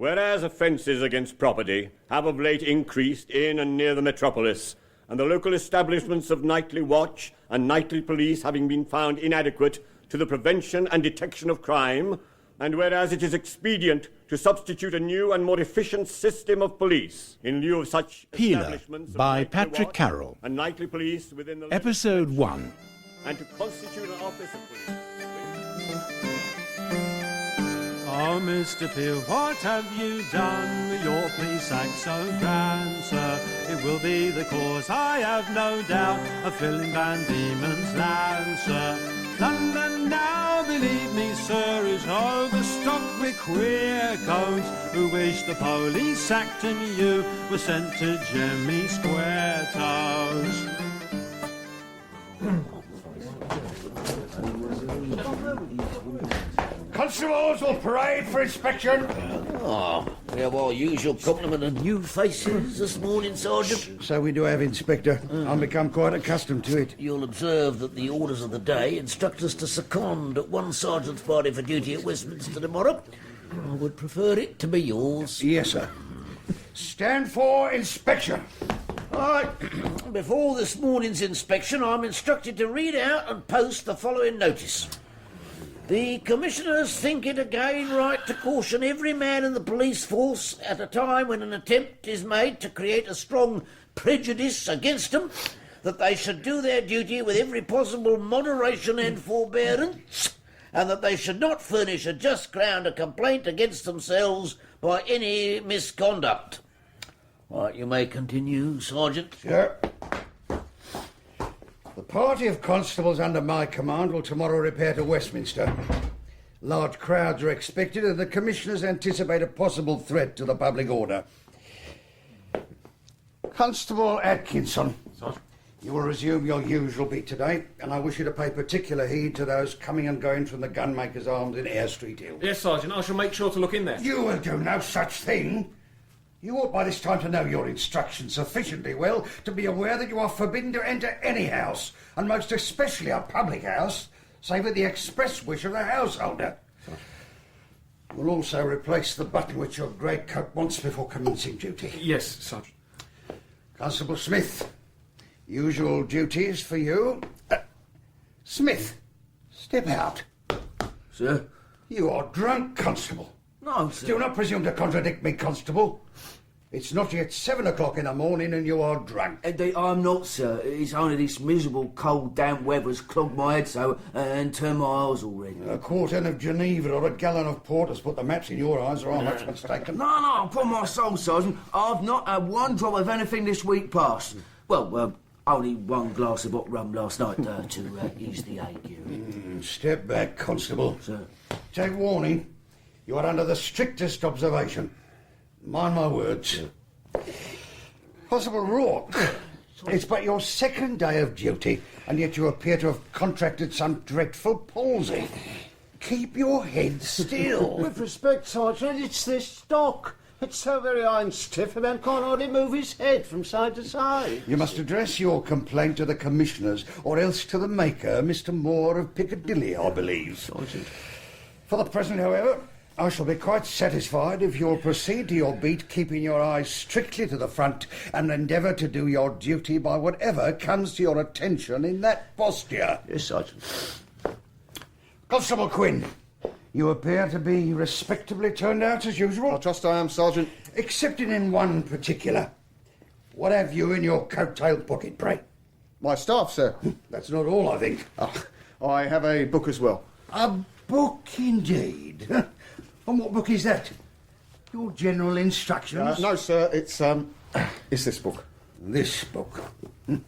Whereas offences against property have of late increased in and near the metropolis, and the local establishments of nightly watch and nightly police having been found inadequate to the prevention and detection of crime, and whereas it is expedient to substitute a new and more efficient system of police in lieu of such Peeler establishments of by nightly Patrick watch Carrol. and nightly police within the Episode 1. and to constitute an office of police. Oh, Mr. Peel, what have you done with your police act so grand, sir? It will be the cause, I have no doubt, of filling Van Diemen's land, sir. London now, believe me, sir, is overstocked with queer codes who wish the police act and you were sent to Jemmy Square Toes. Constables will parade for inspection. Oh, we have our usual complement of new faces this morning, Sergeant. So we do have, Inspector. I've become quite accustomed to it. You'll observe that the orders of the day instruct us to second at one sergeant's party for duty at Westminster tomorrow. I would prefer it to be yours. Yes, sir. Stand for inspection. All right. Before this morning's inspection, I'm instructed to read out and post the following notice. The Commissioners think it again right to caution every man in the police force at a time when an attempt is made to create a strong prejudice against them, that they should do their duty with every possible moderation and forbearance, and that they should not furnish a just ground of complaint against themselves by any misconduct. Right, you may continue, Sergeant. Sir. The party of constables under my command will tomorrow repair to Westminster. Large crowds are expected and the Commissioners anticipate a possible threat to the public order. Constable Atkinson, Sergeant. You will resume your usual beat today, and I wish you to pay particular heed to those coming and going from the Gunmakers Arms in Eyre Street Hill. Yes, Sergeant, I shall make sure to look in there. You will do no such thing. You ought by this time to know your instructions sufficiently well to be aware that you are forbidden to enter any house, and most especially a public house, save at the express wish of the householder. You'll also replace the button which your greatcoat wants before commencing duty. Yes, Sergeant. Constable Smith, usual duties for you. Smith, step out. Sir? You are drunk, Constable. No, sir. Do not presume to contradict me, Constable. It's not yet 7 o'clock in the morning and you are drunk. I'm not, sir. It's only this miserable, cold, damp weather's clogged my head so and turned my eyes already. A quartern of Geneva or a gallon of port has put the maps in your eyes, or I'm much mistaken. No, upon my soul, Sergeant, I've not had one drop of anything this week past. Well, only one glass of hot rum last night to ease the ache. Step back, Constable. Sir. Take warning. You are under the strictest observation. Mind my words. Constable Rourke, it's but your second day of duty, and yet you appear to have contracted some dreadful palsy. Keep your head still. With respect, Sergeant, it's this stock. It's so very high and stiff, a man can't hardly move his head from side to side. You must address your complaint to the Commissioners, or else to the maker, Mr. Moore of Piccadilly, I believe. Sergeant. For the present, however, I shall be quite satisfied if you'll proceed to your beat, keeping your eyes strictly to the front, and endeavour to do your duty by whatever comes to your attention in that posture. Yes, Sergeant. Constable Quinn, you appear to be respectably turned out as usual. I trust I am, Sergeant. Excepting in one particular. What have you in your coat-tail pocket, pray? My staff, sir. That's not all, I think. I have a book as well. A book, indeed. And what book is that? Your general instructions? No, sir, it's this book. This book. The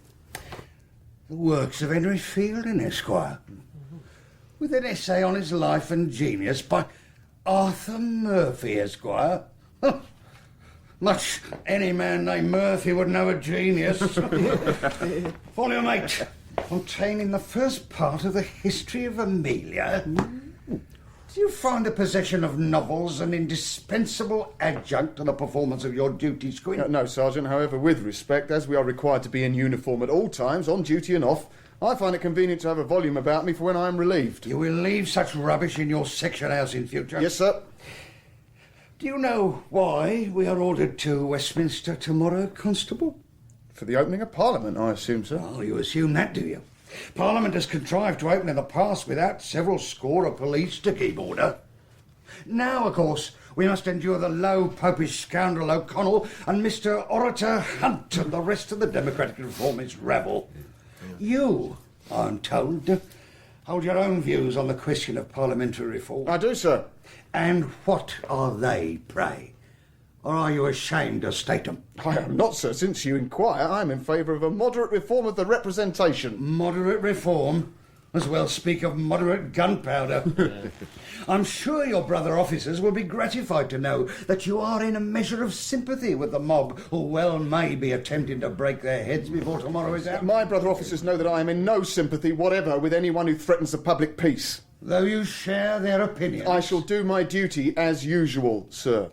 works of Henry Fielding, Esquire. With an essay on his life and genius by Arthur Murphy, Esquire. Much any man named Murphy would know a genius. Volume 8, containing the first part of the history of Amelia. Do you find the possession of novels an indispensable adjunct to the performance of your duties, Quinn? No, Sergeant. However, with respect, as we are required to be in uniform at all times, on duty and off, I find it convenient to have a volume about me for when I am relieved. You will leave such rubbish in your section house in future? Yes, sir. Do you know why we are ordered to Westminster tomorrow, Constable? For the opening of Parliament, I assume, sir. Oh, you assume that, do you? Parliament has contrived to open in the past without several score of police to keep order. Now, of course, we must endure the low popish scoundrel O'Connell and Mr. Orator Hunt and the rest of the Democratic Reformist rabble. You, I'm told, hold your own views on the question of parliamentary reform. I do, sir. And what are they, pray? Or are you ashamed to state them? I am not, sir. Since you inquire, I am in favour of a moderate reform of the representation. Moderate reform? As well speak of moderate gunpowder. I'm sure your brother officers will be gratified to know that you are in a measure of sympathy with the mob who well may be attempting to break their heads before tomorrow is out. My brother officers know that I am in no sympathy whatever with anyone who threatens the public peace. Though you share their opinions. I shall do my duty as usual, sir.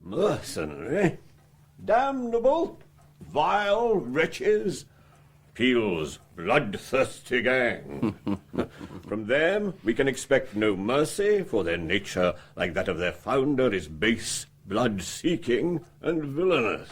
Mercenary, damnable, vile wretches, Peel's bloodthirsty gang. From them we can expect no mercy, for their nature, like that of their founder, is base, blood-seeking, and villainous.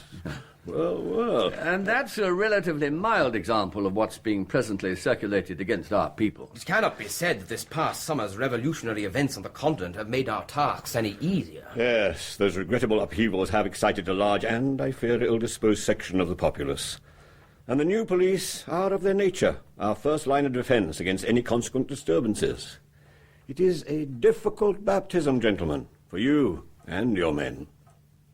Well, well. And that's a relatively mild example of what's being presently circulated against our people. It cannot be said that this past summer's revolutionary events on the continent have made our tasks any easier. Yes, those regrettable upheavals have excited a large and, I fear, ill-disposed section of the populace. And the new police are of their nature our first line of defence against any consequent disturbances. It is a difficult baptism, gentlemen, for you and your men.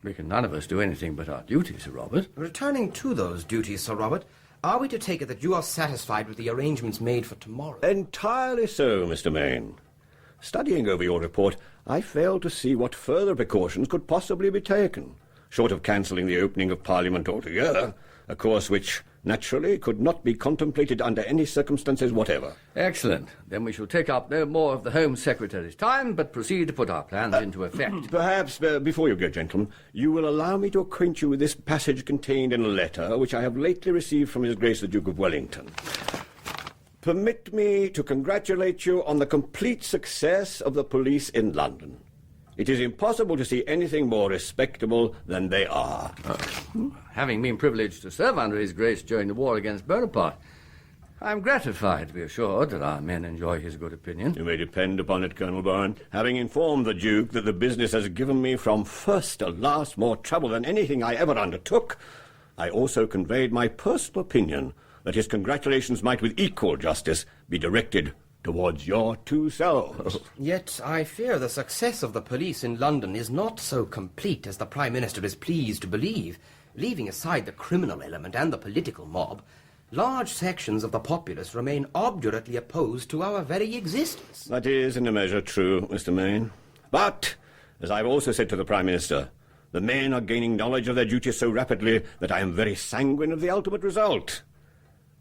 We can none of us do anything but our duty, Sir Robert. Returning to those duties, Sir Robert, are we to take it that you are satisfied with the arrangements made for tomorrow? Entirely so, Mr. Maine. Studying over your report, I fail to see what further precautions could possibly be taken, short of cancelling the opening of Parliament altogether, a course which, naturally, could not be contemplated under any circumstances whatever. Excellent. Then we shall take up no more of the Home Secretary's time, but proceed to put our plans into effect. Perhaps, before you go, gentlemen, you will allow me to acquaint you with this passage contained in a letter which I have lately received from His Grace the Duke of Wellington. Permit me to congratulate you on the complete success of the police in London. It is impossible to see anything more respectable than they are. Having been privileged to serve under His Grace during the war against Bonaparte, I am gratified to be assured that our men enjoy his good opinion. You may depend upon it, Colonel Bowen. Having informed the Duke that the business has given me from first to last more trouble than anything I ever undertook, I also conveyed my personal opinion that his congratulations might with equal justice be directed towards your two selves. Yet I fear the success of the police in London is not so complete as the Prime Minister is pleased to believe. Leaving aside the criminal element and the political mob, large sections of the populace remain obdurately opposed to our very existence. That is, in a measure, true, Mr. Maine. But, as I've also said to the Prime Minister, the men are gaining knowledge of their duties so rapidly that I am very sanguine of the ultimate result.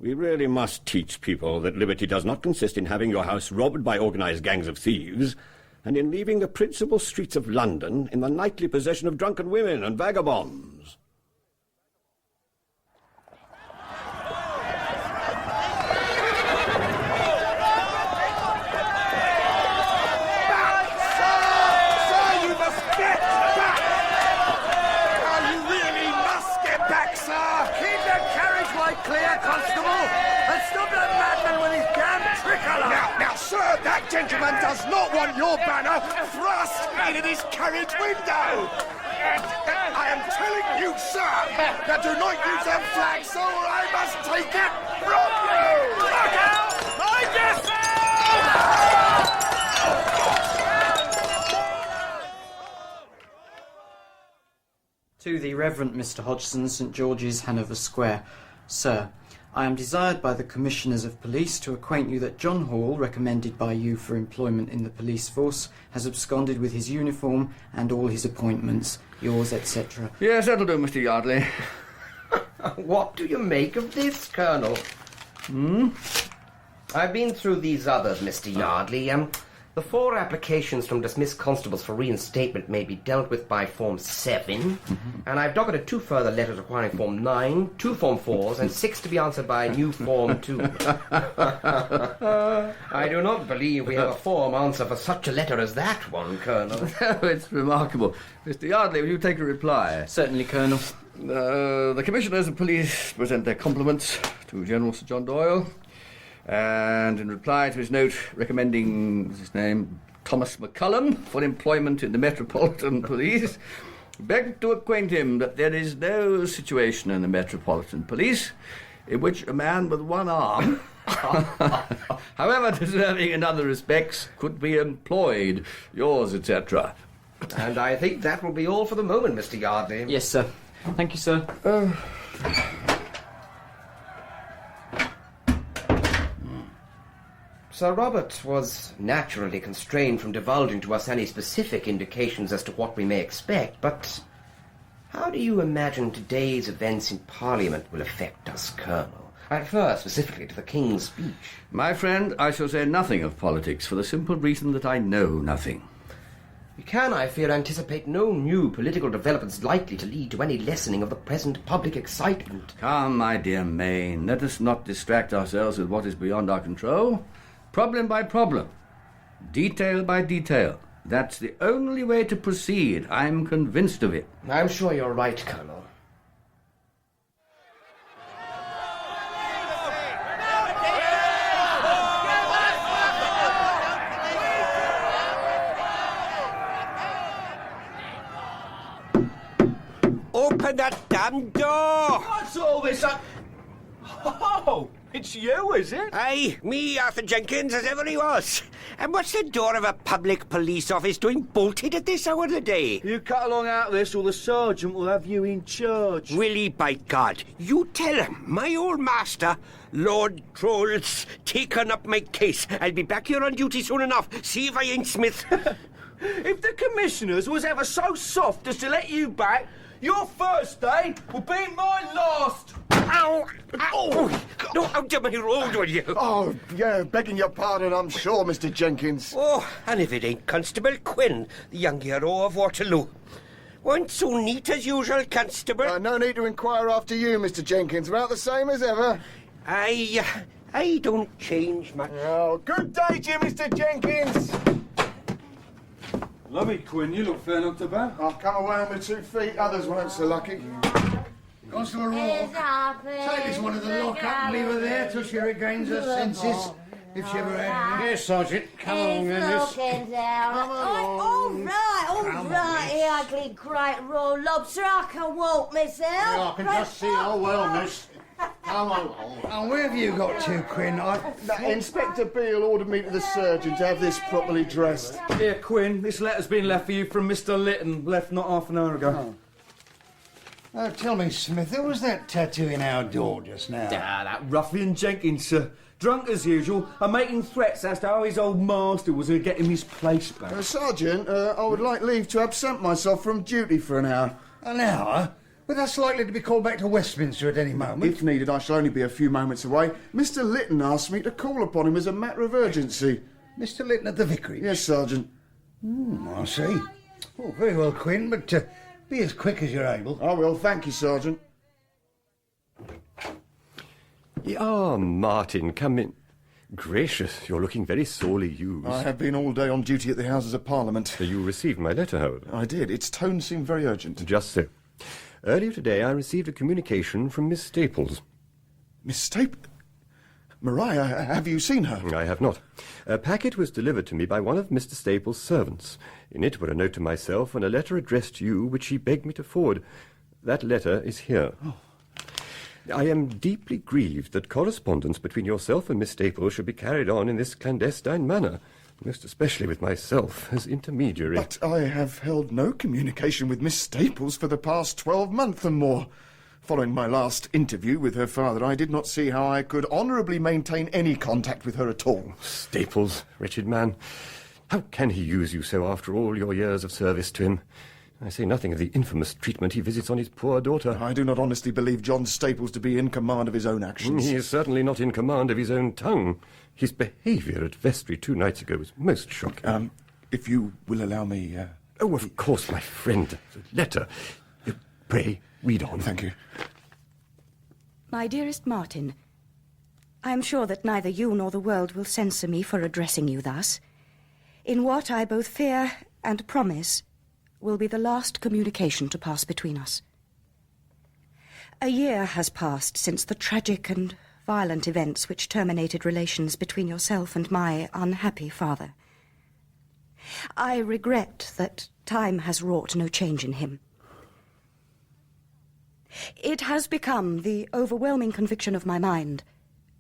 We really must teach people that liberty does not consist in having your house robbed by organised gangs of thieves, and in leaving the principal streets of London in the nightly possession of drunken women and vagabonds. That gentleman does not want your banner thrust into this carriage window. I am telling you, sir, that do not use that flag, so I must take it from you. Look out! To the Reverend Mr. Hodgson, St. George's, Hanover Square. Sir, I am desired by the Commissioners of Police to acquaint you that John Hall, recommended by you for employment in the police force, has absconded with his uniform and all his appointments. Yours, etc. Yes, that'll do, Mr. Yardley. What do you make of this, Colonel? I've been through these others, Mr. Yardley. The 4 applications from dismissed constables for reinstatement may be dealt with by Form 7, and I've docketed 2 further letters requiring Form 9, 2 Form 4s, and 6 to be answered by new Form 2. I do not believe we have a form answer for such a letter as that one, Colonel. It's remarkable. Mr. Yardley, will you take a reply? Certainly, Colonel. The Commissioners of Police present their compliments to General Sir John Doyle, and in reply to his note recommending, what's his name, Thomas McCullum for employment in the Metropolitan Police, beg to acquaint him that there is no situation in the Metropolitan Police in which a man with one arm, however deserving in other respects, could be employed. Yours, etc. And I think that will be all for the moment, Mr. Yardley. Yes, sir. Thank you, sir. Sir Robert was naturally constrained from divulging to us any specific indications as to what we may expect, but how do you imagine today's events in Parliament will affect us, Colonel? I refer specifically to the King's speech. My friend, I shall say nothing of politics for the simple reason that I know nothing. We can, I fear, anticipate no new political developments likely to lead to any lessening of the present public excitement. Come, my dear Mayne, let us not distract ourselves with what is beyond our control. Problem by problem, detail by detail. That's the only way to proceed. I'm convinced of it. I'm sure you're right, Colonel. Open that damn door! What's all this? Oh, it's you, is it? Aye, me, Arthur Jenkins, as ever he was. And what's the door of a public police office doing bolted at this hour of the day? You cut along out of this, or the sergeant will have you in charge. Willie, by God, you tell him, my old master, Lord Troll's taken up my case. I'll be back here on duty soon enough. See if I ain't Smith. If the commissioners was ever so soft as to let you back, your first day will be my last. Ow! Ow! No, out of my road, will you? Oh, yeah, begging your pardon, I'm sure, Mr. Jenkins. Oh, and if it ain't Constable Quinn, the young hero of Waterloo. Weren't so neat as usual, Constable. No need to inquire after you, Mr. Jenkins. About the same as ever. I don't change much. Oh, good day to you, Mr. Jenkins. Lummy, Quinn, you look fair not to bad. I've come away on my 2 feet, others weren't so lucky. Constable Rourke, take this one to the lock-up and leave her there till she regains her senses, if she ever had any. Yes, Sergeant, come along then, miss. All right, you ugly great raw lobster, I can walk myself. Yeah, I can just see all well, miss. Come along. Oh, where have you got to, Quinn? Inspector Beale ordered me to the surgeon to have this properly dressed. Here, Quinn, this letter's been left for you from Mr. Lytton, left not half an hour ago. Tell me, Smith, who was that tattoo in our door just now? That ruffian Jenkins, sir. Drunk as usual and making threats as to how his old master was going to get him his place back. Sergeant, I would like leave to absent myself from duty for an hour. An hour? But that's likely to be called back to Westminster at any moment. If needed, I shall only be a few moments away. Mr. Lytton asked me to call upon him as a matter of urgency. Mr. Lytton at the vicarage? Yes, Sergeant. I see. Oh, very well, Quinn, but be as quick as you're able. I will, thank you, Sergeant. Martin, come in. Gracious, you're looking very sorely used. I have been all day on duty at the Houses of Parliament. You received my letter, however? I did. Its tone seemed very urgent. Just so. Earlier today I received a communication from Miss Staples. Miss Staples? Maria, have you seen her? I have not. A packet was delivered to me by one of Mr. Staples' servants. In it were a note to myself and a letter addressed to you, which she begged me to forward. That letter is here. Oh. I am deeply grieved that correspondence between yourself and Miss Staples should be carried on in this clandestine manner, most especially with myself as intermediary. But I have held no communication with Miss Staples for the past 12 months and more. Following my last interview with her father, I did not see how I could honourably maintain any contact with her at all. Staples, wretched man. How can he use you so after all your years of service to him? I say nothing of the infamous treatment he visits on his poor daughter. I do not honestly believe John Staples to be in command of his own actions. He is certainly not in command of his own tongue. His behaviour at vestry 2 nights ago was most shocking. If you will allow me... Oh, of course, my friend. The letter. Pray, read on. Thank you. My dearest Martin, I am sure that neither you nor the world will censure me for addressing you thus. In what I both fear and promise will be the last communication to pass between us. A year has passed since the tragic and violent events which terminated relations between yourself and my unhappy father. I regret that time has wrought no change in him. It has become the overwhelming conviction of my mind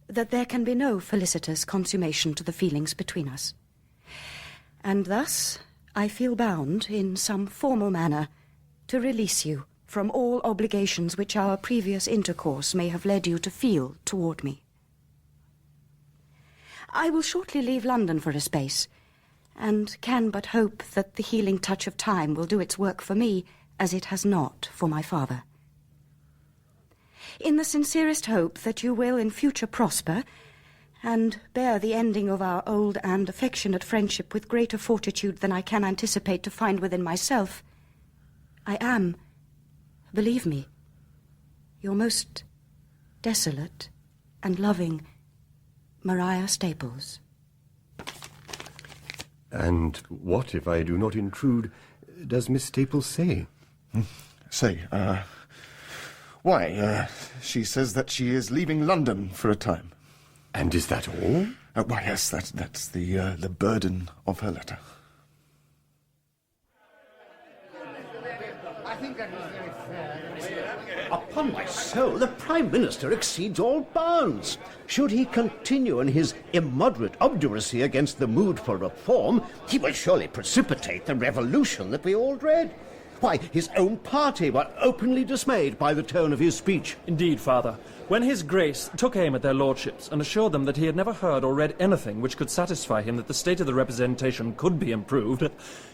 that there can be no felicitous consummation to the feelings between us. And thus I feel bound, in some formal manner, to release you from all obligations which our previous intercourse may have led you to feel toward me. I will shortly leave London for a space, and can but hope that the healing touch of time will do its work for me as it has not for my father. In the sincerest hope that you will in future prosper, and bear the ending of our old and affectionate friendship with greater fortitude than I can anticipate to find within myself, I am, believe me, your most desolate and loving Maria Staples. And what, if I do not intrude, does Miss Staples say? She says that she is leaving London for a time. And is that all? Why, yes, that's the burden of her letter. I think that was very fair. Upon my soul, the Prime Minister exceeds all bounds. Should he continue in his immoderate obduracy against the mood for reform, he will surely precipitate the revolution that we all dread. Why, his own party were openly dismayed by the tone of his speech. Indeed, Father. When His Grace took aim at their lordships and assured them that he had never heard or read anything which could satisfy him that the state of the representation could be improved,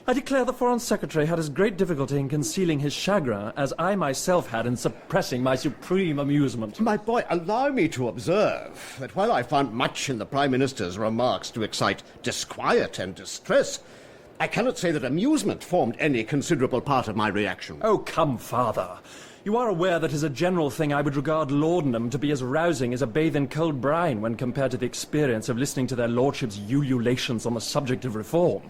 I declare the Foreign Secretary had as great difficulty in concealing his chagrin as I myself had in suppressing my supreme amusement. My boy, allow me to observe that while I found much in the Prime Minister's remarks to excite disquiet and distress, I cannot say that amusement formed any considerable part of my reaction. Oh, come, Father. You are aware that as a general thing I would regard laudanum to be as rousing as a bathe in cold brine when compared to the experience of listening to their lordships' ululations on the subject of reform.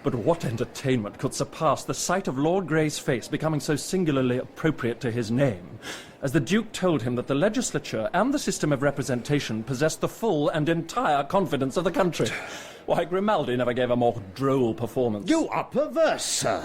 But what entertainment could surpass the sight of Lord Grey's face becoming so singularly appropriate to his name, as the Duke told him that the legislature and the system of representation possessed the full and entire confidence of the country? Why, Grimaldi never gave a more droll performance. You are perverse, sir.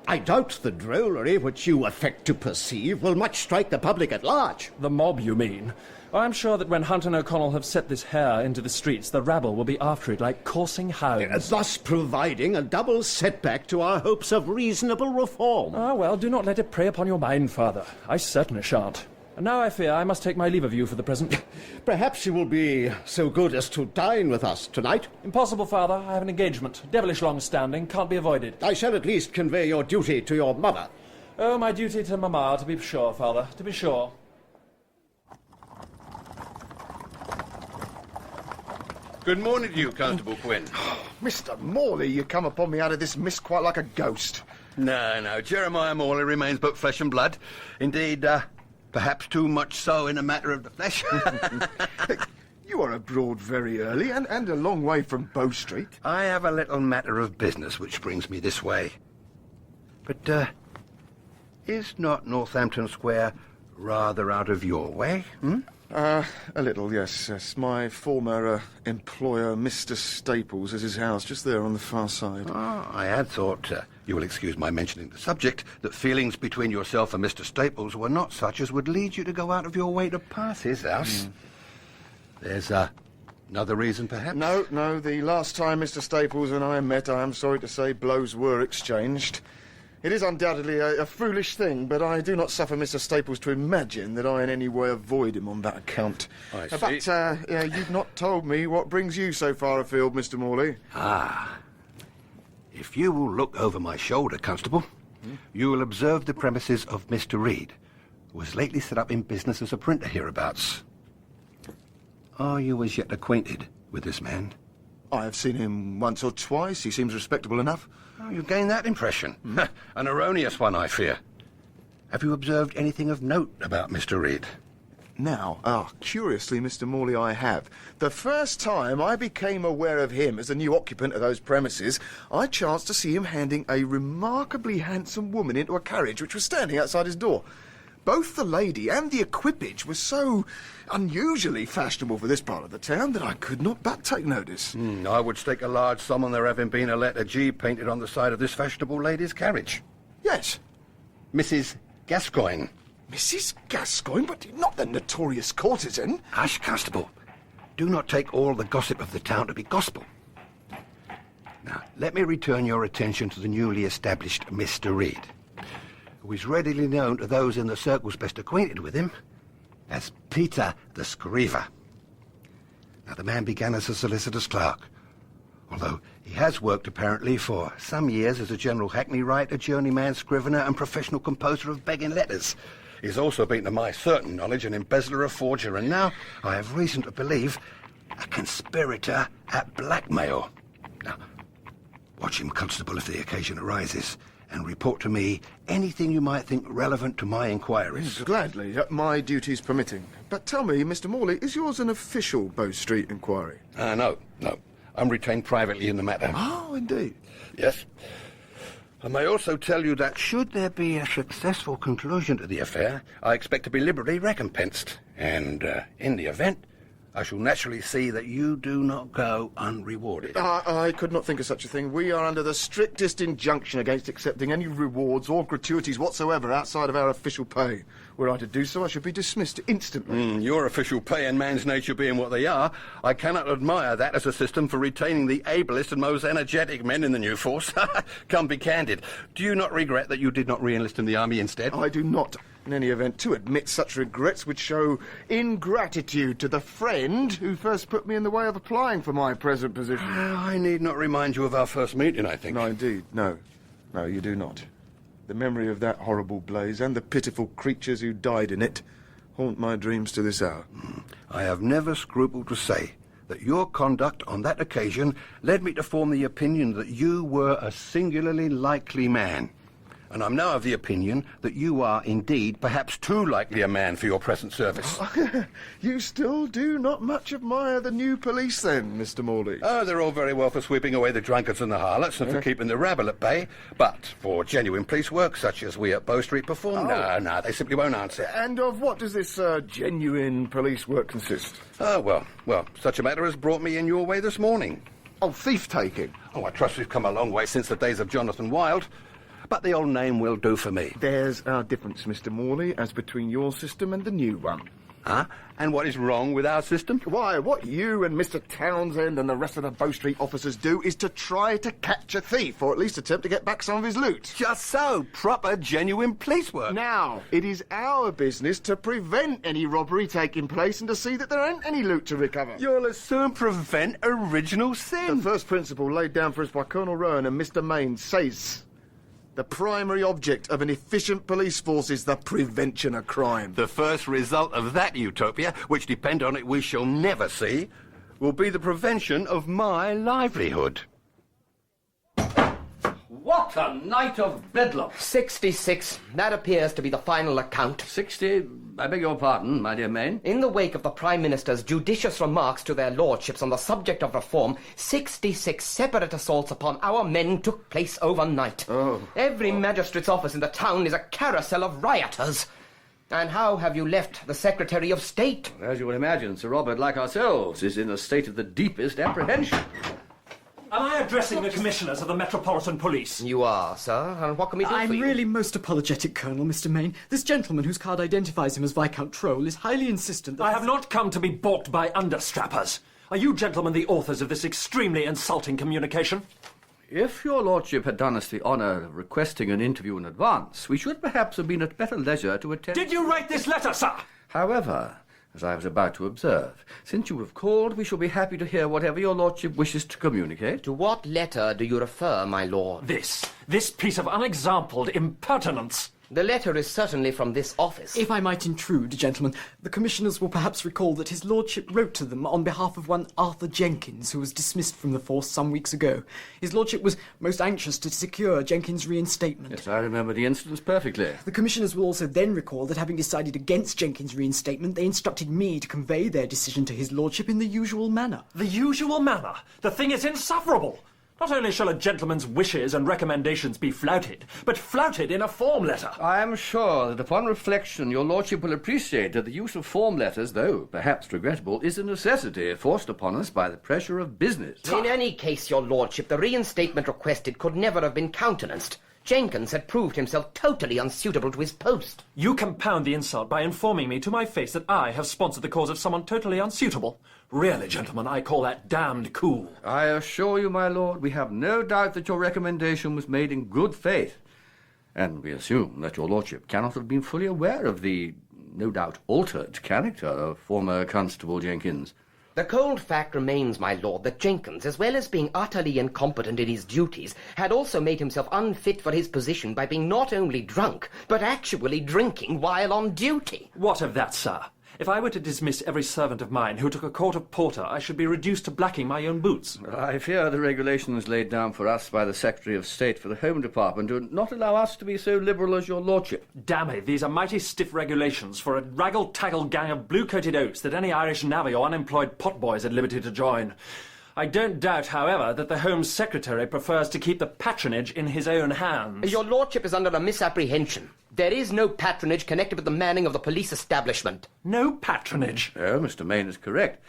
I doubt the drollery which you affect to perceive will much strike the public at large. The mob, you mean? I am sure that when Hunt and O'Connell have set this hare into the streets, the rabble will be after it like coursing hounds. Thus providing a double setback to our hopes of reasonable reform. Ah, well, do not let it prey upon your mind, Father. I certainly shan't. And now I fear I must take my leave of you for the present. Perhaps you will be so good as to dine with us tonight? Impossible, Father. I have an engagement. Devilish long-standing. Can't be avoided. I shall at least convey your duty to your mother. Oh, my duty to Mamma, to be sure, Father. To be sure. Good morning to you, Constable Quinn. Mr. Morley, you come upon me out of this mist quite like a ghost. No, Jeremiah Morley remains but flesh and blood. Indeed, perhaps too much so in a matter of the flesh. You are abroad very early and a long way from Bow Street. I have a little matter of business which brings me this way. But, is not Northampton Square rather out of your way, A little, yes. My former employer, Mr. Staples, has his house just there on the far side. I had thought, you will excuse my mentioning the subject, that feelings between yourself and Mr. Staples were not such as would lead you to go out of your way to pass his house. There's another reason, perhaps? No. The last time Mr. Staples and I met, I am sorry to say, blows were exchanged. It is undoubtedly a foolish thing, but I do not suffer Mr. Staples to imagine that I in any way avoid him on that account. I see. But you've not told me what brings you so far afield, Mr. Morley. If you will look over my shoulder, Constable, You will observe the premises of Mr. Reed, who was lately set up in business as a printer hereabouts. Are you as yet acquainted with this man? I have seen him once or twice. He seems respectable enough. Oh, you gained that impression. An erroneous one, I fear. Have you observed anything of note about Mr. Reed? Now, curiously, Mr. Morley, I have. The first time I became aware of him as a new occupant of those premises, I chanced to see him handing a remarkably handsome woman into a carriage which was standing outside his door. Both the lady and the equipage were so unusually fashionable for this part of the town that I could not but take notice. I would stake a large sum on there having been a letter G painted on the side of this fashionable lady's carriage. Yes. Mrs. Gascoigne. Mrs. Gascoigne, but not the notorious courtesan. Hush, Constable. Do not take all the gossip of the town to be gospel. Now, let me return your attention to the newly established Mr. Reed, who is readily known to those in the circles best acquainted with him as Peter the Scriver. Now, the man began as a solicitor's clerk, although he has worked apparently for some years as a general hackney writer, journeyman scrivener and professional composer of begging letters. He's also been, to my certain knowledge, an embezzler, a forger, and now, I have reason to believe, a conspirator at blackmail. Now, watch him, Constable, if the occasion arises, and report to me anything you might think relevant to my inquiries. Gladly, my duties permitting. But tell me, Mr. Morley, is yours an official Bow Street inquiry? No. I'm retained privately in the matter. Oh, indeed. Yes. I may also tell you that should there be a successful conclusion to the affair, I expect to be liberally recompensed. And in the event, I shall naturally see that you do not go unrewarded. I could not think of such a thing. We are under the strictest injunction against accepting any rewards or gratuities whatsoever outside of our official pay. Were I to do so, I should be dismissed instantly. Your official pay and man's nature being what they are, I cannot admire that as a system for retaining the ablest and most energetic men in the new force. Come, be candid. Do you not regret that you did not re-enlist in the army instead? I do not. In any event, to admit such regrets would show ingratitude to the friend who first put me in the way of applying for my present position. I need not remind you of our first meeting, I think. No, indeed. No, you do not. The memory of that horrible blaze and the pitiful creatures who died in it haunt my dreams to this hour. I have never scrupled to say that your conduct on that occasion led me to form the opinion that you were a singularly likely man. And I'm now of the opinion that you are indeed perhaps too likely a man for your present service. You still do not much admire the new police then, Mr. Morley? Oh, they're all very well for sweeping away the drunkards and the harlots and for keeping the rabble at bay. But for genuine police work such as we at Bow Street perform, no, they simply won't answer. And of what does this genuine police work consist? Well, such a matter has brought me in your way this morning. Oh, thief-taking? Oh, I trust we've come a long way since the days of Jonathan Wild. But the old name will do for me. There's our difference, Mr. Morley, as between your system and the new one. And what is wrong with our system? Why, what you and Mr. Townsend and the rest of the Bow Street officers do is to try to catch a thief, or at least attempt to get back some of his loot. Just so. Proper, genuine police work. Now, it is our business to prevent any robbery taking place and to see that there ain't any loot to recover. You'll as soon prevent original sin. The first principle laid down for us by Colonel Rowan and Mr. Main says the primary object of an efficient police force is the prevention of crime. The first result of that utopia, which depend on it we shall never see, will be the prevention of my livelihood. What a night of bedlam! 66. That appears to be the final account. 60? I beg your pardon, my dear Main. In the wake of the Prime Minister's judicious remarks to their lordships on the subject of reform, 66 separate assaults upon our men took place overnight. Every magistrate's office in the town is a carousel of rioters. And how have you left the Secretary of State? As you would imagine, Sir Robert, like ourselves, is in a state of the deepest apprehension. Am I addressing the commissioners of the Metropolitan Police? You are, sir. And what can we do for you? I'm really most apologetic, Colonel, Mr. Main. This gentleman whose card identifies him as Viscount Troll is highly insistent that... I have not come to be balked by understrappers. Are you gentlemen the authors of this extremely insulting communication? If your lordship had done us the honour of requesting an interview in advance, we should perhaps have been at better leisure to attend... Did you write this letter, sir? However, as I was about to observe. Since you have called, we shall be happy to hear whatever your lordship wishes to communicate. To what letter do you refer, my lord? This piece of unexampled impertinence. The letter is certainly from this office. If I might intrude, gentlemen, the commissioners will perhaps recall that his lordship wrote to them on behalf of one Arthur Jenkins, who was dismissed from the force some weeks ago. His lordship was most anxious to secure Jenkins' reinstatement. Yes, I remember the incidents perfectly. The commissioners will also then recall that having decided against Jenkins' reinstatement, they instructed me to convey their decision to his lordship in the usual manner. The usual manner? The thing is insufferable. Not only shall a gentleman's wishes and recommendations be flouted, but flouted in a form letter. I am sure that upon reflection your lordship will appreciate that the use of form letters, though perhaps regrettable, is a necessity forced upon us by the pressure of business. In any case, your lordship, the reinstatement requested could never have been countenanced. Jenkins had proved himself totally unsuitable to his post. You compound the insult by informing me to my face that I have sponsored the cause of someone totally unsuitable. Really, gentlemen, I call that damned cool. I assure you, my lord, we have no doubt that your recommendation was made in good faith. And we assume that your lordship cannot have been fully aware of the, no doubt, altered character of former Constable Jenkins. The cold fact remains, my lord, that Jenkins, as well as being utterly incompetent in his duties, had also made himself unfit for his position by being not only drunk, but actually drinking while on duty. What of that, sir? If I were to dismiss every servant of mine who took a quart of porter, I should be reduced to blacking my own boots. I fear the regulations laid down for us by the Secretary of State for the Home Department do not allow us to be so liberal as your lordship. Damn it, these are mighty stiff regulations for a raggle-taggle gang of blue-coated oafs that any Irish navvy or unemployed potboy is at liberty to join. I don't doubt, however, that the Home Secretary prefers to keep the patronage in his own hands. Your lordship is under a misapprehension. There is no patronage connected with the manning of the police establishment. No patronage? No, Mr. Main is correct.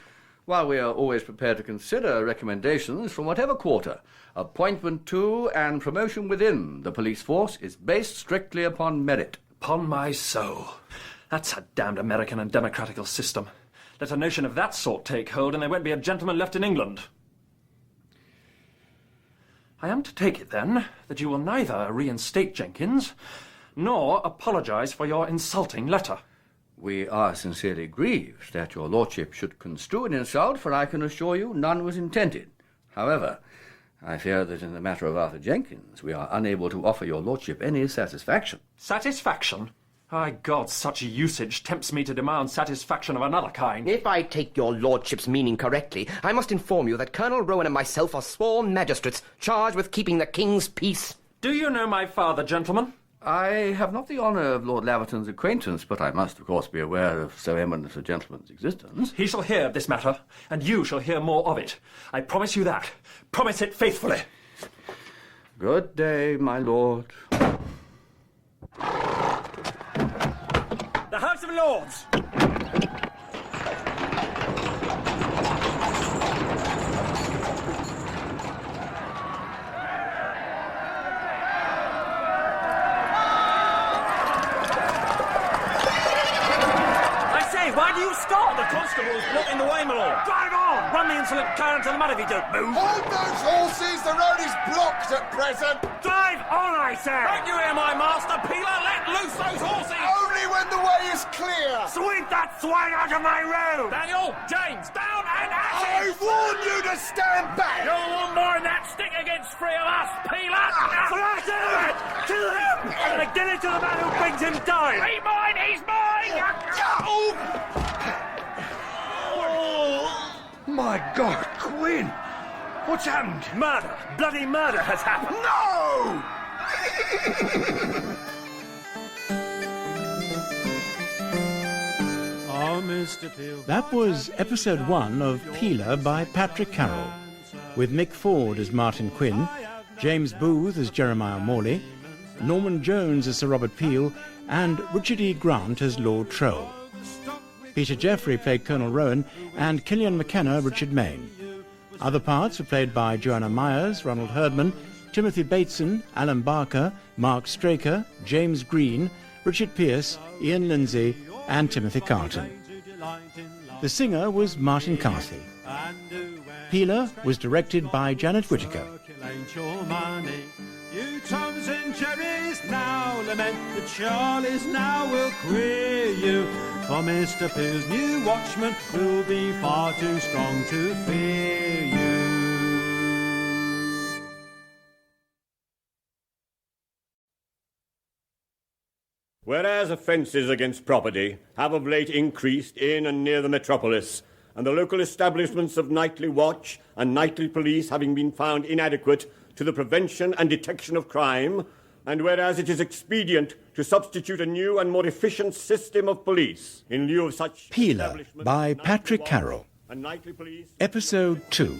While we are always prepared to consider recommendations from whatever quarter, appointment to and promotion within the police force is based strictly upon merit. Upon my soul. That's a damned American and democratical system. Let a notion of that sort take hold and there won't be a gentleman left in England. I am to take it, then, that you will neither reinstate Jenkins nor apologise for your insulting letter. We are sincerely grieved that your lordship should construe an insult, for I can assure you none was intended. However, I fear that in the matter of Arthur Jenkins, we are unable to offer your lordship any satisfaction. Satisfaction? My God, such usage tempts me to demand satisfaction of another kind. If I take your lordship's meaning correctly, I must inform you that Colonel Rowan and myself are sworn magistrates charged with keeping the king's peace. Do you know my father, gentlemen? I have not the honour of Lord Laverton's acquaintance, but I must, of course, be aware of so eminent a gentleman's existence. He shall hear of this matter, and you shall hear more of it. I promise you that. Promise it faithfully. Good day, my lord. The House of Lords! Why do you stop? The constable's blocking the way, my lord. Drive on! Run the insolent car into the mud if you don't move. Hold those horses! The road is blocked at present! Drive on, I say! Don't you hear my master, Peeler? Let loose those horses! Only when the way is clear! Sweep that swine out of my road! Daniel, James, down and at I warn you to stand back! You're one more in that stick against three of us, Peeler! Thrash him! Kill him! And give it to the man who brings him down! He's mine! He's mine! My God, Quinn! What's happened? Murder! Bloody murder has happened! No! Oh, Mr. Peel. That was episode 1 of Peeler by Patrick Carrol, with Mick Ford as Martin Quinn, James Booth as Jeremiah Morley, Norman Jones as Sir Robert Peel, and Richard E. Grant as Lord Troll. Peter Jeffrey played Colonel Rowan, and Killian McKenna Richard Mayne. Other parts were played by Joanna Myers, Ronald Herdman, Timothy Bateson, Alan Barker, Mark Straker, James Green, Richard Pearce, Ian Lindsay, and Timothy Carlton. The singer was Martin Carthy. Peeler was directed by Janet Whittaker. You Thompson cherry Charlie's now lament, the Charlie's now will queer you. For Mr. Peel's new watchman will be far too strong to fear you. Whereas offences against property have of late increased in and near the metropolis, and the local establishments of nightly watch and nightly police having been found inadequate to the prevention and detection of crime, and whereas it is expedient to substitute a new and more efficient system of police in lieu of such... Peeler by Patrick Carrol. Episode 2.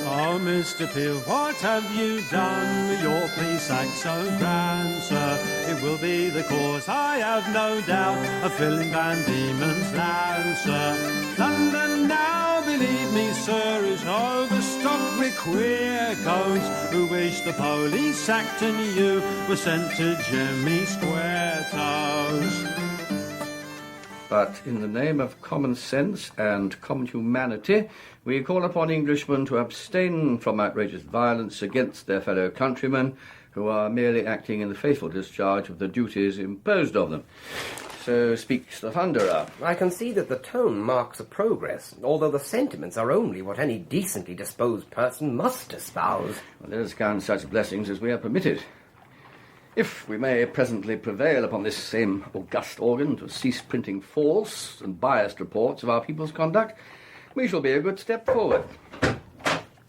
Oh, Mr. Peel, what have you done with your police act so grand, sir? It will be the cause, I have no doubt, of filling Van Diemen's land, sir. London now, believe me, sir, is overstocked with queer codes who wish the police act and you were sent to Jimmy Square Toes. But in the name of common sense and common humanity, we call upon Englishmen to abstain from outrageous violence against their fellow countrymen who are merely acting in the faithful discharge of the duties imposed on them. So speaks the Thunderer. I can see that the tone marks a progress, although the sentiments are only what any decently disposed person must espouse. Well, let us count such blessings as we are permitted. If we may presently prevail upon this same august organ to cease printing false and biased reports of our people's conduct, we shall be a good step forward.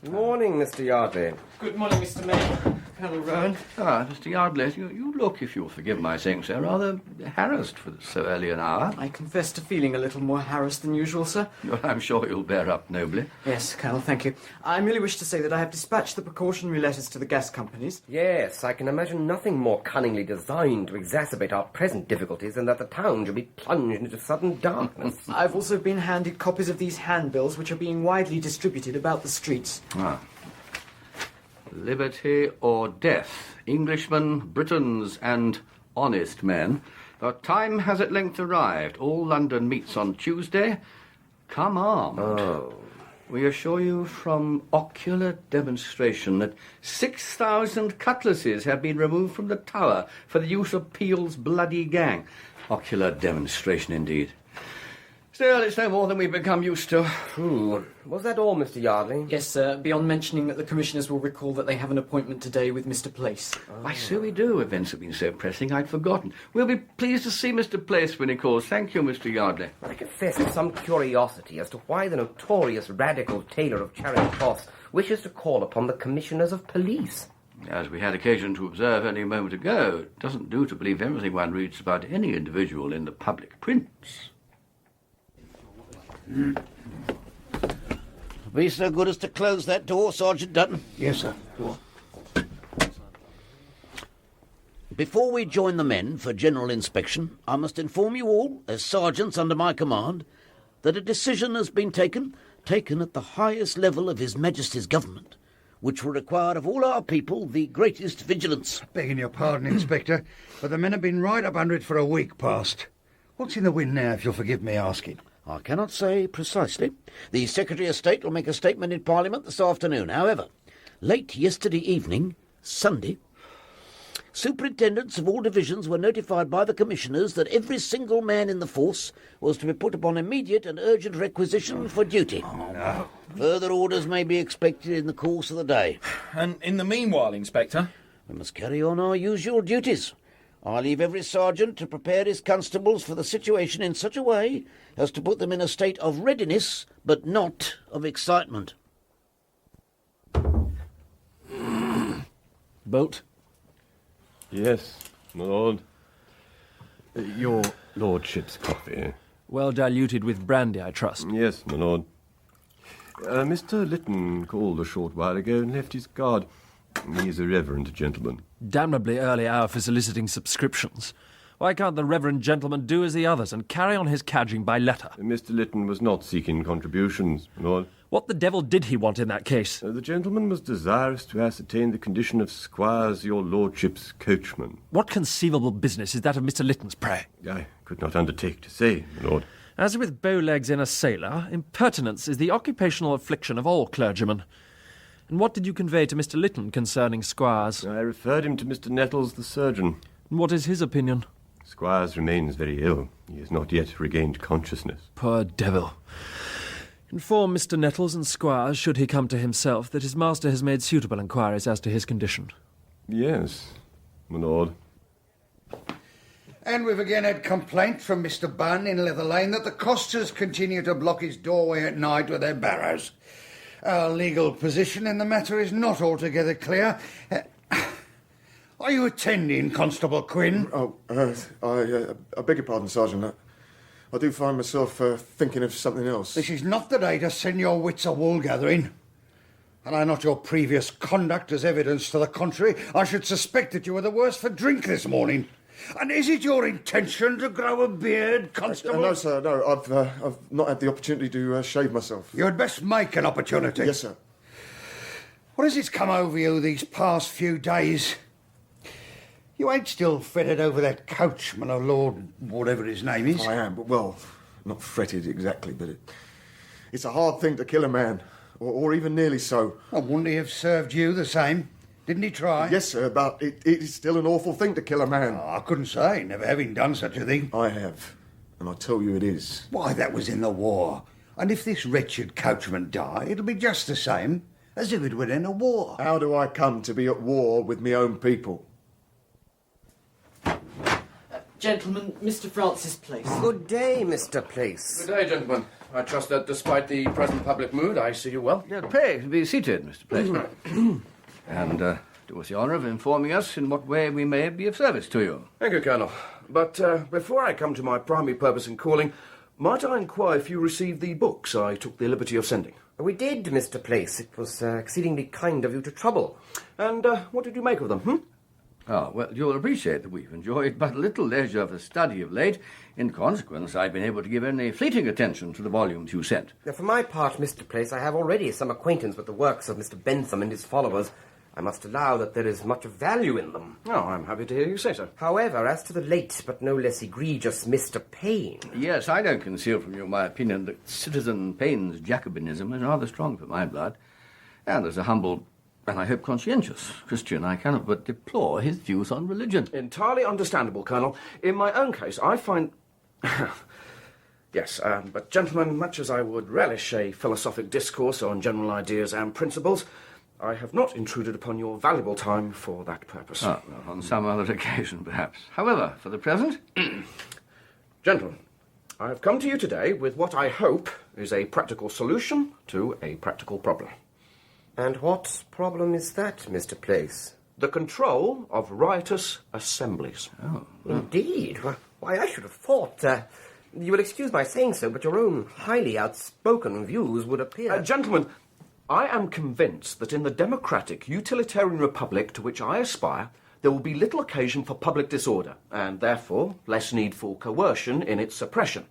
Good morning, Mr. Yardley. Good morning, Mr. May. Colonel Rowan. Ah, Mr. Yardley, you look, if you'll forgive my saying so, rather harassed for so early an hour. I confess to feeling a little more harassed than usual, sir. Well, I'm sure you'll bear up nobly. Yes, Colonel, thank you. I merely wish to say that I have dispatched the precautionary letters to the gas companies. Yes, I can imagine nothing more cunningly designed to exacerbate our present difficulties than that the town should be plunged into sudden darkness. I've also been handed copies of these handbills, which are being widely distributed about the streets. Ah. Liberty or death, Englishmen, Britons, and honest men. The time has at length arrived. All London meets on Tuesday. Come armed. Oh. We assure you from ocular demonstration that 6,000 cutlasses have been removed from the Tower for the use of Peel's bloody gang. Ocular demonstration, indeed. Still, it's no more than we've become used to. Was that all, Mr. Yardley? Yes, sir, beyond mentioning that the commissioners will recall that they have an appointment today with Mr. Place. Why, so we do. Events have been so pressing, I'd forgotten. We'll be pleased to see Mr. Place when he calls. Thank you, Mr. Yardley. I confess to some curiosity as to why the notorious radical tailor of Charing Cross wishes to call upon the commissioners of police. As we had occasion to observe only a moment ago, it doesn't do to believe everything one reads about any individual in the public prints. Be so good as to close that door, Sergeant Dutton. Yes, sir. Go on. Before we join the men for general inspection, I must inform you all, as sergeants under my command, that a decision has been taken at the highest level of His Majesty's government, which will require of all our people the greatest vigilance. Begging your pardon, Inspector, but the men have been right up under it for a week past. What's in the wind now, if you'll forgive me asking? I cannot say precisely. The Secretary of State will make a statement in Parliament this afternoon. However, late yesterday evening, Sunday, superintendents of all divisions were notified by the commissioners that every single man in the force was to be put upon immediate and urgent requisition for duty. Oh, no. Further orders may be expected in the course of the day. And in the meanwhile, Inspector? We must carry on our usual duties. I leave every sergeant to prepare his constables for the situation in such a way as to put them in a state of readiness, but not of excitement. Bolt? Yes, my lord. Your lordship's coffee. Well diluted with brandy, I trust. Yes, my lord. Mr. Lytton called a short while ago and left his card. He's a reverend gentleman. Damnably early hour for soliciting subscriptions. Why can't the reverend gentleman do as the others and carry on his cadging by letter? Mr. Lytton was not seeking contributions, my lord. What the devil did he want in that case? The gentleman was desirous to ascertain the condition of Squires, your lordship's coachman. What conceivable business is that of Mr. Lytton's, pray? I could not undertake to say, my lord. As with bow legs in a sailor, impertinence is the occupational affliction of all clergymen. And what did you convey to Mr. Lytton concerning Squires? I referred him to Mr. Nettles, the surgeon. And what is his opinion? Squires remains very ill. He has not yet regained consciousness. Poor devil. Inform Mr. Nettles and Squires, should he come to himself, that his master has made suitable inquiries as to his condition. Yes, my lord. And we've again had complaint from Mr. Bunn in Leather Lane that the costers continue to block his doorway at night with their barrows. Our legal position in the matter is not altogether clear. Are you attending, Constable Quinn? I beg your pardon, Sergeant. I do find myself thinking of something else. This is not the day to send your wits a wool gathering. Had I not your previous conduct as evidence to the contrary, I should suspect that you were the worse for drink this morning. And is it your intention to grow a beard, Constable? No, sir, no. I've not had the opportunity to shave myself. You had best make an opportunity. Yes, sir. What has it come over you these past few days? You ain't still fretted over that coachman or Lord whatever his name is? I am, but, well, not fretted exactly, but it's a hard thing to kill a man, or even nearly so. Oh, wouldn't he have served you the same? Didn't he try? Yes, sir, but it is still an awful thing to kill a man. Oh, I couldn't say, never having done such a thing. I have, and I tell you it is. Why, that was in the war. And if this wretched coachman die, it'll be just the same as if it were in a war. How do I come to be at war with my own people? Gentlemen, Mr. Francis Place. Good day, Mr. Place. Good day, gentlemen. I trust that despite the present public mood, I see you well. Yeah, pray, be seated, Mr. Place. And do us the honour of informing us in what way we may be of service to you. Thank you, Colonel. But before I come to my primary purpose in calling, might I inquire if you received the books I took the liberty of sending? We did, Mr. Place. It was exceedingly kind of you to trouble. And what did you make of them, Ah, well, you'll appreciate that we've enjoyed but little leisure for study of late. In consequence, I've been able to give only fleeting attention to the volumes you sent. Now, for my part, Mr. Place, I have already some acquaintance with the works of Mr. Bentham and his followers. I must allow that there is much of value in them. Oh, I'm happy to hear you say so. However, as to the late but no less egregious Mr. Payne... Yes, I don't conceal from you my opinion that Citizen Payne's Jacobinism is rather strong for my blood. And as a humble, and I hope conscientious Christian, I cannot but deplore his views on religion. Entirely understandable, Colonel. In my own case, I find... Yes, but gentlemen, much as I would relish a philosophic discourse on general ideas and principles, I have not intruded upon your valuable time for that purpose. Ah, well, on some other occasion, perhaps. However, for the present... Gentlemen, I have come to you today with what I hope is a practical solution to a practical problem. And what problem is that, Mr. Place? The control of riotous assemblies. Oh. Indeed. Why, I should have thought... you will excuse my saying so, but your own highly outspoken views would appear... Gentlemen, I am convinced that in the democratic, utilitarian republic to which I aspire, there will be little occasion for public disorder, and therefore less need for coercion in its suppression.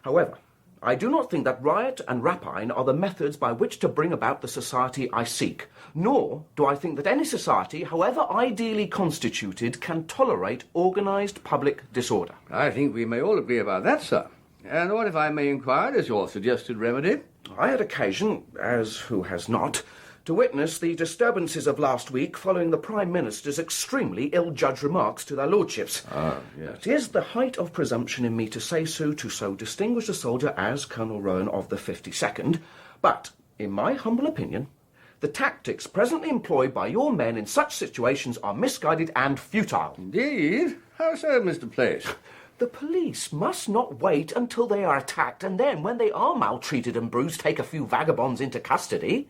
However, I do not think that riot and rapine are the methods by which to bring about the society I seek, nor do I think that any society, however ideally constituted, can tolerate organised public disorder. I think we may all agree about that, sir. And what, if I may inquire, is your suggested remedy? I had occasion, as who has not, to witness the disturbances of last week following the Prime Minister's extremely ill-judged remarks to their lordships. Ah, yes. It is the height of presumption in me to say so to so distinguished a soldier as Colonel Rowan of the 52nd, but, in my humble opinion, the tactics presently employed by your men in such situations are misguided and futile. Indeed? How so, Mr. Place? The police must not wait until they are attacked and then, when they are maltreated and bruised, take a few vagabonds into custody.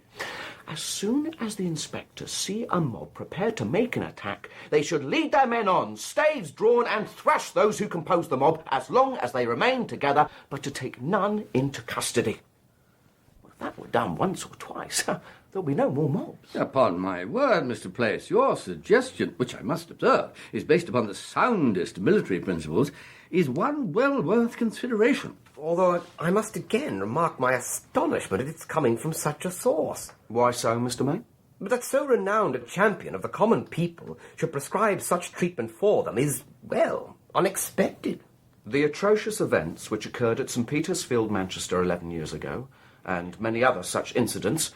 As soon as the inspectors see a mob prepared to make an attack, they should lead their men on, staves drawn, and thrash those who compose the mob as long as they remain together, but to take none into custody. Well, if that were done once or twice, there'll be no more mobs. Upon my word, Mr. Place, your suggestion, which I must observe, is based upon the soundest military principles, is one well worth consideration. Although I must again remark my astonishment at its coming from such a source. Why so, Mr. May? But that so renowned a champion of the common people should prescribe such treatment for them is, well, unexpected. The atrocious events which occurred at St. Peter's Field, Manchester, 11 years ago, and many other such incidents,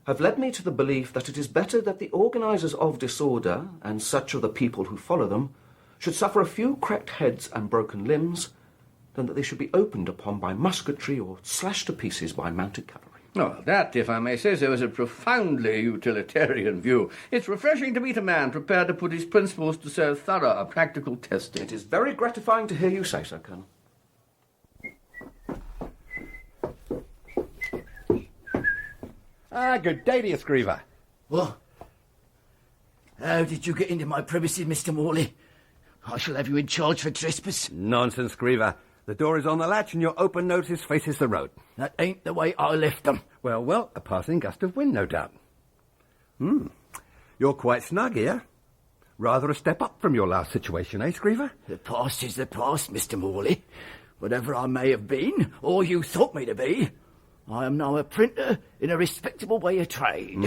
have led me to the belief that it is better that the organisers of disorder, and such of the people who follow them, should suffer a few cracked heads and broken limbs, than that they should be opened upon by musketry or slashed to pieces by mounted cavalry. Oh, that, if I may say so, is a profoundly utilitarian view. It's refreshing to meet a man prepared to put his principles to so thorough a practical testing. It is very gratifying to hear you say so, Colonel. Good day to you, Screever. What? How did you get into my premises, Mr. Morley? I shall have you in charge for trespass. Nonsense, Screever. The door is on the latch and your open notice faces the road. That ain't the way I left them. Well, a passing gust of wind, no doubt. You're quite snug here. Rather a step up from your last situation, eh, Screever? The past is the past, Mr. Morley. Whatever I may have been, or you thought me to be, I am now a printer in a respectable way of trade.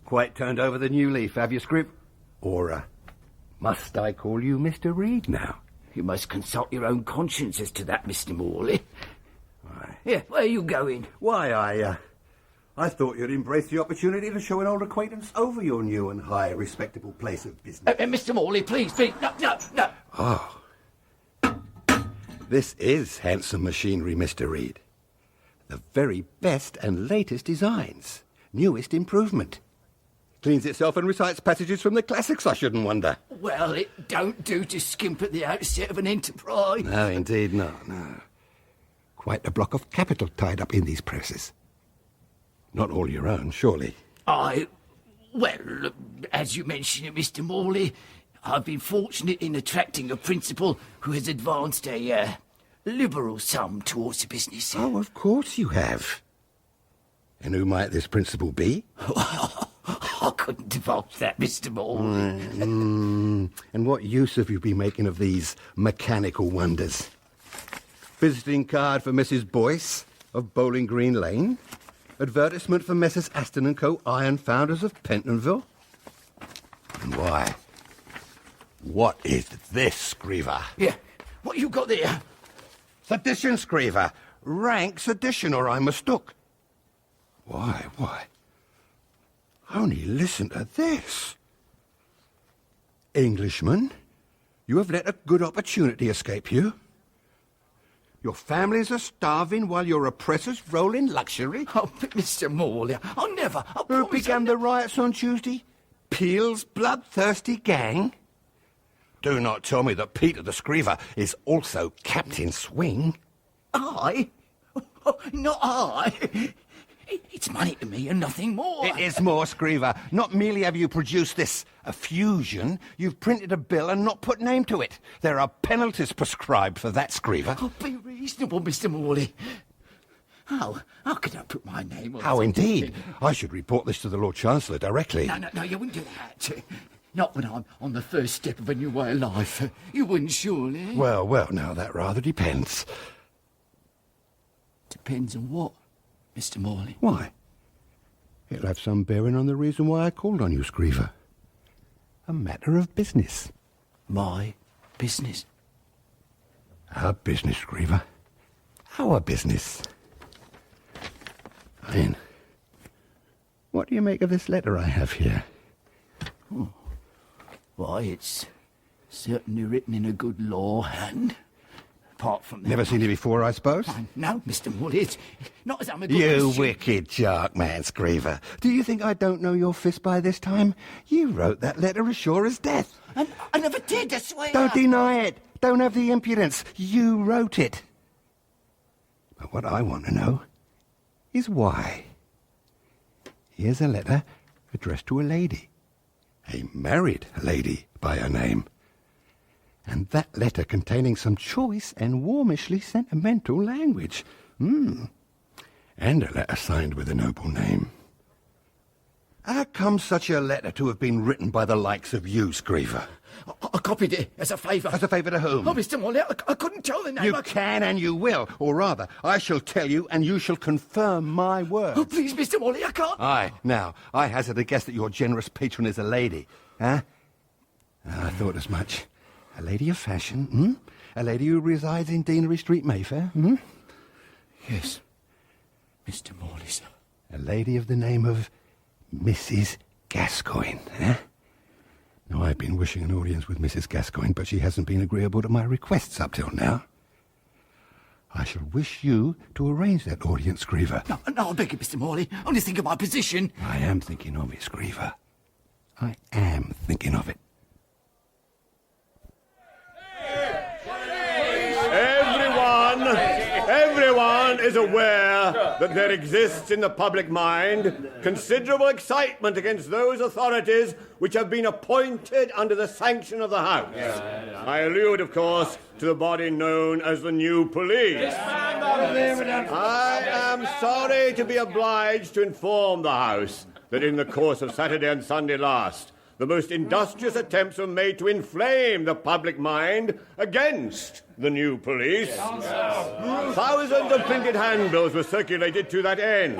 Quite turned over the new leaf, have you, Screever? Or, must I call you Mr. Reed now? You must consult your own conscience as to that, Mr. Morley. Here, where are you going? Why, I thought you'd embrace the opportunity to show an old acquaintance over your new and high, respectable place of business. Mr. Morley, please, no. Oh. This is handsome machinery, Mr. Reed. The very best and latest designs. Newest improvement. Cleans itself and recites passages from the classics, I shouldn't wonder. Well, it don't do to skimp at the outset of an enterprise. No, indeed not, no. Quite a block of capital tied up in these presses. Not all your own, surely. Well, as you mention it, Mr. Morley, I've been fortunate in attracting a principal who has advanced a liberal sum towards the business. Oh, of course you have. And who might this principal be? I couldn't divulge that, Mr. Morley. And what use have you been making of these mechanical wonders? Visiting card for Mrs. Boyce of Bowling Green Lane? Advertisement for Messrs. Aston & Co., iron founders of Pentonville? And why? What is this, Screever? Yeah, what you got there? Sedition, Screever. Rank sedition, or I mistook. Why? Only listen to this. Englishman, you have let a good opportunity escape you. Your families are starving while your oppressors roll in luxury. Oh, but Mr. Morley, I'll never... Who began the riots on Tuesday? Peel's bloodthirsty gang? Do not tell me that Peter the Screever is also Captain Swing. I? Oh, not I. It's money to me and nothing more. It is more, Screever. Not merely have you produced this effusion, you've printed a bill and not put name to it. There are penalties prescribed for that, Screever. Oh, be reasonable, Mr. Morley. How can I put my name on How something? indeed? I should report this to the Lord Chancellor directly. No, you wouldn't do that. Not when I'm on the first step of a new way of life. You wouldn't, surely? Well, now, that rather depends. Depends on what, Mr. Morley? Why? It'll have some bearing on the reason why I called on you, Screever. A matter of business. My business? Our business, Screever. Our business. Then, what do you make of this letter I have here? Why, it's certainly written in a good law hand. Apart from that... Never seen it before, I suppose? No, Mr. Morley, it's not as I'm a good You Christian. wicked shark man, Screever. Do you think I don't know your fist by this time? You wrote that letter as sure as death. And I never did, I swear. Don't deny it. Don't have the impudence. You wrote it. But what I want to know is why. Here's a letter addressed to a lady. A married lady by her name. And that letter containing some choice and warmishly sentimental language. And a letter signed with a noble name. How comes such a letter to have been written by the likes of you, Screever? I copied it as a favour. As a favour to whom? Oh, Mr. Morley, I couldn't tell the name. You can and you will. Or rather, I shall tell you and you shall confirm my words. Oh, please, Mr. Morley, I can't. Aye. Now, I hazard a guess that your generous patron is a lady. Huh? I thought as much. A lady of fashion, A lady who resides in Deanery Street, Mayfair, Yes, Mr. Morley, sir. A lady of the name of Mrs. Gascoigne, eh? Now, I've been wishing an audience with Mrs. Gascoigne, but she hasn't been agreeable to my requests up till now. I shall wish you to arrange that audience, Screever. No, I beg you, Mr. Morley. Only think of my position. I am thinking of it, Screever. I am thinking of it. Everyone is aware that there exists in the public mind considerable excitement against those authorities which have been appointed under the sanction of the House. I allude, of course, to the body known as the New Police. I am sorry to be obliged to inform the House that in the course of Saturday and Sunday last, the most industrious attempts were made to inflame the public mind against the new police. Thousands of printed handbills were circulated to that end.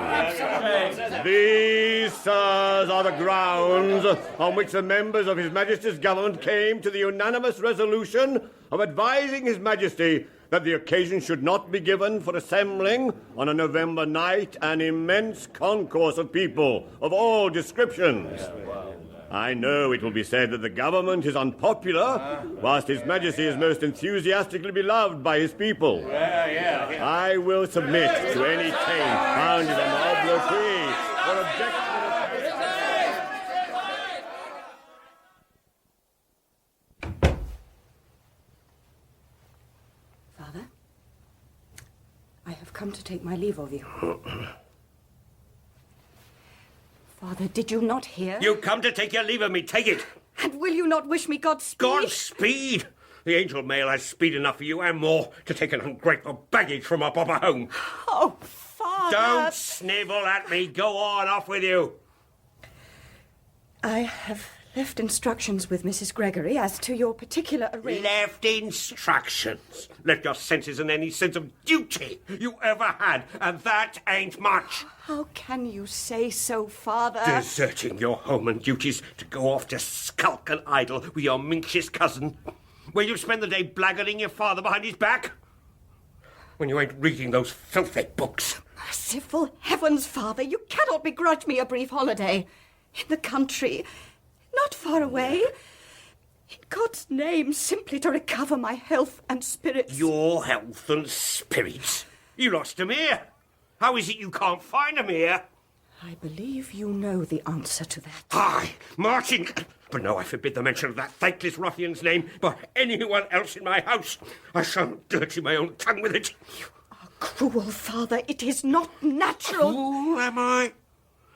These, sirs, are the grounds on which the members of His Majesty's government came to the unanimous resolution of advising His Majesty that the occasion should not be given for assembling on a November night an immense concourse of people of all descriptions. I know it will be said that the government is unpopular, whilst His Majesty is most enthusiastically beloved by his people. I will submit to any taint found in an obloquy or objection. Father, I have come to take my leave of you. Father, did you not hear? You come to take your leave of me. Take it. And will you not wish me Godspeed? Godspeed? The angel mail has speed enough for you and more to take an ungrateful baggage from our proper home. Oh, Father! Don't snivel at me. Go on, off with you. I have left instructions with Mrs. Gregory as to your particular arrangement. Left instructions? Left your senses and any sense of duty you ever had, and that ain't much. How can you say so, Father? Deserting your home and duties to go off to skulk and idle with your minxish cousin, where you spend the day blackguarding your father behind his back, when you ain't reading those filthy books. Merciful heavens, Father, you cannot begrudge me a brief holiday. In the country, not far away. In God's name, simply to recover my health and spirits. Your health and spirits? You lost 'em here. How is it you can't find 'em here? I believe you know the answer to that. Aye, Martin. But no, I forbid the mention of that thankless ruffian's name by anyone else in my house. I shan't dirty my own tongue with it. You are cruel, Father. It is not natural. Cruel, am I?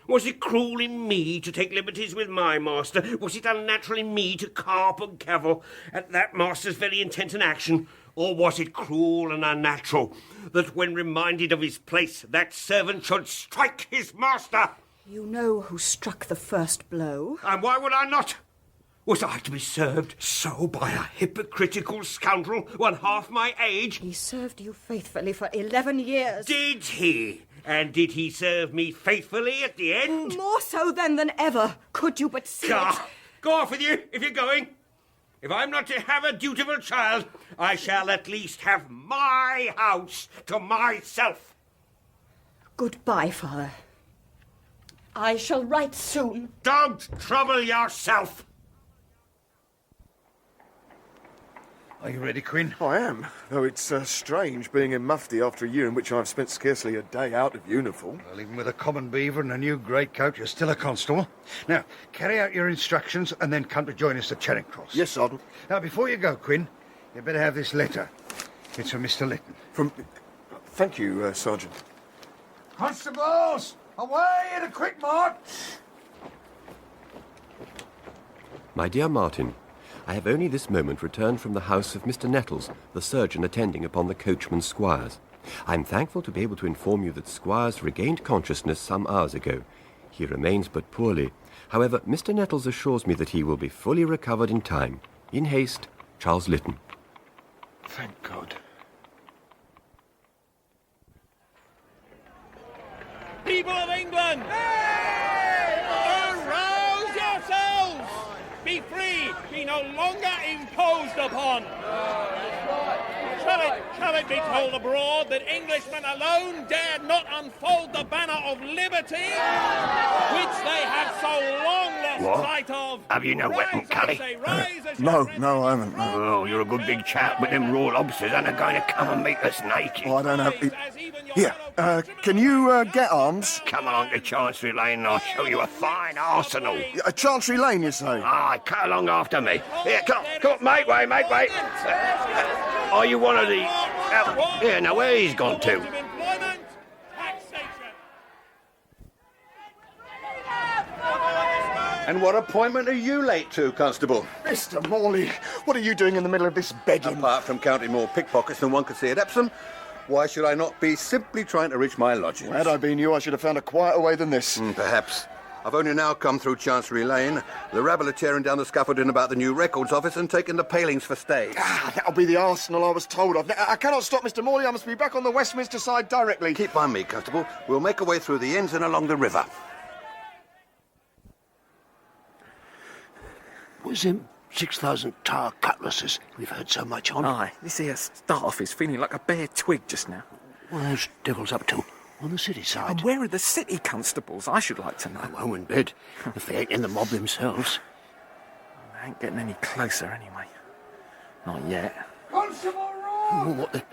Was it cruel in me to take liberties with my master? Was it unnatural in me to carp and cavil at that master's very intent and action? Or was it cruel and unnatural that when reminded of his place, that servant should strike his master? You know who struck the first blow. And why would I not? Was I to be served so by a hypocritical scoundrel, one half my age? He served you faithfully for 11 years. Did he? And did he serve me faithfully at the end? More so then than ever. Could you but see it? Go off with you, if you're going. If I'm not to have a dutiful child, I shall at least have my house to myself. Goodbye, Father. I shall write soon. Don't trouble yourself. Are you ready, Quinn? I am, though it's strange being in mufti after a year in which I've spent scarcely a day out of uniform. Well, even with a common beaver and a new greatcoat, you're still a constable. Now, carry out your instructions and then come to join us at Charing Cross. Yes, Sergeant. Now, before you go, Quinn, you better have this letter. It's from Mr. Lytton. Thank you, Sergeant. Constables, away at a quick march! My dear Martin, I have only this moment returned from the house of Mr. Nettles, the surgeon attending upon the coachman Squires. I am thankful to be able to inform you that Squires regained consciousness some hours ago. He remains but poorly. However, Mr. Nettles assures me that he will be fully recovered in time. In haste, Charles Lytton. Thank God. People of England! Arouse yourselves! Be free! Be no longer imposed upon! Shall it be told abroad that Englishmen alone dare not unfold the banner of liberty, which they have so long lost What? sight of? Have you no weapon, Cully? No, I haven't. No. Oh, you're a good big chap, but them raw lobsters aren't going to come and meet us naked. Oh, I don't know. Here, can you get arms? Come along to Chancery Lane and I'll show you a fine arsenal. Chancery Lane, you say? Aye, cut along after me. Here, come on, make way. Are you one of the... here, now, where he's gone to? And what appointment are you late to, Constable? Mr. Morley, what are you doing in the middle of this begging? Apart from counting more pickpockets than one could see at Epsom, why should I not be simply trying to reach my lodgings? Had I been you, I should have found a quieter way than this. Perhaps. I've only now come through Chancery Lane. The rabble are tearing down the scaffolding about the new records office and taking the palings for stays. That'll be the arsenal I was told of. I cannot stop, Mr. Morley. I must be back on the Westminster side directly. Keep by me, Constable. We'll make our way through the inns and along the river. What's them 6,000 tar cutlasses we've heard so much on? Aye, this here staff is feeling like a bare twig just now. What are those devils up to on the city side? And where are the city constables, I should like to know? Oh, in bed, if they ain't in the mob themselves. They ain't getting any closer anyway. Not yet. Constable Oh, Roy! what the...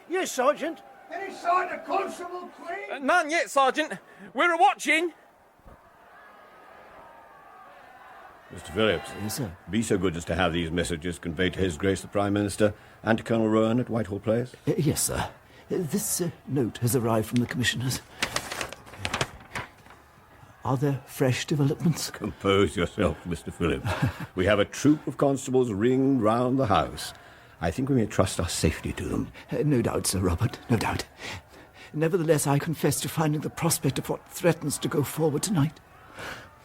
Yes, Sergeant. Any sign of Constable Queen? None yet, Sergeant. We're a-watching. Mr. Phillips. Yes, sir. Be so good as to have these messages conveyed to His Grace the Prime Minister and to Colonel Rowan at Whitehall Place. Yes, sir. This note has arrived from the Commissioners. Are there fresh developments? Compose yourself, Mr. Phillips. We have a troop of constables ringed round the house. I think we may trust our safety to them. No doubt, Sir Robert, no doubt. Nevertheless, I confess to finding the prospect of what threatens to go forward tonight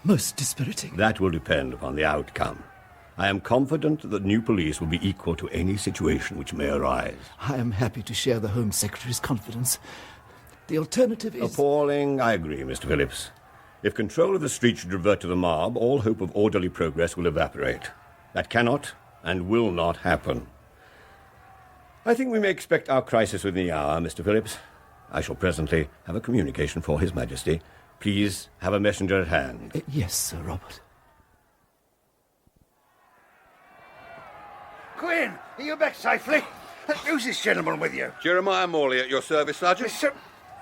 most dispiriting. That will depend upon the outcome. I am confident that the new police will be equal to any situation which may arise. I am happy to share the Home Secretary's confidence. The alternative is... Appalling, I agree, Mr. Phillips. If control of the street should revert to the mob, all hope of orderly progress will evaporate. That cannot and will not happen. I think we may expect our crisis within the hour, Mr. Phillips. I shall presently have a communication for His Majesty. Please have a messenger at hand. Yes, Sir Robert. Quinn, are you back safely? Who's this gentleman with you? Jeremiah Morley at your service, Sergeant. Mr.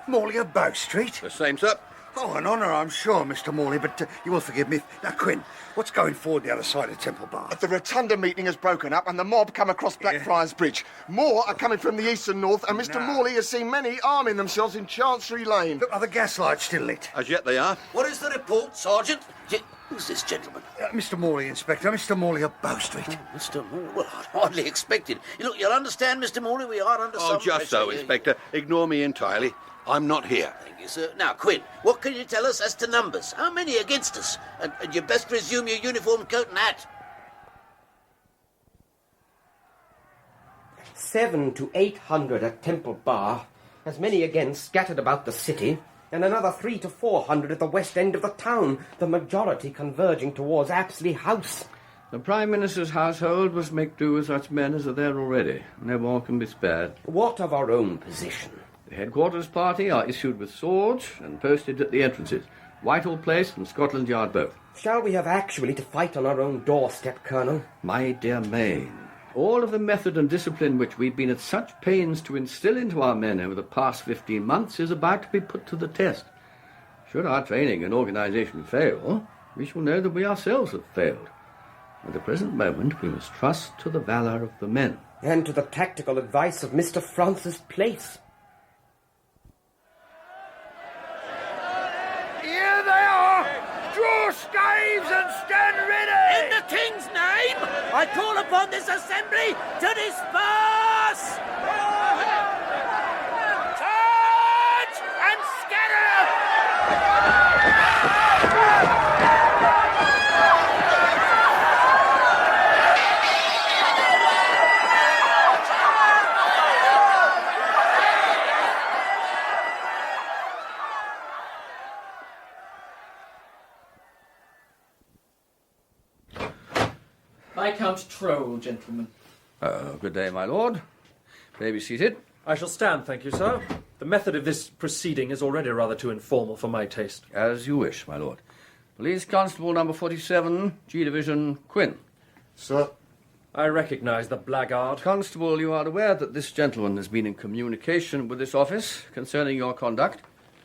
Morley of Bow Street? The same, sir. Oh, an honour, I'm sure, Mr. Morley, but you will forgive me. Now, Quinn, what's going forward the other side of Temple Bar? The Rotunda meeting has broken up and the mob come across Blackfriars Bridge. More are coming from the east and north, and Mr. Morley has seen many arming themselves in Chancery Lane. Look, are the gas lights still lit? As yet they are. What is the report, Sergeant? Who's this gentleman? Mr. Morley, Inspector. Mr. Morley of Bow Street. Mr. Morley? Well, I'd hardly expected. Look, you'll understand, Mr. Morley, we are under some... Oh, just so, pressure. Inspector. Ignore me entirely. I'm not here. Thank you, sir. Now, Quinn, what can you tell us as to numbers? How many against us? And you best resume your uniform, coat and hat. 700 to 800 at Temple Bar, as many again scattered about the city, and another 300 to 400 at the west end of the town, the majority converging towards Apsley House. The Prime Minister's household must make do with such men as are there already. No more can be spared. What of our own position? The headquarters party are issued with swords and posted at the entrances, Whitehall Place and Scotland Yard both. Shall we have actually to fight on our own doorstep, Colonel? My dear Mayne, all of the method and discipline which we've been at such pains to instill into our men over the past 15 months is about to be put to the test. Should our training and organisation fail, we shall know that we ourselves have failed. At the present moment, we must trust to the valour of the men. And to the tactical advice of Mr. Francis Place. Here they are! Draw staves and stand ready! In the King's name, I call upon this assembly to disperse! Charge and scatter! Viscount Troll, gentlemen. Good day, my lord. Pray be seated. I shall stand, thank you, sir. The method of this proceeding is already rather too informal for my taste. As you wish, my lord. Police Constable number 47, G Division, Quinn. Sir. I recognise the blackguard. Constable, you are aware that this gentleman has been in communication with this office concerning your conduct?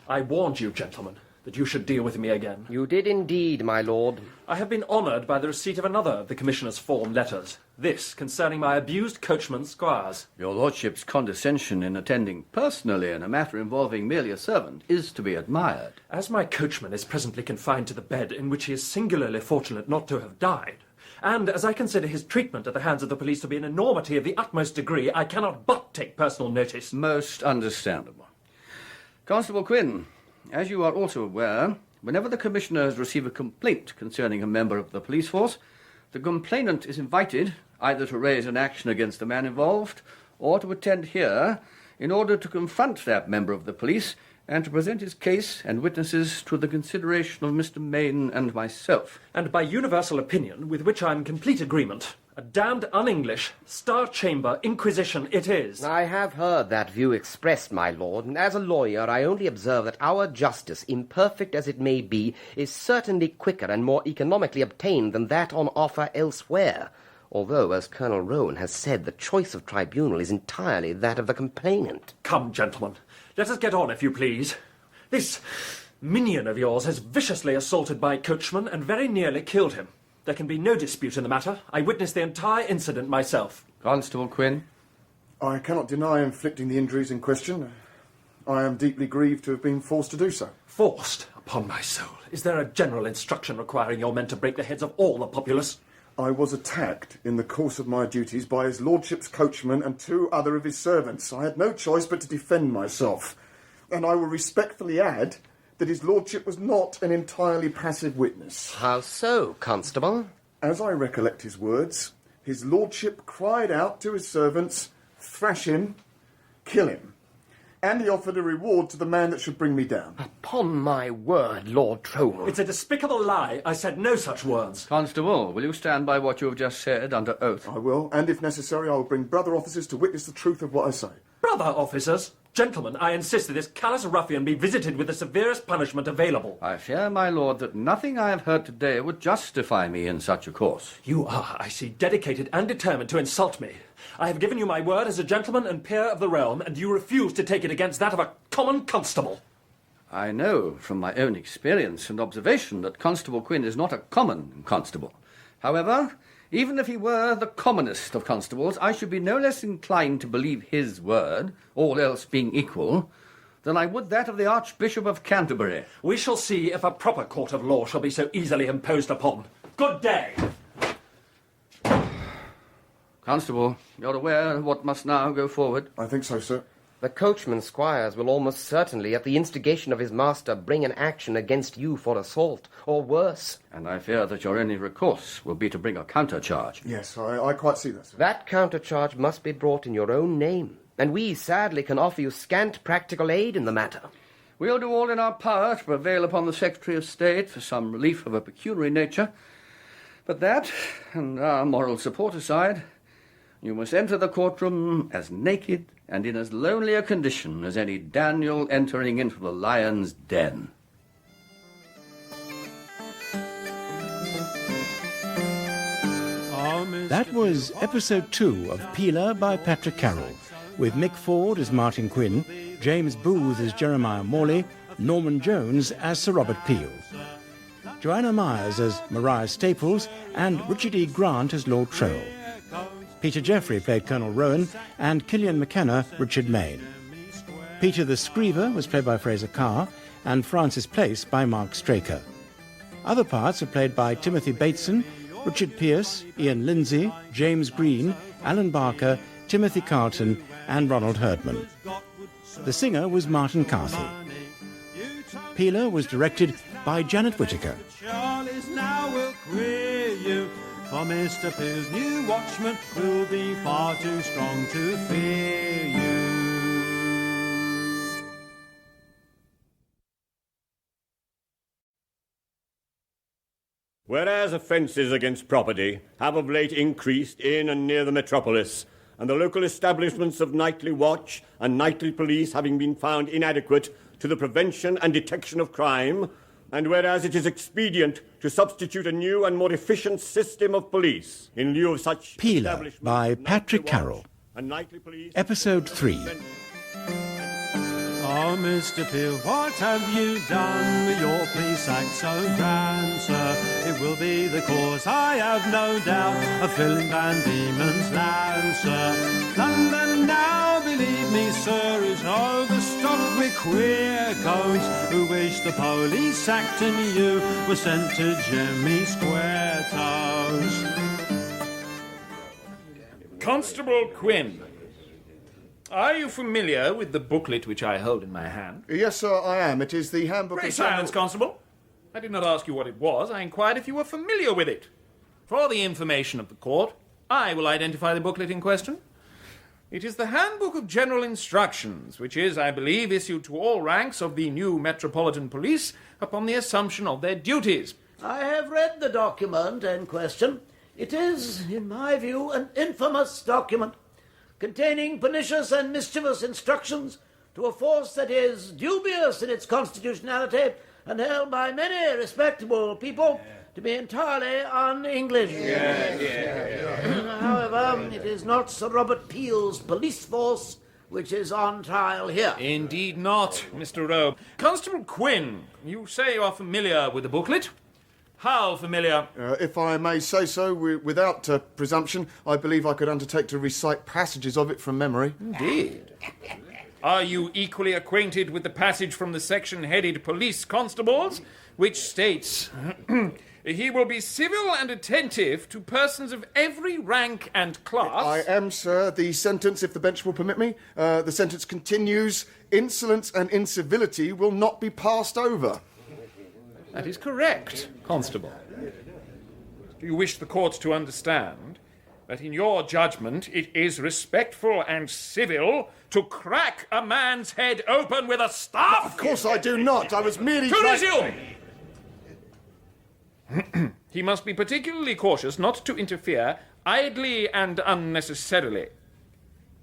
I warned you, gentlemen, that you should deal with me again. You did indeed, my lord. I have been honoured by the receipt of another of the Commissioner's form letters. This concerning my abused coachman, Squires. Your lordship's condescension in attending personally in a matter involving merely a servant is to be admired. As my coachman is presently confined to the bed in which he is singularly fortunate not to have died, and as I consider his treatment at the hands of the police to be an enormity of the utmost degree, I cannot but take personal notice. Most understandable. Constable Quinn, as you are also aware, whenever the commissioners receive a complaint concerning a member of the police force, the complainant is invited either to raise an action against the man involved or to attend here in order to confront that member of the police and to present his case and witnesses to the consideration of Mr. Maine and myself. And by universal opinion, with which I am in complete agreement, a damned un-English, Star Chamber Inquisition it is. I have heard that view expressed, my lord, and as a lawyer I only observe that our justice, imperfect as it may be, is certainly quicker and more economically obtained than that on offer elsewhere, although, as Colonel Rowan has said, the choice of tribunal is entirely that of the complainant. Come, gentlemen, let us get on, if you please. This minion of yours has viciously assaulted my coachman and very nearly killed him. There can be no dispute in the matter. I witnessed the entire incident myself. Constable Quinn. I cannot deny inflicting the injuries in question. I am deeply grieved to have been forced to do so. Forced? Upon my soul. Is there a general instruction requiring your men to break the heads of all the populace? I was attacked in the course of my duties by his lordship's coachman and 2 other of his servants. I had no choice but to defend myself. And I will respectfully add that his lordship was not an entirely passive witness. How so, Constable? As I recollect his words, his lordship cried out to his servants, "Thrash him, kill him." And he offered a reward to the man that should bring me down. Upon my word, Lord Trowell. It's a despicable lie. I said no such words. Constable, will you stand by what you have just said under oath? I will, and if necessary, I will bring brother officers to witness the truth of what I say. Brother officers? Gentlemen, I insist that this callous ruffian be visited with the severest punishment available. I fear, my lord, that nothing I have heard today would justify me in such a course. You are, I see, dedicated and determined to insult me. I have given you my word as a gentleman and peer of the realm, and you refuse to take it against that of a common constable. I know from my own experience and observation that Constable Quinn is not a common constable. However, even if he were the commonest of constables, I should be no less inclined to believe his word, all else being equal, than I would that of the Archbishop of Canterbury. We shall see if a proper court of law shall be so easily imposed upon. Good day. Constable, you're aware of what must now go forward? I think so, sir. The coachman Squires will almost certainly, at the instigation of his master, bring an action against you for assault, or worse. And I fear that your only recourse will be to bring a countercharge. Yes, I quite see that, sir. That countercharge must be brought in your own name, and we sadly can offer you scant practical aid in the matter. We'll do all in our power to prevail upon the Secretary of State for some relief of a pecuniary nature. But that, and our moral support aside, you must enter the courtroom as naked and in as lonely a condition as any Daniel entering into the lion's den. That was episode 2 of Peeler by Patrick Carrol, with Mick Ford as Martin Quinn, James Booth as Jeremiah Morley, Norman Jones as Sir Robert Peel, Joanna Myers as Maria Staples, and Richard E. Grant as Lord Trowell. Peter Jeffrey played Colonel Rowan, and Killian McKenna Richard Maine. Peter the Screever was played by Fraser Carr, and Francis Place by Mark Straker. Other parts were played by Timothy Bateson, Richard Pearce, Ian Lindsay, James Green, Alan Barker, Timothy Carlton, and Ronald Herdman. The singer was Martin Carthy. Peeler was directed by Janet Whittaker. Charlie's now will queer you, for Mr. Peel's new watchman will be far too strong to fear you. Whereas offences against property have of late increased in and near the metropolis, and the local establishments of nightly watch and nightly police having been found inadequate to the prevention and detection of crime, and whereas it is expedient to substitute a new and more efficient system of police in lieu of such Peeler by Patrick Carrol. and nightly police... Episode 3. Oh, Mr. Peel, what have you done with your police act so grand, sir? It will be the cause, I have no doubt, of filling Van Diemen's land, sir. London now, believe me, sir, is overstocked with queer codes who wish the police act and you were sent to Jimmy Square Toes. Constable Quinn, are you familiar with the booklet which I hold in my hand? Yes, sir, I am. It is the handbook Pray of... silence, Constable. I did not ask you what it was. I inquired if you were familiar with it. For the information of the court, I will identify the booklet in question. It is the Handbook of General Instructions, which is, I believe, issued to all ranks of the new Metropolitan Police upon the assumption of their duties. I have read the document in question. It is, in my view, an infamous document containing pernicious and mischievous instructions to a force that is dubious in its constitutionality and held by many respectable people to be entirely un-English. However, it is not Sir Robert Peel's police force which is on trial here. Indeed not, Mr. Rowe. Constable Quinn, you say you are familiar with the booklet. How familiar? If I may say so, without presumption, I believe I could undertake to recite passages of it from memory. Indeed. Are you equally acquainted with the passage from the section headed Police Constables, which states, he will be civil and attentive to persons of every rank and class? I am, sir. The sentence, if the bench will permit me, the sentence continues, insolence and incivility will not be passed over. That is correct, Constable. Do you wish the court to understand that in your judgment it is respectful and civil to crack a man's head open with a staff? Of course I do not. I was merely To resume! He must be particularly cautious not to interfere idly and unnecessarily.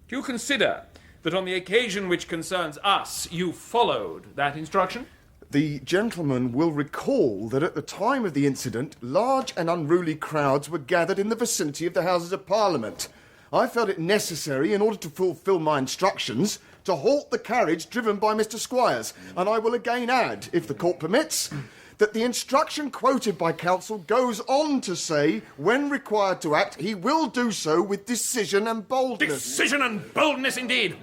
Do you consider that on the occasion which concerns us you followed that instruction? The gentleman will recall that at the time of the incident, large and unruly crowds were gathered in the vicinity of the Houses of Parliament. I felt it necessary, in order to fulfil my instructions, to halt the carriage driven by Mr. Squires, and I will again add, if the court permits, that the instruction quoted by counsel goes on to say, when required to act, he will do so with decision and boldness. Decision and boldness, indeed!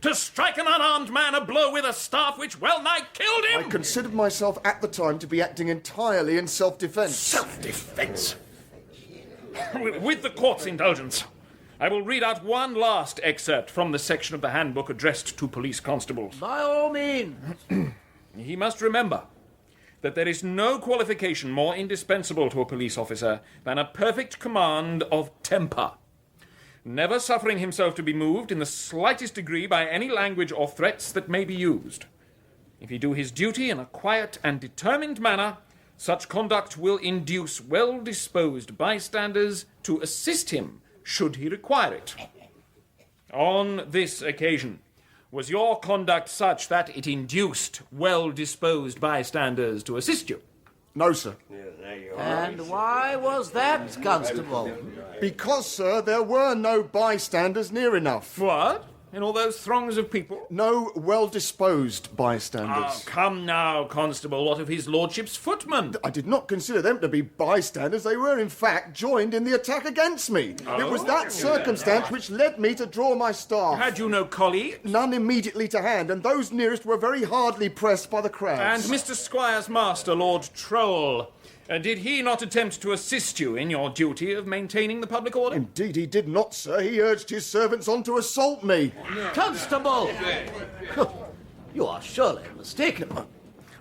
To strike an unarmed man a blow with a staff which well-nigh killed him! I considered myself at the time to be acting entirely in self-defence. Self-defence? With the court's indulgence, I will read out one last excerpt from the section of the handbook addressed to police constables. By all means. He must remember that there is no qualification more indispensable to a police officer than a perfect command of temper, never suffering himself to be moved in the slightest degree by any language or threats that may be used. If he do his duty in a quiet and determined manner, such conduct will induce well-disposed bystanders to assist him should he require it. On this occasion, was your conduct such that it induced well-disposed bystanders to assist you? No, sir. And why was that, Constable? Because, sir, there were no bystanders near enough. What? In all those throngs of people? No well-disposed bystanders. Oh, come now, Constable, what of his lordship's footmen? I did not consider them to be bystanders. They were, in fact, joined in the attack against me. Oh. It was that circumstance which led me to draw my staff. Had you no colleagues? None immediately to hand, and those nearest were very hardly pressed by the crowds. And Mr. Squire's master, Lord Troll, did he not attempt to assist you in your duty of maintaining the public order? Indeed he did not, sir. He urged his servants on to assault me. Constable! You are surely mistaken.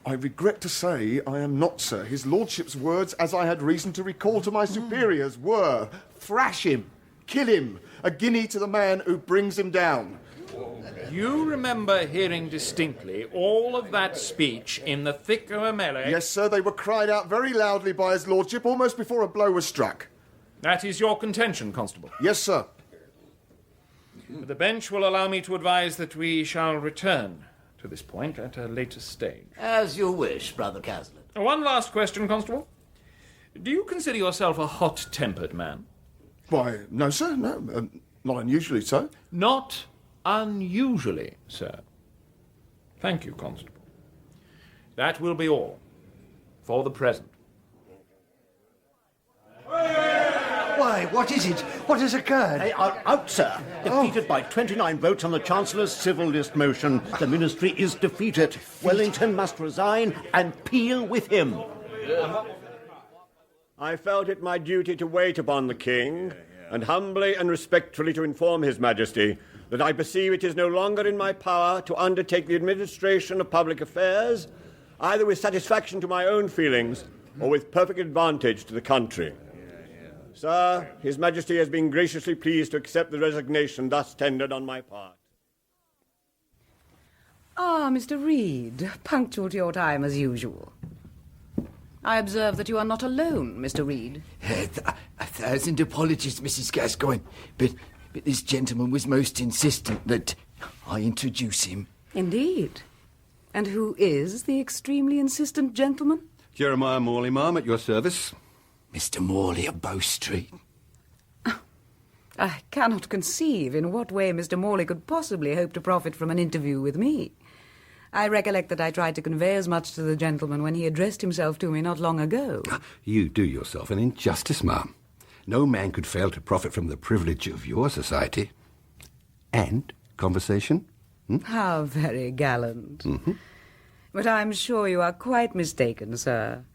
I regret to say I am not, sir. His lordship's words, as I had reason to recall to my superiors, were, thrash him, kill him, a guinea to the man who brings him down. You remember hearing distinctly all of that speech in the thick of a melee? Yes, sir, they were cried out very loudly by his lordship almost before a blow was struck. That is your contention, Constable? Yes, sir. The bench will allow me to advise that we shall return to this point at a later stage. As you wish, Brother Caslett. One last question, Constable. Do you consider yourself a hot-tempered man? Why, no, sir, no. Not unusually so. Not unusually, sir. Thank you, Constable. That will be all for the present. Why, what is it? What has occurred? They are out, sir. Defeated by 29 votes on the Chancellor's civil list motion. The Ministry is defeated. Wellington must resign and Peel with him. I felt it my duty to wait upon the King, and humbly and respectfully to inform His Majesty that I perceive it is no longer in my power to undertake the administration of public affairs, either with satisfaction to my own feelings or with perfect advantage to the country. Sir, His Majesty has been graciously pleased to accept the resignation thus tendered on my part. Ah, Mr. Reed, punctual to your time as usual. I observe that you are not alone, Mr. Reed. A thousand apologies, Mrs. Gascoigne, but this gentleman was most insistent that I introduce him. Indeed. And who is the extremely insistent gentleman? Jeremiah Morley, ma'am, at your service. Mr. Morley of Bow Street. I cannot conceive in what way Mr. Morley could possibly hope to profit from an interview with me. I recollect that I tried to convey as much to the gentleman when he addressed himself to me not long ago. You do yourself an injustice, ma'am. No man could fail to profit from the privilege of your society. And conversation. How very gallant. But I'm sure you are quite mistaken, sir.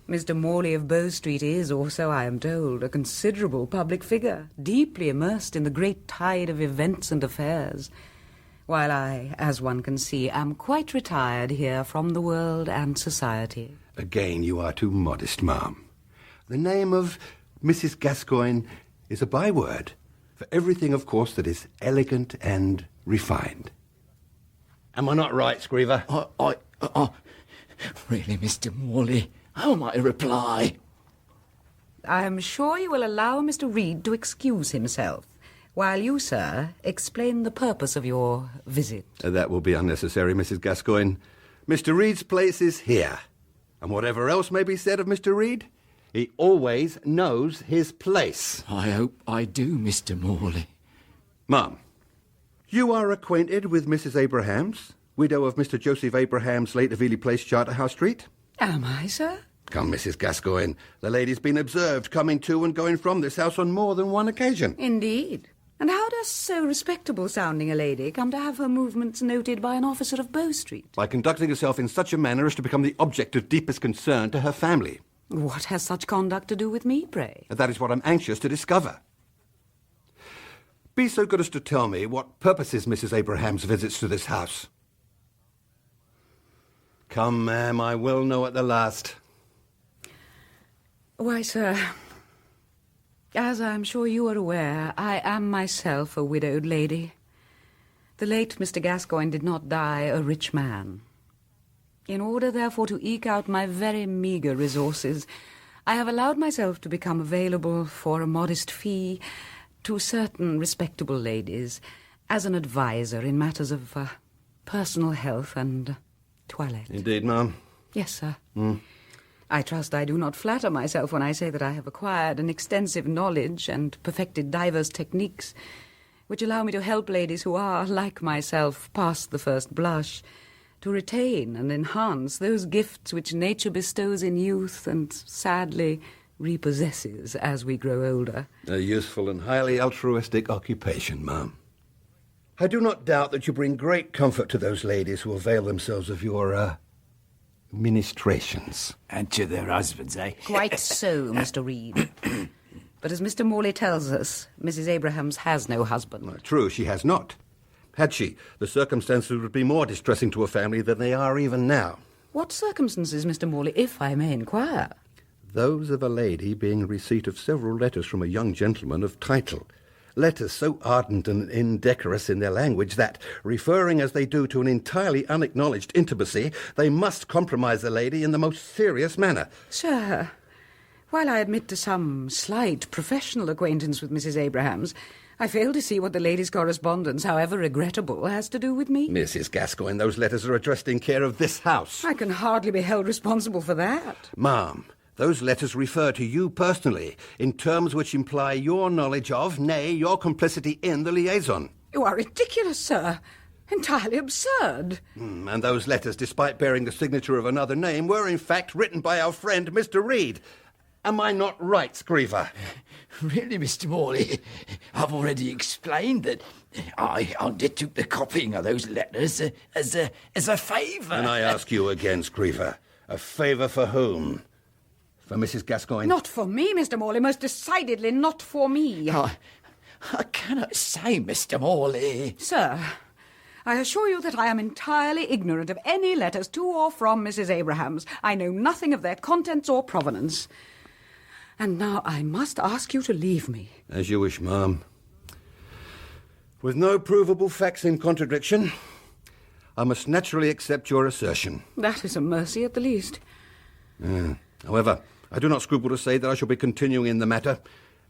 Mr. Morley of Bow Street is, or so I am told, a considerable public figure, deeply immersed in the great tide of events and affairs, while I, as one can see, am quite retired here from the world and society. Again, you are too modest, ma'am. The name of Mrs. Gascoigne is a byword for everything, of course, that is elegant and refined. Am I not right, Screever? Really, Mr. Morley, how am I to reply? I am sure you will allow Mr. Reed to excuse himself, while you, sir, explain the purpose of your visit. That will be unnecessary, Mrs. Gascoigne. Mr. Reed's place is here. And whatever else may be said of Mr. Reed, he always knows his place. I hope I do, Mr. Morley. Ma'am, you are acquainted with Mrs. Abrahams, widow of Mr. Joseph Abrahams, late of Ely Place, Charterhouse Street? Am I, sir? Come, Mrs. Gascoigne. The lady's been observed coming to and going from this house on more than one occasion. Indeed. And how does so respectable-sounding a lady come to have her movements noted by an officer of Bow Street? By conducting herself in such a manner as to become the object of deepest concern to her family. What has such conduct to do with me, pray? That is what I'm anxious to discover. Be so good as to tell me what purposes Mrs. Abraham's visits to this house. Come, ma'am, I will know at the last. Why, sir, as I'm sure you are aware, I am myself a widowed lady. The late Mr. Gascoigne did not die a rich man. In order, therefore, to eke out my very meagre resources, I have allowed myself to become available for a modest fee to certain respectable ladies as an adviser in matters of personal health and toilette. Indeed, ma'am. Yes, sir. I trust I do not flatter myself when I say that I have acquired an extensive knowledge and perfected divers techniques which allow me to help ladies who are, like myself, past the first blush, to retain and enhance those gifts which nature bestows in youth and sadly repossesses as we grow older. A useful and highly altruistic occupation, ma'am. I do not doubt that you bring great comfort to those ladies who avail themselves of your, ministrations. And to their husbands, eh? Quite so, Mr. Reed. But as Mr. Morley tells us, Mrs. Abrahams has no husband. True, she has not. Had she, the circumstances would be more distressing to a family than they are even now. What circumstances, Mr. Morley, if I may inquire? Those of a lady being in receipt of several letters from a young gentleman of title. Letters so ardent and indecorous in their language that, referring as they do to an entirely unacknowledged intimacy, they must compromise the lady in the most serious manner. Sir, while I admit to some slight professional acquaintance with Mrs. Abrahams, I fail to see what the lady's correspondence, however regrettable, has to do with me. Mrs. Gascoigne, those letters are addressed in care of this house. I can hardly be held responsible for that. Ma'am, those letters refer to you personally, in terms which imply your knowledge of, nay, your complicity in the liaison. You are ridiculous, sir. Entirely absurd. And those letters, despite bearing the signature of another name, were in fact written by our friend Mr. Reed. Am I not right, Screever? Really, Mr. Morley, I've already explained that I undertook the copying of those letters as a favour. And I ask you again, Screever, a favour for whom? For Mrs. Gascoigne? Not for me, Mr. Morley, most decidedly not for me. I cannot say, Mr. Morley. Sir, I assure you that I am entirely ignorant of any letters to or from Mrs. Abrahams. I know nothing of their contents or provenance. And now I must ask you to leave me. As you wish, ma'am. With no provable facts in contradiction, I must naturally accept your assertion. That is a mercy at the least. However, I do not scruple to say that I shall be continuing in the matter,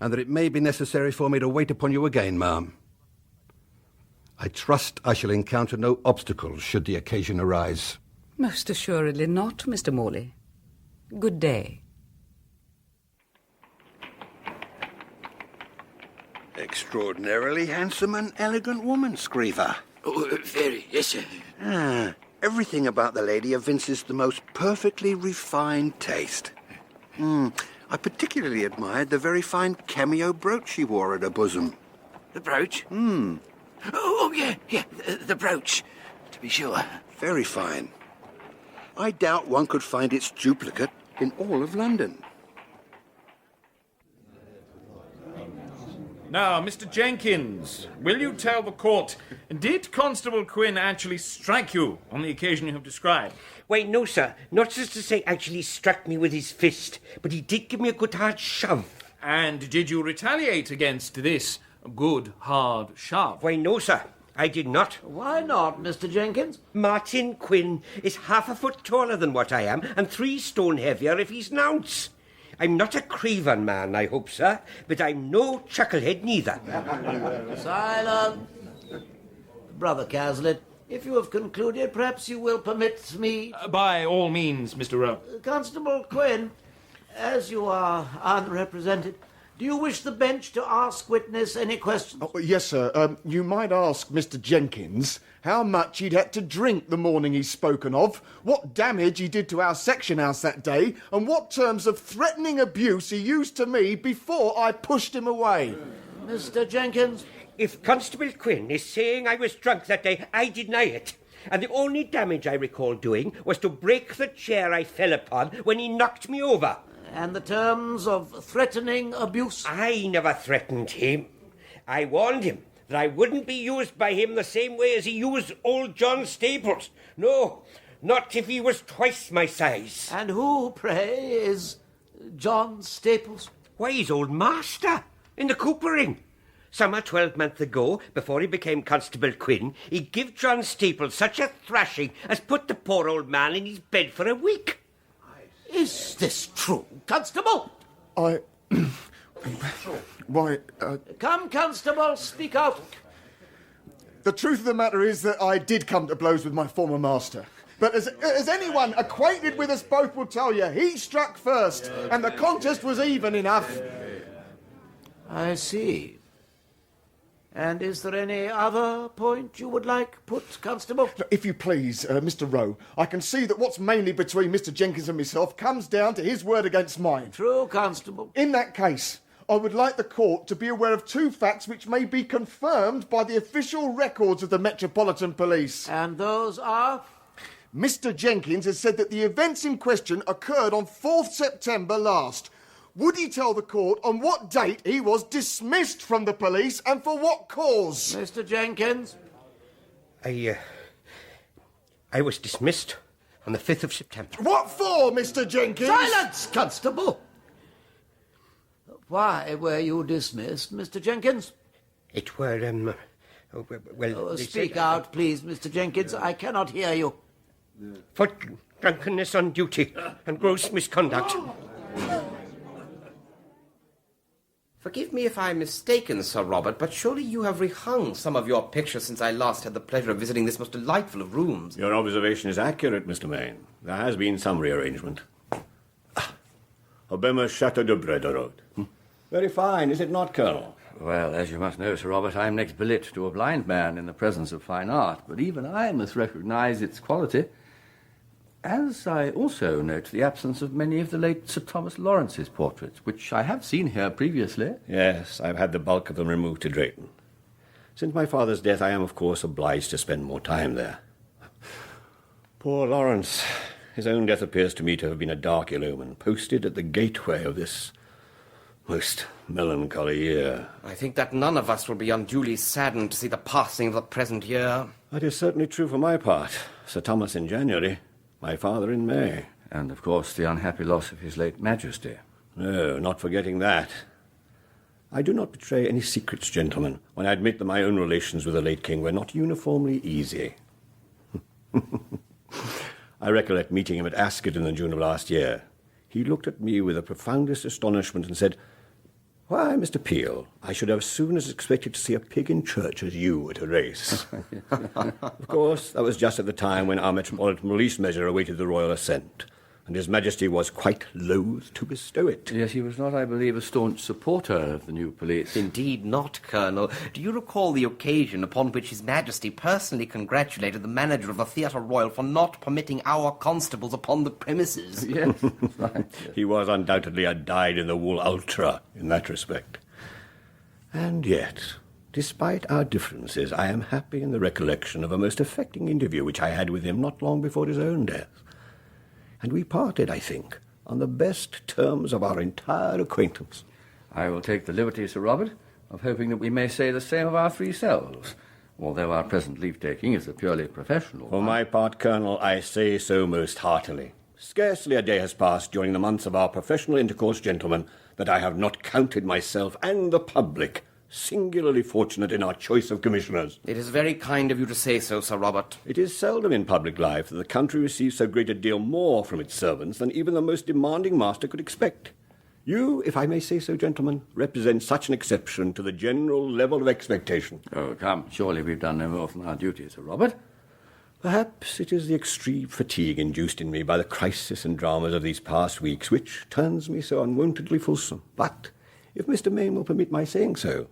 and that it may be necessary for me to wait upon you again, ma'am. I trust I shall encounter no obstacles should the occasion arise. Most assuredly not, Mr. Morley. Good day. Extraordinarily handsome and elegant woman, Screever. Oh, very, yes, sir. Everything about the lady evinces the most perfectly refined taste. I particularly admired the very fine cameo brooch she wore at her bosom. The brooch? Oh, yeah, the brooch, to be sure. Very fine. I doubt one could find its duplicate in all of London. Now, Mr. Jenkins, will you tell the court, did Constable Quinn actually strike you on the occasion you have described? Why, no, sir. Not just to say actually struck me with his fist, but he did give me a good hard shove. And did you retaliate against this good hard shove? Why, no, sir. I did not. Why not, Mr. Jenkins? Martin Quinn is 1/2 foot taller than what I am, and 3 stone heavier if he's an ounce. I'm not a craven man, I hope, sir, but I'm no chucklehead neither. Silence! Brother Caslett, if you have concluded, perhaps you will permit me... By all means, Mr. Rowe. Constable Quinn, as you are unrepresented, do you wish the bench to ask witness any questions? Oh, yes, sir. You might ask Mr. Jenkins how much he'd had to drink the morning he's spoken of, what damage he did to our section house that day, and what terms of threatening abuse he used to me before I pushed him away. Mr. Jenkins? If Constable Quinn is saying I was drunk that day, I deny it. And the only damage I recall doing was to break the chair I fell upon when he knocked me over. And the terms of threatening abuse? I never threatened him. I warned him that I wouldn't be used by him the same way as he used old John Staples. No, not if he was twice my size. And who, pray, is John Staples? Why, his old master in the coopering. Summer 12 months ago, before he became Constable Quinn, he give John Staples such a thrashing as put the poor old man in his bed for a week. Is this true, Constable? Why, Come, Constable, speak out. The truth of the matter is that I did come to blows with my former master. But as anyone acquainted with us both will tell you, he struck first, and the contest was even enough. I see. And is there any other point you would like put, Constable? If you please, Mr. Rowe, I can see that what's mainly between Mr. Jenkins and myself comes down to his word against mine. True, Constable. In that case, I would like the court to be aware of 2 facts which may be confirmed by the official records of the Metropolitan Police. And those are? Mr. Jenkins has said that the events in question occurred on 4th September last. Would he tell the court on what date he was dismissed from the police and for what cause? Mr. Jenkins? I was dismissed on the 5th of September. What for, Mr. Jenkins? Silence, Constable! Why were you dismissed, Mr. Jenkins? It were, speak out, please, Mr. Jenkins. I cannot hear you. For drunkenness on duty and gross misconduct. Forgive me if I'm mistaken, Sir Robert, but surely you have rehung some of your pictures since I last had the pleasure of visiting this most delightful of rooms. Your observation is accurate, Mr. Maine. There has been some rearrangement. Obema's Chateau de Brederode. Very fine, is it not, Colonel? Well, as you must know, Sir Robert, I am next billet to a blind man in the presence of fine art, but even I must recognise its quality. As I also note the absence of many of the late Sir Thomas Lawrence's portraits, which I have seen here previously. Yes, I've had the bulk of them removed to Drayton. Since my father's death, I am, of course, obliged to spend more time there. Poor Lawrence. His own death appears to me to have been a dark ill omen, posted at the gateway of this most melancholy year. I think that none of us will be unduly saddened to see the passing of the present year. That is certainly true for my part. Sir Thomas in January, my father in May. And, of course, the unhappy loss of his late Majesty. No, not forgetting that. I do not betray any secrets, gentlemen, when I admit that my own relations with the late King were not uniformly easy. I recollect meeting him at Ascot in the June of last year. He looked at me with the profoundest astonishment and said, "Why, Mr. Peel, I should have as soon as expected to see a pig in church as you at a race." Of course, that was just at the time when our Metropolitan Police measure awaited the royal assent, and His Majesty was quite loath to bestow it. Yes, he was not, I believe, a staunch supporter of the new police. Indeed not, Colonel. Do you recall the occasion upon which His Majesty personally congratulated the manager of the Theatre Royal for not permitting our constables upon the premises? Yes, right. Yes. He was undoubtedly a dyed-in-the-wool ultra in that respect. And yet, despite our differences, I am happy in the recollection of a most affecting interview which I had with him not long before his own death. And we parted, I think, on the best terms of our entire acquaintance. I will take the liberty, Sir Robert, of hoping that we may say the same of our three selves, although our present leave-taking is a purely professional For one. my part, Colonel, I say so most heartily. Scarcely a day has passed during the months of our professional intercourse, gentlemen, that I have not counted myself and the public singularly fortunate in our choice of commissioners. It is very kind of you to say so, Sir Robert. It is seldom in public life that the country receives so great a deal more from its servants than even the most demanding master could expect. You, if I may say so, gentlemen, represent such an exception to the general level of expectation. Oh, come, surely we've done no more than our duty, Sir Robert. Perhaps it is the extreme fatigue induced in me by the crisis and dramas of these past weeks which turns me so unwontedly fulsome. But, if Mr. Maine will permit my saying so,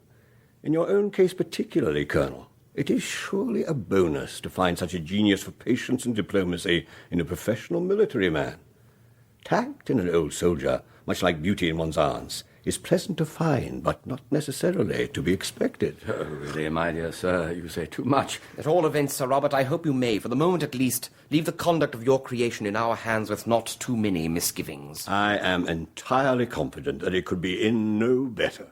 in your own case particularly, Colonel, it is surely a bonus to find such a genius for patience and diplomacy in a professional military man. Tact in an old soldier, much like beauty in one's aunts, is pleasant to find, but not necessarily to be expected. Oh, really, my dear sir, you say too much. At all events, Sir Robert, I hope you may, for the moment at least, leave the conduct of your creation in our hands with not too many misgivings. I am entirely confident that it could be in no better.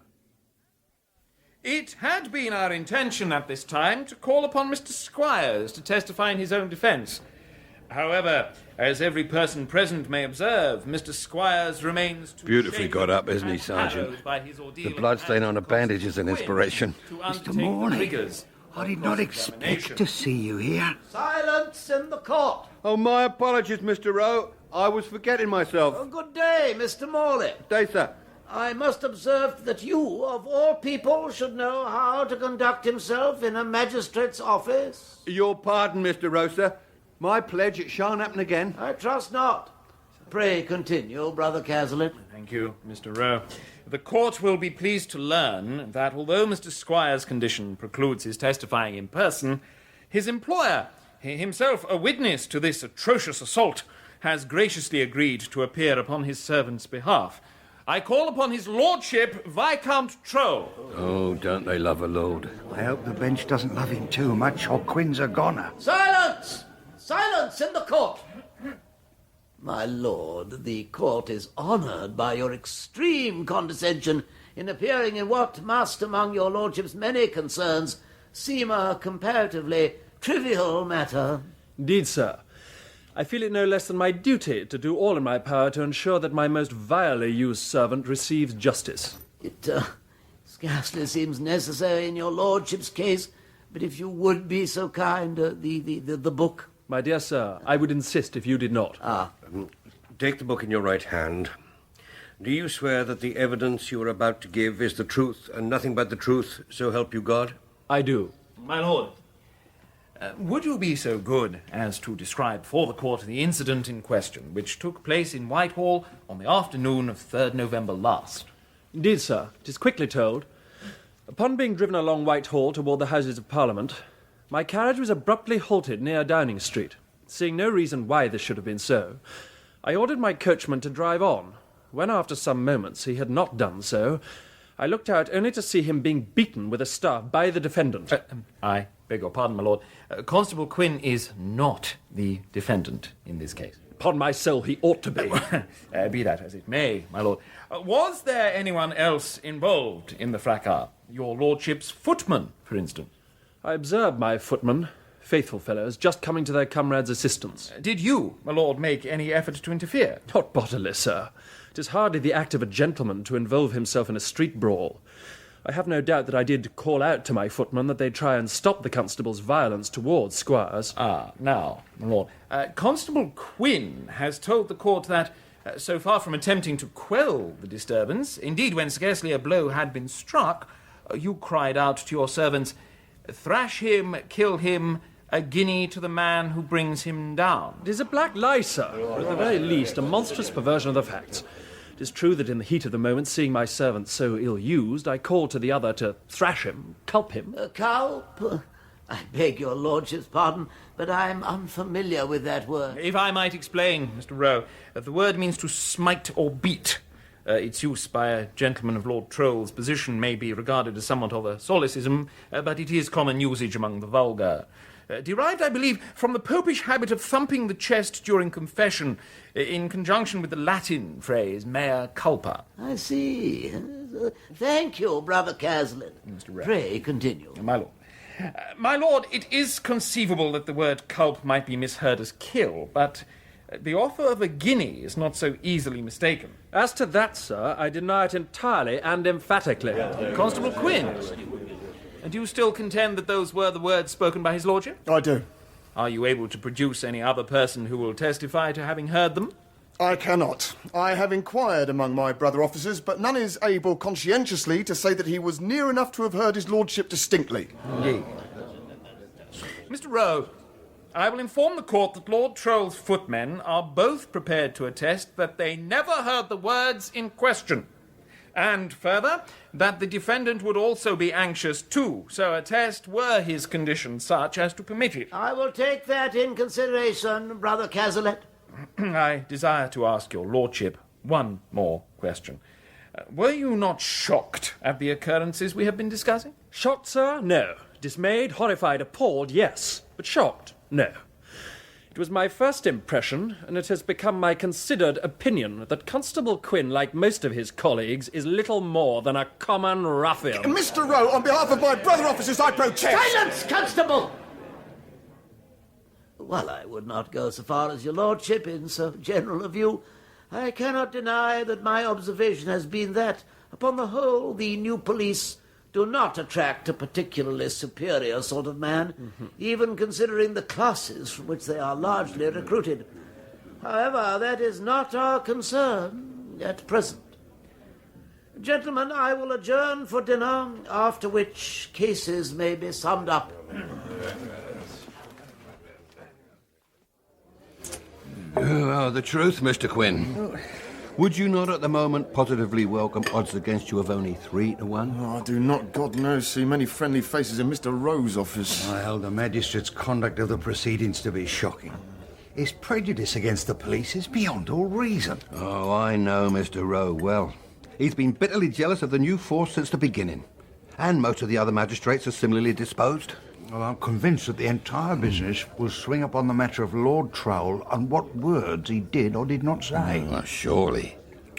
It had been our intention at this time to call upon Mr. Squires to testify in his own defence. However, as every person present may observe, Mr. Squires remains too Beautifully shaken got up, isn't he, and Sergeant? harrowed by his ordeal The of bloodstain on the having bandage is an inspiration. to Mr. undertake the Morley, rigours I of did not cross-examination. expect to see you here. Silence in the court. Oh, my apologies, Mr. Rowe. I was forgetting myself. Oh, good day, Mr. Morley. Day, sir. I must observe that you, of all people, should know how to conduct himself in a magistrate's office. Your pardon, Mr. Rowe, sir. My pledge, it shan't happen again. I trust not. Pray continue, Brother Cazalet. Thank you, Mr. Rowe. The court will be pleased to learn that although Mr. Squire's condition precludes his testifying in person, his employer, himself a witness to this atrocious assault, has graciously agreed to appear upon his servant's behalf. I call upon his lordship, Viscount Troe. Oh, don't they love a lord? I hope the bench doesn't love him too much, or Quinn's a goner. Silence! Silence in the court! My lord, the court is honoured by your extreme condescension in appearing in what must, among your lordship's many concerns, seem a comparatively trivial matter. Indeed, sir. I feel it no less than my duty to do all in my power to ensure that my most vilely used servant receives justice. It scarcely seems necessary in your lordship's case, but if you would be so kind, the book. My dear sir, I would insist if you did not. Take the book in your right hand. Do you swear that the evidence you are about to give is the truth and nothing but the truth, so help you God? I do. My lord, would you be so good as to describe for the court the incident in question, which took place in Whitehall on the afternoon of 3rd November last? Indeed, sir. It is quickly told. Upon being driven along Whitehall toward the Houses of Parliament, my carriage was abruptly halted near Downing Street. Seeing no reason why this should have been so, I ordered my coachman to drive on. When after some moments he had not done so, I looked out only to see him being beaten with a staff by the defendant. I beg your pardon, my lord. Constable Quinn is not the defendant in this case. Upon my soul, he ought to be. Be that as it may, my lord. Was there anyone else involved in the fracas? Your lordship's footman, for instance? I observed my footmen, faithful fellows, just coming to their comrades' assistance. Did you, my lord, make any effort to interfere? Not bodily, sir. It is hardly the act of a gentleman to involve himself in a street brawl. I have no doubt that I did call out to my footmen that they try and stop the constable's violence towards Squires. Now, my lord, Constable Quinn has told the court that, so far from attempting to quell the disturbance, indeed when scarcely a blow had been struck, you cried out to your servants, "Thrash him, kill him, a guinea to the man who brings him down." It is a black lie, sir, or at the very least a monstrous perversion of the facts. It is true that in the heat of the moment, seeing my servant so ill-used, I called to the other to thrash him, culp him. Culp? I beg your lordship's pardon, but I'm unfamiliar with that word. If I might explain, Mr. Rowe, the word means to smite or beat. Its use by a gentleman of Lord Troll's position may be regarded as somewhat of a solecism, but it is common usage among the vulgar. Derived, I believe, from the popish habit of thumping the chest during confession, in conjunction with the Latin phrase mea culpa. I see. Thank you, Brother Caslin. Pray continue. My lord. My lord, it is conceivable that the word culp might be misheard as kill, but the offer of a guinea is not so easily mistaken. As to that, sir, I deny it entirely and emphatically. Constable Quinn, do you still contend that those were the words spoken by his lordship? I do. Are you able to produce any other person who will testify to having heard them? I cannot. I have inquired among my brother officers, but none is able conscientiously to say that he was near enough to have heard his lordship distinctly. Indeed. Mr. Rowe, I will inform the court that Lord Troll's footmen are both prepared to attest that they never heard the words in question. And further, that the defendant would also be anxious too, so attest were his condition such as to permit it. I will take that in consideration, Brother Cazalet. I desire to ask your lordship one more question. Were you not shocked at the occurrences we have been discussing? Shocked, sir? No. Dismayed, horrified, appalled, yes. But shocked? No. It was my first impression, and it has become my considered opinion, that Constable Quinn, like most of his colleagues, is little more than a common ruffian. Mr. Rowe, on behalf of my brother officers, I protest! Silence, Constable! While I would not go so far as your lordship in so general a view, I cannot deny that my observation has been that, upon the whole, the new police do not attract a particularly superior sort of man, even considering the classes from which they are largely recruited. However, that is not our concern at present. Gentlemen, I will adjourn for dinner, after which cases may be summed up. The truth, Mr. Quinn. Would you not at the moment positively welcome odds against you of only 3-1? Oh, I do not, God knows, see many friendly faces in Mr. Rowe's office. I held the magistrate's conduct of the proceedings to be shocking. His prejudice against the police is beyond all reason. Oh, I know Mr. Rowe well. He's been bitterly jealous of the new force since the beginning. And most of the other magistrates are similarly disposed. Well, I'm convinced that the entire business will swing upon the matter of Lord Troll and what words he did or did not say. Well, surely.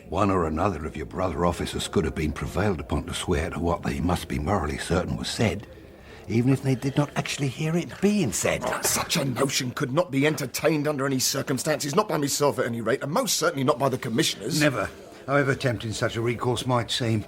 One or another of your brother officers could have been prevailed upon to swear to what they must be morally certain was said, even if they did not actually hear it being said. Such a notion could not be entertained under any circumstances, not by myself at any rate, and most certainly not by the commissioners. Never, however tempting such a recourse might seem.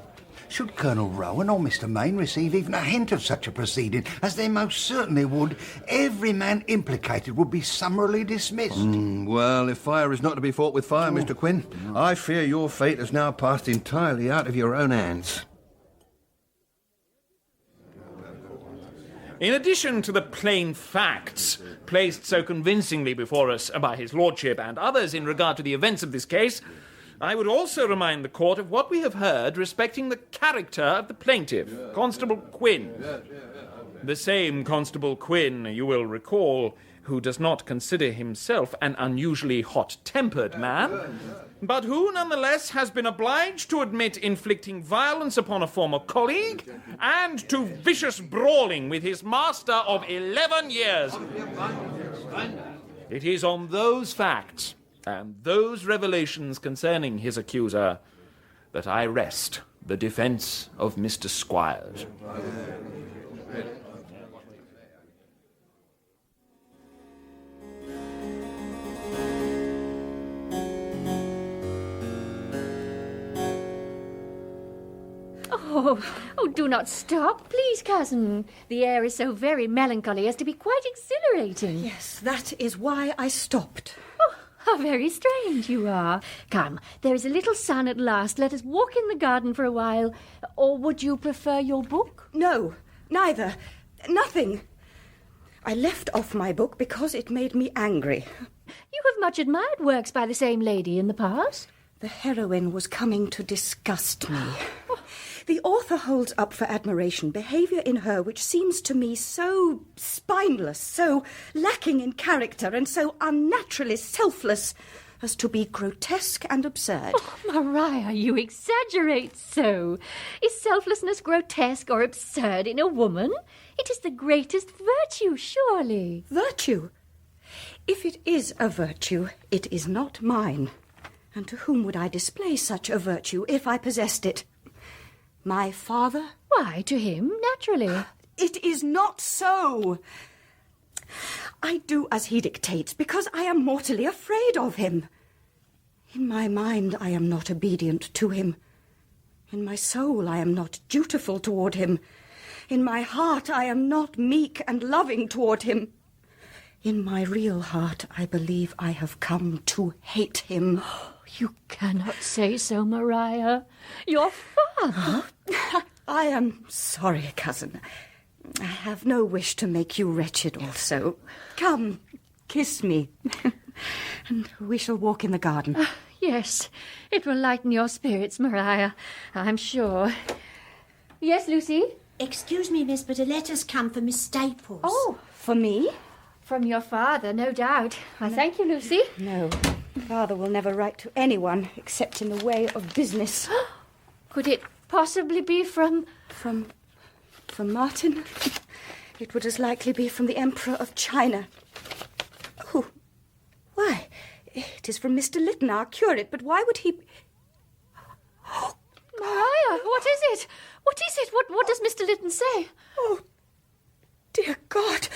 Should Colonel Rowan or Mr. Main receive even a hint of such a proceeding, as they most certainly would, every man implicated would be summarily dismissed. Well, if fire is not to be fought with fire, Mr. Quinn, I fear your fate has now passed entirely out of your own hands. In addition to the plain facts placed so convincingly before us by his lordship and others in regard to the events of this case, I would also remind the court of what we have heard respecting the character of the plaintiff, Constable Quinn. The same Constable Quinn, you will recall, who does not consider himself an unusually hot-tempered man, but who nonetheless has been obliged to admit inflicting violence upon a former colleague and to vicious brawling with his master of 11 years. It is on those facts and those revelations concerning his accuser that I rest the defence of Mr. Squires. Oh, do not stop, please, cousin. The air is so very melancholy as to be quite exhilarating. Yes, that is why I stopped. Oh, how very strange you are. Come, there is a little sun at last. Let us walk in the garden for a while. Or would you prefer your book? No, neither. Nothing. I left off my book because it made me angry. You have much admired works by the same lady in the past. The heroine was coming to disgust me. The author holds up for admiration behaviour in her which seems to me so spineless, so lacking in character, and so unnaturally selfless as to be grotesque and absurd. Oh, Maria, you exaggerate so. Is selflessness grotesque or absurd in a woman? It is the greatest virtue, surely. Virtue? If it is a virtue, it is not mine. And to whom would I display such a virtue if I possessed it? My father? Why, to him, naturally. It is not so. I do as he dictates because I am mortally afraid of him. In my mind, I am not obedient to him. In my soul, I am not dutiful toward him. In my heart, I am not meek and loving toward him. In my real heart, I believe I have come to hate him. You cannot say so, Maria. Your father. I am sorry, cousin. I have no wish to make you wretched also. Come, kiss me, and we shall walk in the garden. Yes, it will lighten your spirits, Maria, I'm sure. Yes, Lucy? Excuse me, miss, but a letter's come for Miss Staples. Oh, for me? From your father, no doubt. I thank you, Lucy. No, father will never write to anyone except in the way of business. Could it possibly be from Martin? It would as likely be from the Emperor of China. Oh, why? It is from Mr. Lytton, our curate, but why would he... Oh, Maria, what is it? What is it? What does Mr. Lytton say? Oh, dear God.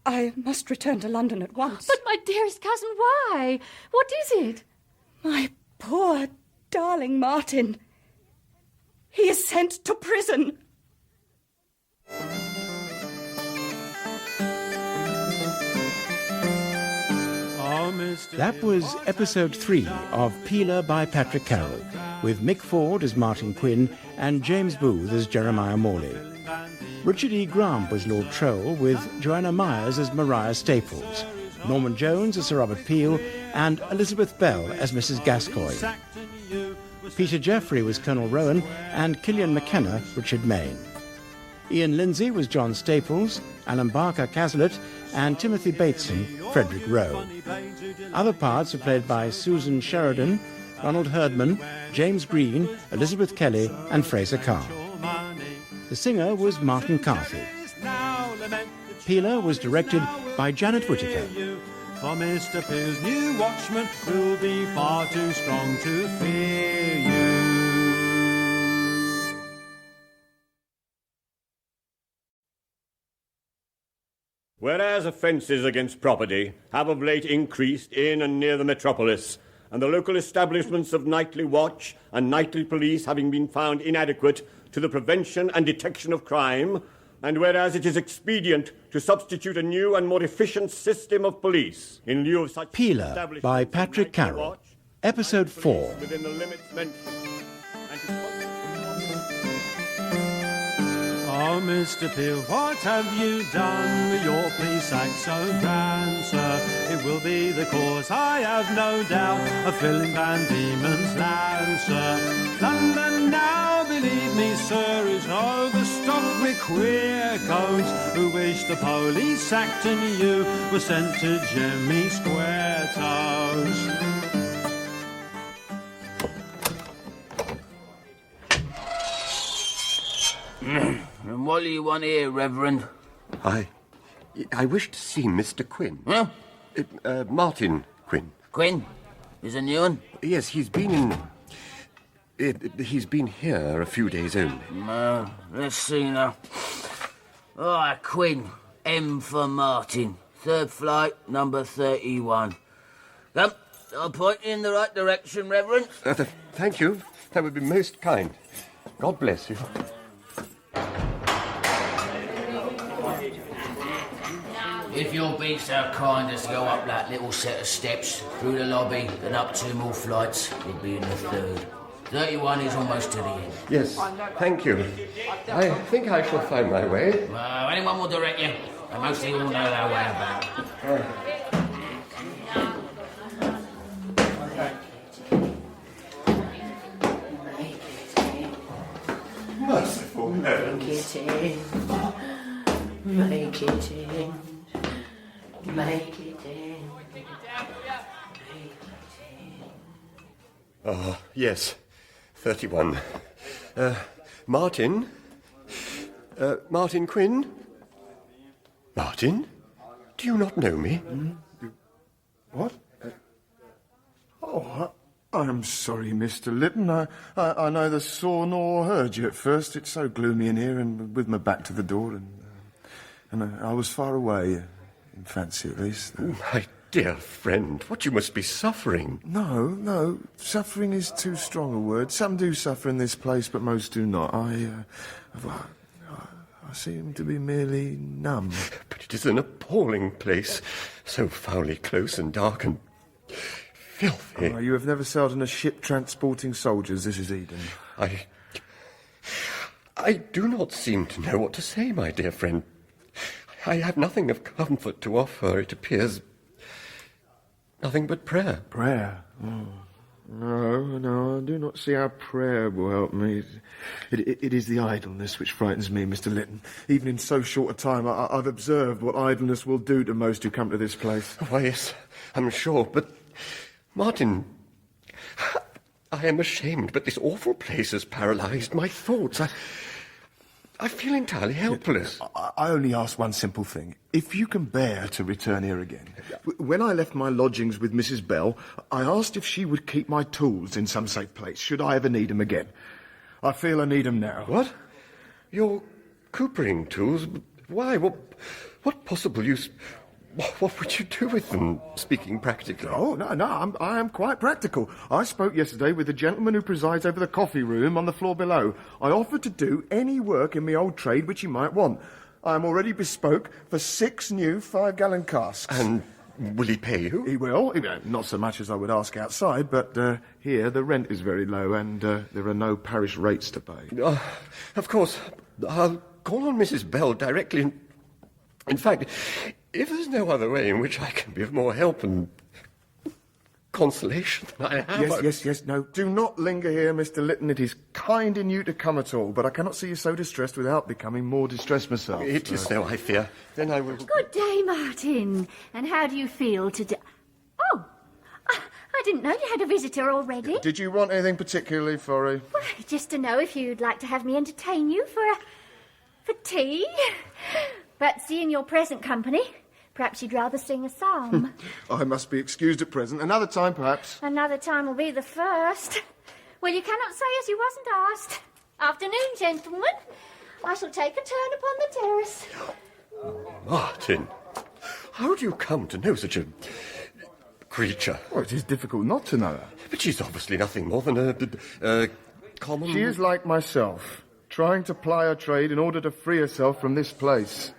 I must return to London at once. But, my dearest cousin, why? What is it? My poor, darling Martin. He is sent to prison. That was episode 3 of Peeler by Patrick Carrol, with Mick Ford as Martin Quinn and James Booth as Jeremiah Morley. Richard E. Grant was Lord Troll, with Joanna Myers as Maria Staples, Norman Jones as Sir Robert Peel, and Elizabeth Bell as Mrs. Gascoigne. Peter Jeffrey was Colonel Rowan, and Killian McKenna Richard Mayne. Ian Lindsay was John Staples, Alan Barker Cazalet, and Timothy Bateson Frederick Rowe. Other parts were played by Susan Sheridan, Ronald Herdman, James Green, Elizabeth Kelly, and Fraser Carr. The singer was Martin Carthy. Peeler was directed by Janet Whittaker. For Mr. Peel's new watchman will be far too strong to fear you. Whereas offences against property have of late increased in and near the metropolis, and the local establishments of nightly watch and nightly police having been found inadequate to the prevention and detection of crime, and whereas it is expedient to substitute a new and more efficient system of police in lieu of such Peeler by Patrick Carrol. Episode 4. within the limits mentioned, and to Oh, Mr. Peel, what have you done with your police act so grand, sir? It will be the cause, I have no doubt, of filling Van Diemen's land, sir. London now, believe me, sir, is overstocked with queer codes who wish the police act and you were sent to Jimmy Square Toes. And what do you want here, Reverend? I wish to see Mr. Quinn. Huh? Martin Quinn. Quinn? Is a new one? Yes, he's been here a few days only. Let's see now. All right, Quinn. M for Martin. 3rd flight, number 31. Come, I'll point you in the right direction, Reverend. Thank you. That would be most kind. God bless you. If you'll be so kind as to go up that little set of steps, through the lobby, and up 2 more flights, you'll be in the 3rd. 31 is almost to the end. Yes, thank you. I think I shall find my way. Anyone will direct you. They mostly all know their way about. Merciful heavens. Make it in. Make it in. Make it in. Ah, yes. 31. Martin? Martin Quinn? Martin? Do you not know me? What? I'm sorry, Mr. Lytton. I neither saw nor heard you at first. It's so gloomy in here, and with my back to the door, and I was far away, in fancy at least. My dear friend, what you must be suffering. No, suffering is too strong a word. Some do suffer in this place, but most do not. I seem to be merely numb. But it is an appalling place, so foully close and dark and filthy. You have never sailed in a ship transporting soldiers. This is Eden. I do not seem to know what to say, my dear friend. I have nothing of comfort to offer, it appears. Nothing but prayer. Prayer? Oh. No, I do not see how prayer will help me. It is the idleness which frightens me, Mr. Lytton. Even in so short a time, I've observed what idleness will do to most who come to this place. Why, yes, I'm sure, but... Martin, I am ashamed, but this awful place has paralysed my thoughts. I feel entirely helpless. I only ask one simple thing. If you can bear to return here again. When I left my lodgings with Mrs. Bell, I asked if she would keep my tools in some safe place, should I ever need them again. I feel I need them now. What? Your coopering tools? Why? What possible use... What would you do with them, speaking practically? Oh, no, I am quite practical. I spoke yesterday with the gentleman who presides over the coffee room on the floor below. I offered to do any work in my old trade which he might want. I am already bespoke for 6 new 5-gallon casks. And will he pay you? He will. Not so much as I would ask outside, but here the rent is very low and there are no parish rates to pay. Of course, I'll call on Mrs. Bell directly. In fact... if there's no other way in which I can be of more help and consolation than I have... Yes. No, do not linger here, Mr. Lytton. It is kind in you to come at all, but I cannot see you so distressed without becoming more distressed myself. It is so, I fear. Then I will... Good day, Martin. And how do you feel today? Oh, I didn't know you had a visitor already. Did you want anything particularly, Forry? Well, just to know if you'd like to have me entertain you for tea. But seeing your present company... perhaps you'd rather sing a psalm. I must be excused at present. Another time, perhaps. Another time will be the first. Well, you cannot say as you wasn't asked. Afternoon, gentlemen. I shall take a turn upon the terrace. Martin, how do you come to know such a creature. Well, it is difficult not to know her. But she's obviously nothing more than a common... She is like myself, trying to ply her trade in order to free herself from this place.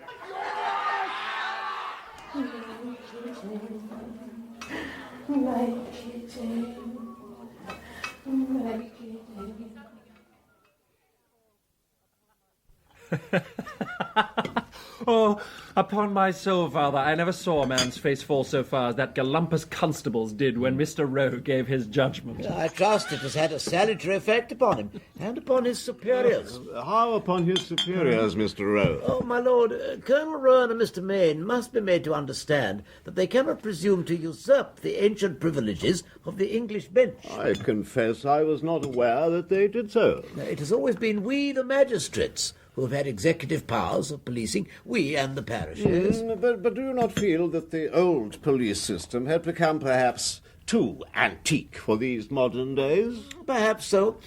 Oh, upon my soul, Father, I never saw a man's face fall so far as that Galumpus constable's did when Mr. Rowe gave his judgment. I trust it has had a salutary effect upon him, and upon his superiors. How upon his superiors, Mr. Rowe? Oh, my lord, Colonel Rowan and Mr. Maine must be made to understand that they cannot presume to usurp the ancient privileges of the English bench. I confess I was not aware that they did so. It has always been we, the magistrates, who have had executive powers of policing, we and the parishes. But do you not feel that the old police system had become perhaps too antique for these modern days? Perhaps so.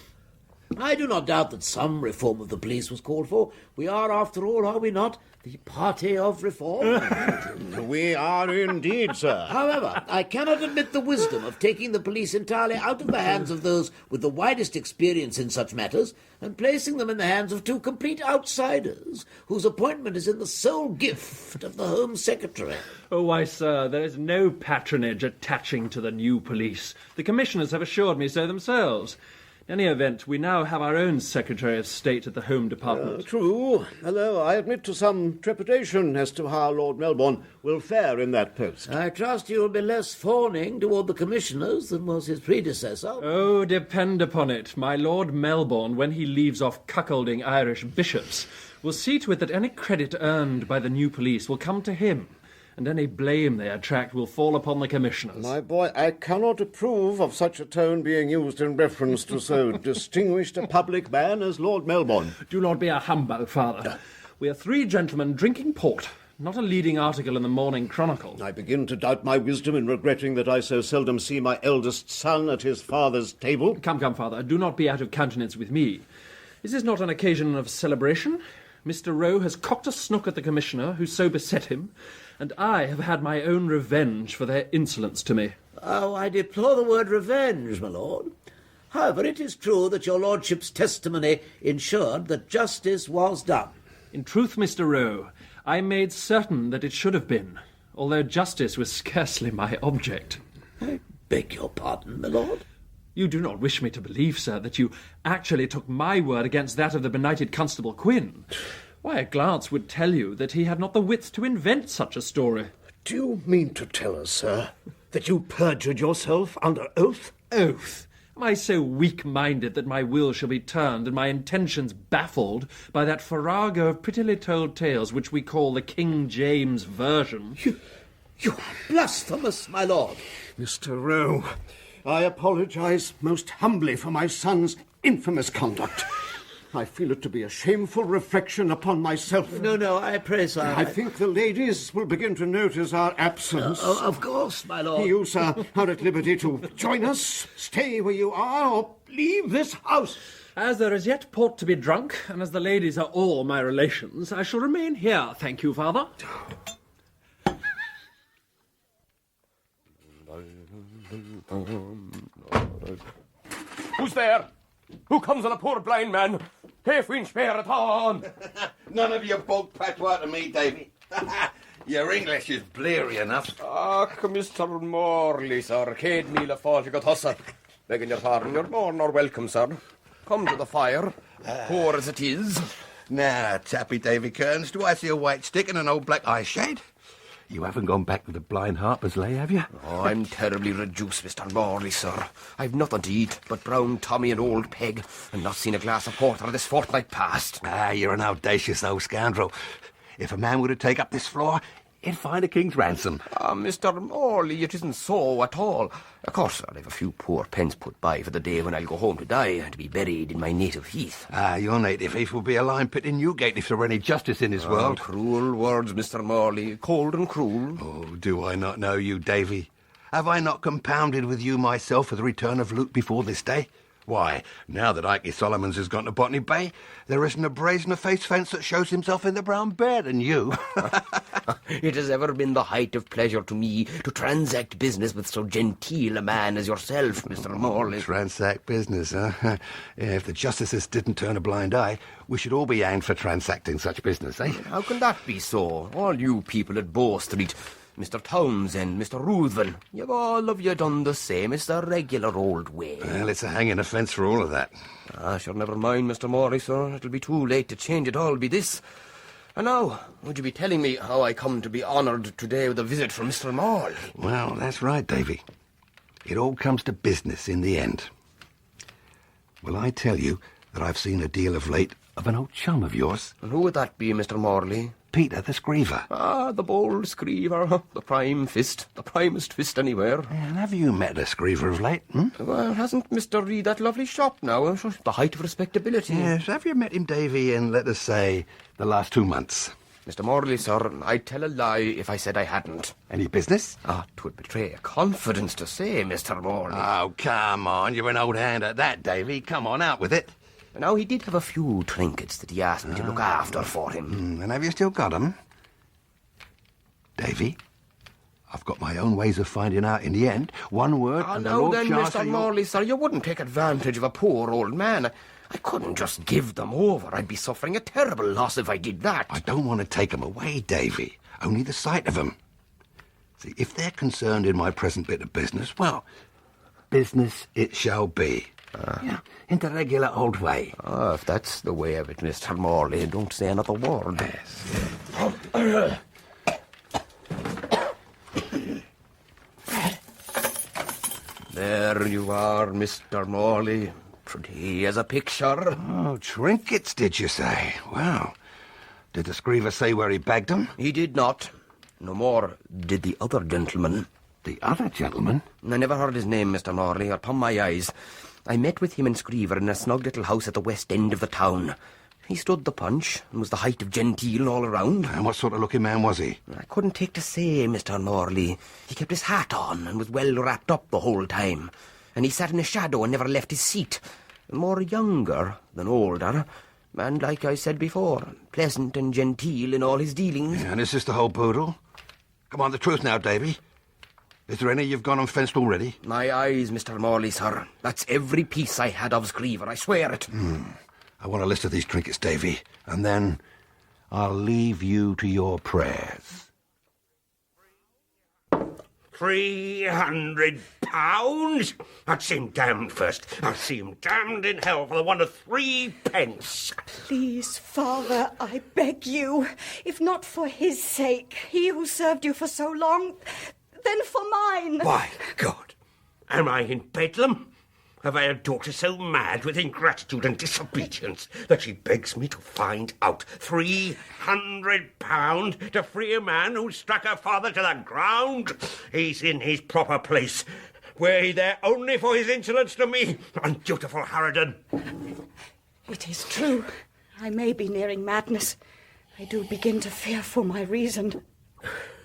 I do not doubt that some reform of the police was called for. We are, after all, are we not, the party of reform? We are indeed, sir. However, I cannot admit the wisdom of taking the police entirely out of the hands of those with the widest experience in such matters and placing them in the hands of two complete outsiders whose appointment is in the sole gift of the Home Secretary. Oh, why, sir, there is no patronage attaching to the new police. The commissioners have assured me so themselves. In any event, we now have our own Secretary of State at the Home Department. True, although I admit to some trepidation as to how Lord Melbourne will fare in that post. I trust you will be less fawning toward the commissioners than was his predecessor. Oh, depend upon it, my Lord Melbourne, when he leaves off cuckolding Irish bishops, will see to it that any credit earned by the new police will come to him, and any blame they attract will fall upon the commissioners. My boy, I cannot approve of such a tone being used in reference to so distinguished a public man as Lord Melbourne. Do not be a humbug, Father. We are three gentlemen drinking port, not a leading article in the Morning Chronicle. I begin to doubt my wisdom in regretting that I so seldom see my eldest son at his father's table. Come, Father, do not be out of countenance with me. Is this not an occasion of celebration? Mr. Rowe has cocked a snook at the commissioner who so beset him, and I have had my own revenge for their insolence to me. Oh, I deplore the word revenge, my lord. However, it is true that your lordship's testimony ensured that justice was done. In truth, Mr. Rowe, I made certain that it should have been, although justice was scarcely my object. I beg your pardon, my lord. You do not wish me to believe, sir, that you actually took my word against that of the benighted Constable Quinn. Why, a glance would tell you that he had not the wits to invent such a story. Do you mean to tell us, sir, that you perjured yourself under oath? Oath? Am I so weak-minded that my will shall be turned and my intentions baffled by that farrago of prettily told tales which we call the King James Version? You are blasphemous, my lord. Mr. Rowe, I apologise most humbly for my son's infamous conduct. I feel it to be a shameful reflection upon myself. No, I pray, sir. I think the ladies will begin to notice our absence. Of course, my lord. You, sir, are at liberty to join us, stay where you are, or leave this house. As there is yet port to be drunk, and as the ladies are all my relations, I shall remain here, thank you, Father. Who's there? Who comes on a poor blind man? Half winch spare at on. None of your bog patois to me, Davy. Your English is bleary enough. Mr. Morley, sir. Cade me la fáil go tossa. Begging your pardon, you're more nor welcome, sir. Come to the fire, poor as it is. Now, tappy Davy Kearns, do I see a white stick and an old black eye shade? You haven't gone back to the blind harper's lay, have you? Oh, I'm terribly reduced, Mr. Morley, sir. I've nothing to eat but brown Tommy and old Peg, and not seen a glass of porter this fortnight past. You're an audacious old scoundrel. If a man were to take up this floor, he'd find a king's ransom. Mr. Morley, it isn't so at all. Of course, I'll have a few poor pence put by for the day when I'll go home to die, to be buried in my native heath. Your native heath will be a lime pit in Newgate if there were any justice in this world. Cruel words, Mr. Morley. Cold and cruel. Oh, do I not know you, Davy? Have I not compounded with you myself for the return of loot before this day? Why, now that Ikey Solomons has gone to Botany Bay, there isn't a brazen-faced fence that shows himself in the brown bear than you. It has ever been the height of pleasure to me to transact business with so genteel a man as yourself, Mr. Morley. Transact business, huh? Yeah, if the justices didn't turn a blind eye, we should all be hanged for transacting such business, eh? How can that be so? All you people at Bow Street, Mr. Townsend, Mr. Ruthven, you've all of you done the same. It's the regular old way. Well, it's a hanging offence for all of that. Sure, never mind, Mr. Morley, sir. It'll be too late to change it all, be this. And now, would you be telling me how I come to be honoured today with a visit from Mr. Morley? Well, that's right, Davy. It all comes to business in the end. Well, I tell you that I've seen a deal of late of an old chum of yours. And who would that be, Mr. Morley? Peter the Screever. Ah, the bold Screever, the prime fist, the primest fist anywhere. And have you met a Screever of late? Well, hasn't Mr. Reed that lovely shop now? The height of respectability. Yes, have you met him, Davy, in, let us say, the last 2 months? Mr. Morley, sir, I'd tell a lie if I said I hadn't. Any business? 'Twould betray a confidence to say, Mr. Morley. Oh, come on, you're an old hand at that, Davy. Come on, out with it. Now, he did have a few trinkets that he asked me to look after for him. And have you still got 'em? Davy, I've got my own ways of finding out in the end. One word and the now Lord then, Chancellor... Mr. Morley, sir, you wouldn't take advantage of a poor old man. I couldn't just give them over. I'd be suffering a terrible loss if I did that. I don't want to take 'em away, Davy. Only the sight of 'em. See, if they're concerned in my present bit of business, well, business it shall be. Yeah, in the regular old way. If that's the way of it, Mr. Morley, don't say another word. Yes. There you are, Mr. Morley. Pretty as a picture. Oh, trinkets, did you say? Well, did the Screever say where he bagged them? He did not. No more did the other gentleman. The other gentleman? I never heard his name, Mr. Morley, upon my eyes. I met with him and Screever in a snug little house at the west end of the town. He stood the punch and was the height of genteel all around. And what sort of looking man was he? I couldn't take to say, Mr. Morley. He kept his hat on and was well wrapped up the whole time. And he sat in the shadow and never left his seat. More younger than older. And like I said before, pleasant and genteel in all his dealings. And is this the whole poodle? Come on, the truth now, Davy. Is there any you've gone and fenced already? My eyes, Mr. Morley, sir. That's every piece I had of Screever, I swear it. I want a list of these trinkets, Davy, and then I'll leave you to your prayers. £300? I'd see him damned first. I'll see him damned in hell for the want of 3 pence. Please, Father, I beg you, if not for his sake, he who served you for so long, then for mine. Why, God, am I in Bedlam? Have I a daughter so mad with ingratitude and disobedience that she begs me to find out £300 to free a man who struck her father to the ground? He's in his proper place. Were he there only for his insolence to me? Undutiful Harridan. It is true. I may be nearing madness. I do begin to fear for my reason.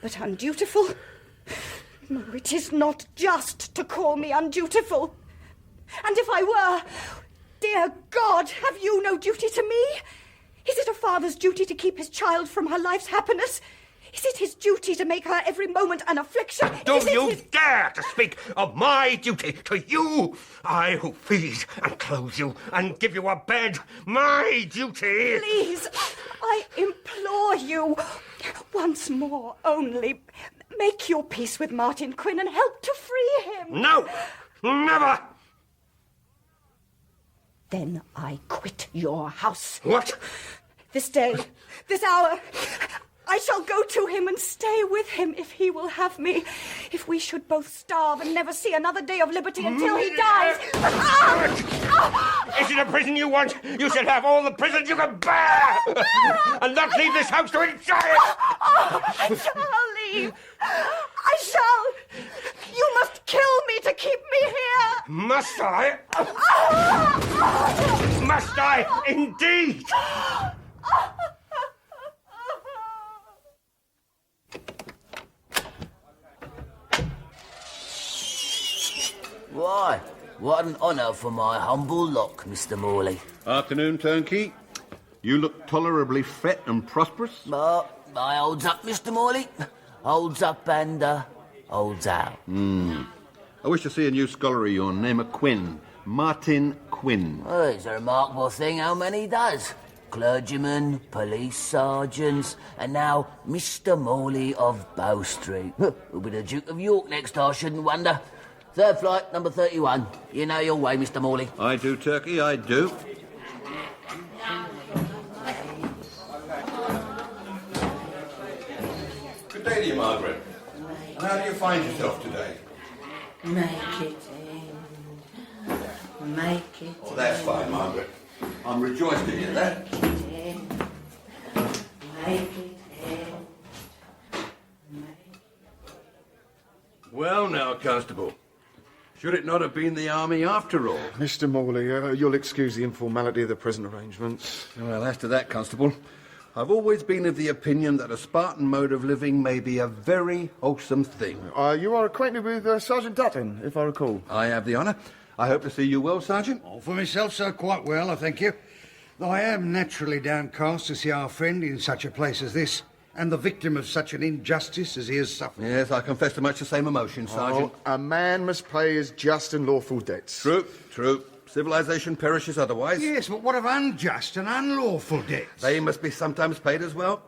But undutiful? No, it is not just to call me undutiful. And if I were, dear God, have you no duty to me? Is it a father's duty to keep his child from her life's happiness? Is it his duty to make her every moment an affliction? Don't you dare to speak of my duty to you! I who feed and clothe you and give you a bed. My duty! Please, I implore you, once more only, make your peace with Martin Quinn and help to free him. No! Never! Then I quit your house. What? This day, this hour, I shall go to him and stay with him if he will have me. If we should both starve and never see another day of liberty until he dies. Is it a prison you want? You should have all the prisons you can bear! And not leave this house to enjoy it! I shall leave. I shall. You must kill me to keep me here. Must I? Must I, indeed? Why, What an honour for my humble lock, Mr. Morley. Afternoon, turnkey. You look tolerably fit and prosperous. I holds up, Mr. Morley. Holds up and holds out. I wish to see a new scholar of your name of Quinn. Martin Quinn. Oh, it's a remarkable thing how many does. Clergymen, police sergeants, and now Mr. Morley of Bow Street. Who'll be the Duke of York next, I shouldn't wonder. Third flight, number 31. You know your way, Mr. Morley. I do, turkey, I do. Good day to you, Margaret. And how do you find yourself today? Make it end. Make it Oh, that's fine, Margaret. I'm rejoiced to hear that. end. Make it end. Well now, Constable. Should it not have been the army after all? Mr. Morley, you'll excuse the informality of the present arrangements. Well, as to that, Constable, I've always been of the opinion that a Spartan mode of living may be a very wholesome thing. You are acquainted with Sergeant Dutton, if I recall. I have the honour. I hope to see you well, Sergeant. Oh, for myself, sir, quite well, I thank you. Though I am naturally downcast to see our friend in such a place as this, and the victim of such an injustice as he has suffered. Yes, I confess to much the same emotion, Sergeant. Oh, a man must pay his just and lawful debts. True, true. Civilization perishes otherwise. Yes, but what of unjust and unlawful debts? They must be sometimes paid as well.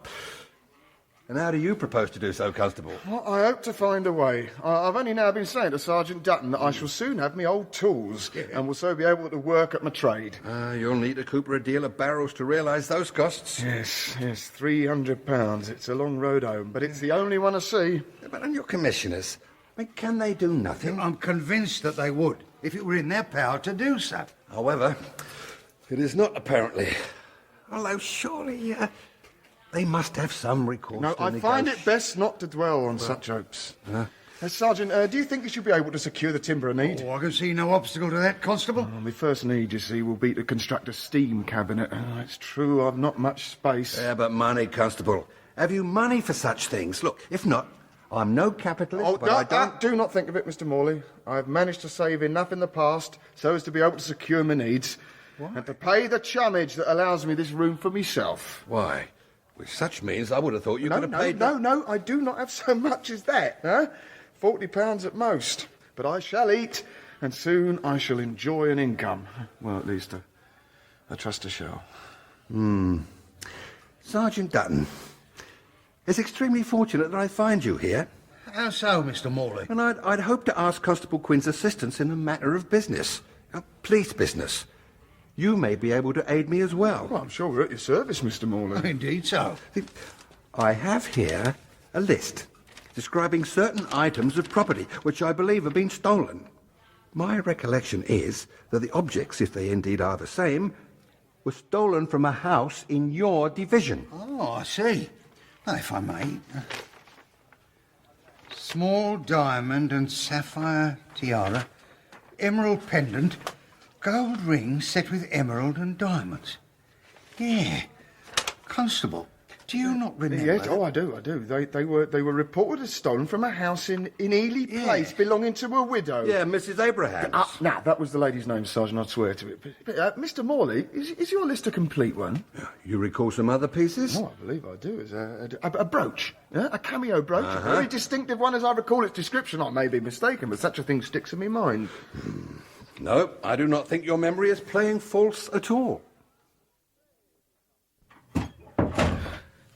And how do you propose to do so, Constable? Well, I hope to find a way. I've only now been saying to Sergeant Dutton that I shall soon have me old tools and will so be able to work at my trade. You'll need to cooper a deal of barrels to realise those costs. Yes, £300. It's a long road home, but it's the only one I see. But on your commissioners, I mean, can they do nothing? I'm convinced that they would, if it were in their power to do so. However, it is not apparently. Although surely they must have some recourse. No, I find it best not to dwell on such hopes. Sergeant, do you think you should be able to secure the timber I need? Oh, I can see no obstacle to that, Constable. My first need, you see, will be to construct a steam cabinet. It's true, I've not much space. Yeah, but money, Constable. Have you money for such things? Look, if not, I'm no capitalist, but I don't... Do not think of it, Mr. Morley. I've managed to save enough in the past so as to be able to secure my needs. And to pay the chummage that allows me this room for myself. Why? With such means, I would have thought you could have paid... No, I do not have so much as that, £40 at most. But I shall eat, and soon I shall enjoy an income. Well, at least I trust I shall. Sergeant Dutton, it's extremely fortunate that I find you here. How so, Mr. Morley? And I'd hoped to ask Constable Quinn's assistance in a matter of business. A police business. You may be able to aid me as well. Well, I'm sure we're at your service, Mr. Morley. Indeed so. I have here a list describing certain items of property which I believe have been stolen. My recollection is that the objects, if they indeed are the same, were stolen from a house in your division. Oh, I see. Now, if I may. Small diamond and sapphire tiara, emerald pendant, gold ring set with emerald and diamonds. Yeah. Constable, do you not remember? Yes, I do. They were reported as stolen from a house in Ely Place belonging to a widow. Yeah, Mrs. Abrahams. Now, that was the lady's name, Sergeant, I'd swear to it. But, Mr. Morley, is your list a complete one? You recall some other pieces? Oh, I believe I do. It's a brooch, a cameo brooch, a very distinctive one as I recall its description. I may be mistaken, but such a thing sticks in my mind. No, I do not think your memory is playing false at all.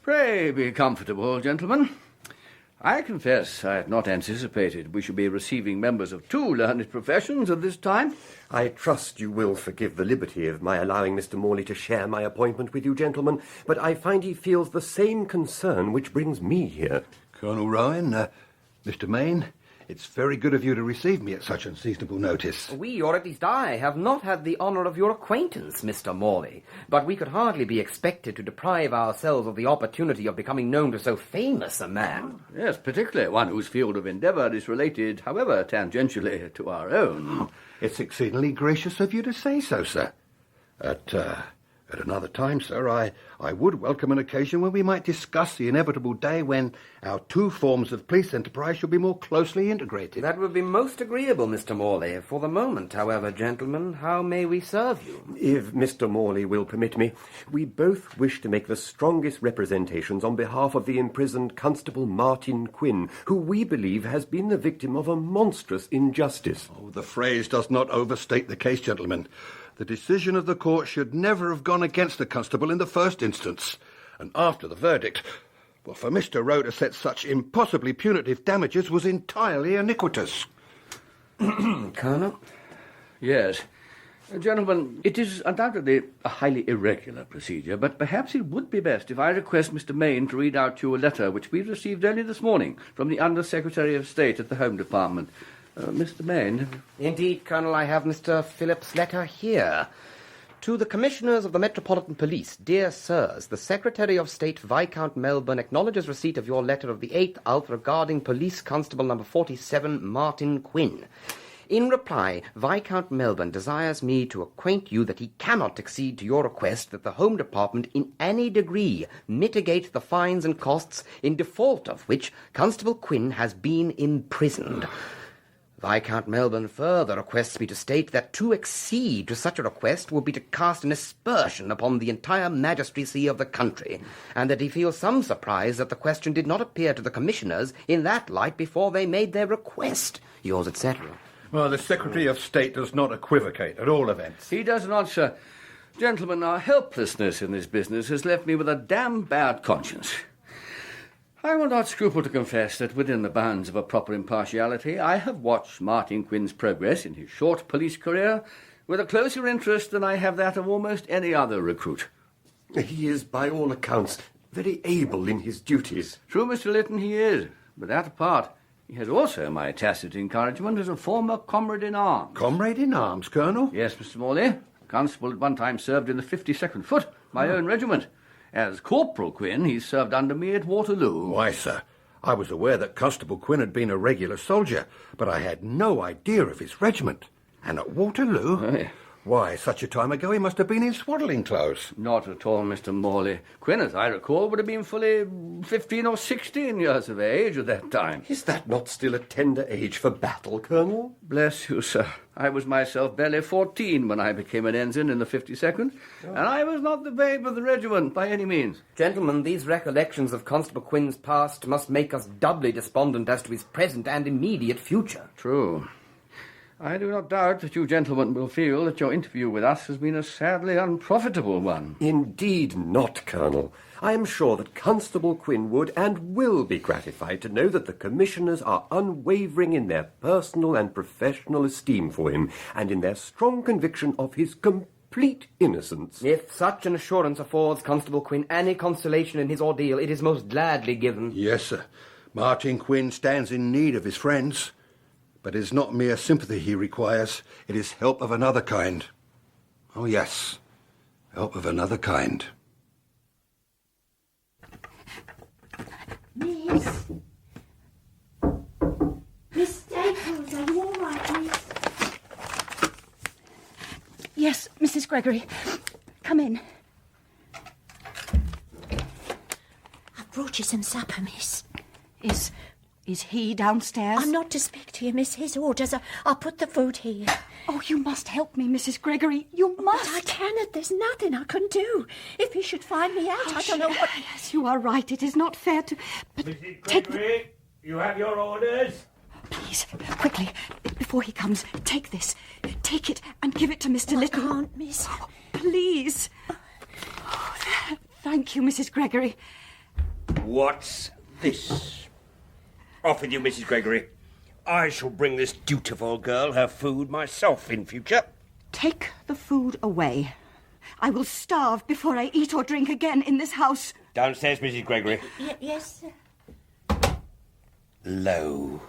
Pray be comfortable, gentlemen. I confess I had not anticipated we should be receiving members of two learned professions at this time. I trust you will forgive the liberty of my allowing Mr. Morley to share my appointment with you, gentlemen, but I find he feels the same concern which brings me here. Colonel Rowan, Mr. Maine, it's very good of you to receive me at such unseasonable notice. We, or at least I, have not had the honour of your acquaintance, Mr. Morley, but we could hardly be expected to deprive ourselves of the opportunity of becoming known to so famous a man. Yes, particularly one whose field of endeavour is related, however tangentially, to our own. It's exceedingly gracious of you to say so, sir. At At another time, sir, I would welcome an occasion when we might discuss the inevitable day when our two forms of police enterprise should be more closely integrated. That would be most agreeable, Mr. Morley. For the moment, however, gentlemen, how may we serve you? If Mr. Morley will permit me, we both wish to make the strongest representations on behalf of the imprisoned Constable Martin Quinn, who we believe has been the victim of a monstrous injustice. Oh, the phrase does not overstate the case, gentlemen. The decision of the court should never have gone against the constable in the first instance. And after the verdict, well, for Mr. Rowe to set such impossibly punitive damages was entirely iniquitous. Colonel? Yes. Gentlemen, it is undoubtedly a highly irregular procedure, but perhaps it would be best if I request Mr. Maine to read out to you a letter which we received early this morning from the Under-Secretary of State at the Home Department. Mr. Maine? Indeed, Colonel, I have Mr. Phillips' letter here. To the Commissioners of the Metropolitan Police, dear sirs, the Secretary of State, Viscount Melbourne, acknowledges receipt of your letter of the 8th ult. Regarding Police Constable number 47, Martin Quinn. In reply, Viscount Melbourne desires me to acquaint you that he cannot accede to your request that the Home Department in any degree mitigate the fines and costs, in default of which Constable Quinn has been imprisoned. Viscount Melbourne further requests me to state that to accede to such a request would be to cast an aspersion upon the entire magistracy of the country, and that he feels some surprise that the question did not appear to the commissioners in that light before they made their request. Yours, etc. Well, the Secretary of State does not equivocate, at all events. He does not, sir. Gentlemen, our helplessness in this business has left me with a damn bad conscience. I will not scruple to confess that within the bounds of a proper impartiality, I have watched Martin Quinn's progress in his short police career with a closer interest than I have that of almost any other recruit. He is, by all accounts, very able in his duties. True, Mr. Lytton, he is. But that apart, he has also my tacit encouragement as a former comrade in arms. Comrade in arms, Colonel? Yes, Mr. Morley. Constable at one time served in the 52nd Foot, my own regiment. As Corporal Quinn, he served under me at Waterloo. Why, sir, I was aware that Constable Quinn had been a regular soldier, but I had no idea of his regiment. And at Waterloo? Oh, yeah. Why, such a time ago he must have been in swaddling clothes. Not at all, Mr. Morley. Quinn, as I recall, would have been fully 15 or 16 years of age at that time. Is that not still a tender age for battle, Colonel? Bless you, sir. I was myself barely 14 when I became an ensign in the 52nd, and I was not the babe of the regiment by any means. Gentlemen, these recollections of Constable Quinn's past must make us doubly despondent as to his present and immediate future. True. I do not doubt that you gentlemen will feel that your interview with us has been a sadly unprofitable one. Indeed not, Colonel. I am sure that Constable Quinn would and will be gratified to know that the Commissioners are unwavering in their personal and professional esteem for him, and in their strong conviction of his complete innocence. If such an assurance affords Constable Quinn any consolation in his ordeal, it is most gladly given. Yes, sir. Martin Quinn stands in need of his friends. But it is not mere sympathy he requires. It is help of another kind. Oh, yes. Help of another kind. Miss? Miss Staples, are you all right, miss? Yes, Mrs. Gregory. Come in. I've brought you some supper, miss. Is he downstairs? I'm not to speak to you, miss. His orders. I'll put the food here. Oh, you must help me, Mrs. Gregory. You must. But I cannot. There's nothing I can do. If he should find me out, I don't know what... Yes, you are right. It is not fair to... But Mrs. Gregory, you have your orders? Please, quickly, before he comes, take this. Take it and give it to Mr. Little. I can't, miss. Oh, please. Oh, thank you, Mrs. Gregory. What's this? Off with you, Mrs. Gregory. I shall bring this dutiful girl her food myself in future. Take the food away. I will starve before I eat or drink again in this house. Downstairs, Mrs. Gregory. Yes, sir. Low,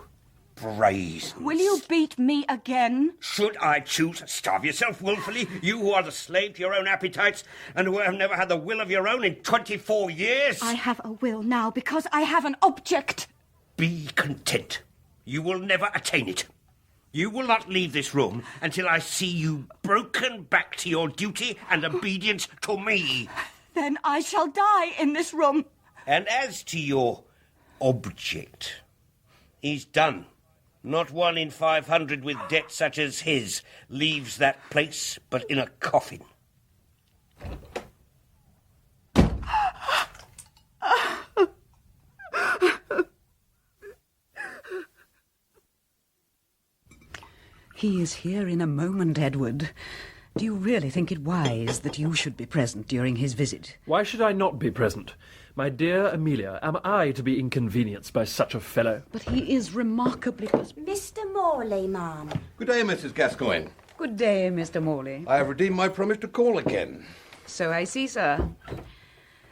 brazen. Will you beat me again? Should I choose to starve yourself wilfully, you who are the slave to your own appetites and who have never had the will of your own in 24 years? I have a will now because I have an object. Be content. You will never attain it. You will not leave this room until I see you broken back to your duty and obedience to me. Then I shall die in this room. And as to your object, he's done. Not 1 in 500 with debt such as his leaves that place but in a coffin. He is here in a moment, Edward. Do you really think it wise that you should be present during his visit? Why should I not be present? My dear Amelia, am I to be inconvenienced by such a fellow? But he is remarkably... Mr. Morley, ma'am. Good day, Mrs. Gascoigne. Good day, Mr. Morley. I have redeemed my promise to call again. So I see, sir.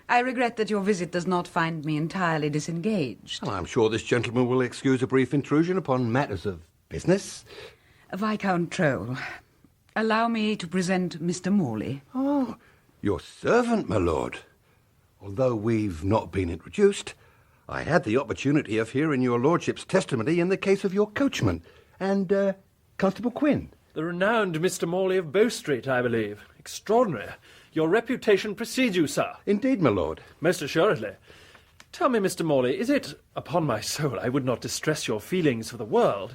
I regret that your visit does not find me entirely disengaged. Well, I'm sure this gentleman will excuse a brief intrusion upon matters of business. Viscount Troll, allow me to present Mr. Morley. Oh, your servant, my lord. Although we've not been introduced, I had the opportunity of hearing your lordship's testimony in the case of your coachman and Constable Quinn. The renowned Mr. Morley of Bow Street, I believe. Extraordinary. Your reputation precedes you, sir. Indeed, my lord. Most assuredly. Tell me, Mr. Morley, is it, upon my soul, I would not distress your feelings for the world,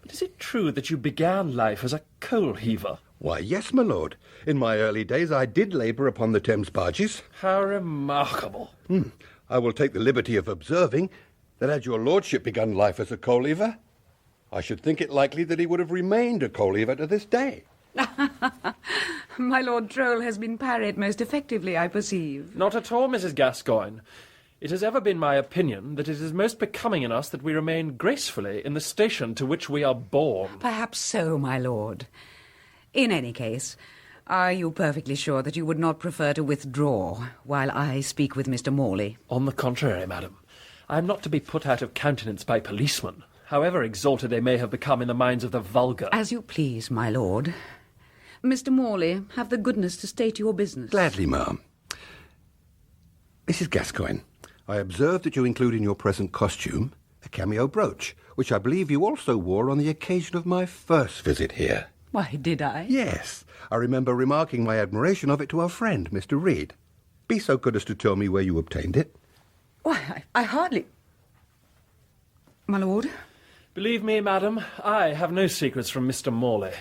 but is it true that you began life as a coal heaver? Why, yes, my lord. In my early days I did labour upon the Thames barges. How remarkable. I will take the liberty of observing that had your lordship begun life as a coal heaver, I should think it likely that he would have remained a coal heaver to this day. My Lord Troll has been parried most effectively, I perceive. Not at all, Mrs. Gascoigne. It has ever been my opinion that it is most becoming in us that we remain gracefully in the station to which we are born. Perhaps so, my lord. In any case, are you perfectly sure that you would not prefer to withdraw while I speak with Mr. Morley? On the contrary, madam. I am not to be put out of countenance by policemen, however exalted they may have become in the minds of the vulgar. As you please, my lord. Mr. Morley, have the goodness to state your business. Gladly, ma'am. Mrs. Gascoigne, I observe that you include in your present costume a cameo brooch, which I believe you also wore on the occasion of my first visit here. Why, did I? Yes. I remember remarking my admiration of it to our friend, Mr. Reed. Be so good as to tell me where you obtained it. Why, I hardly... My lord? Believe me, madam, I have no secrets from Mr. Morley.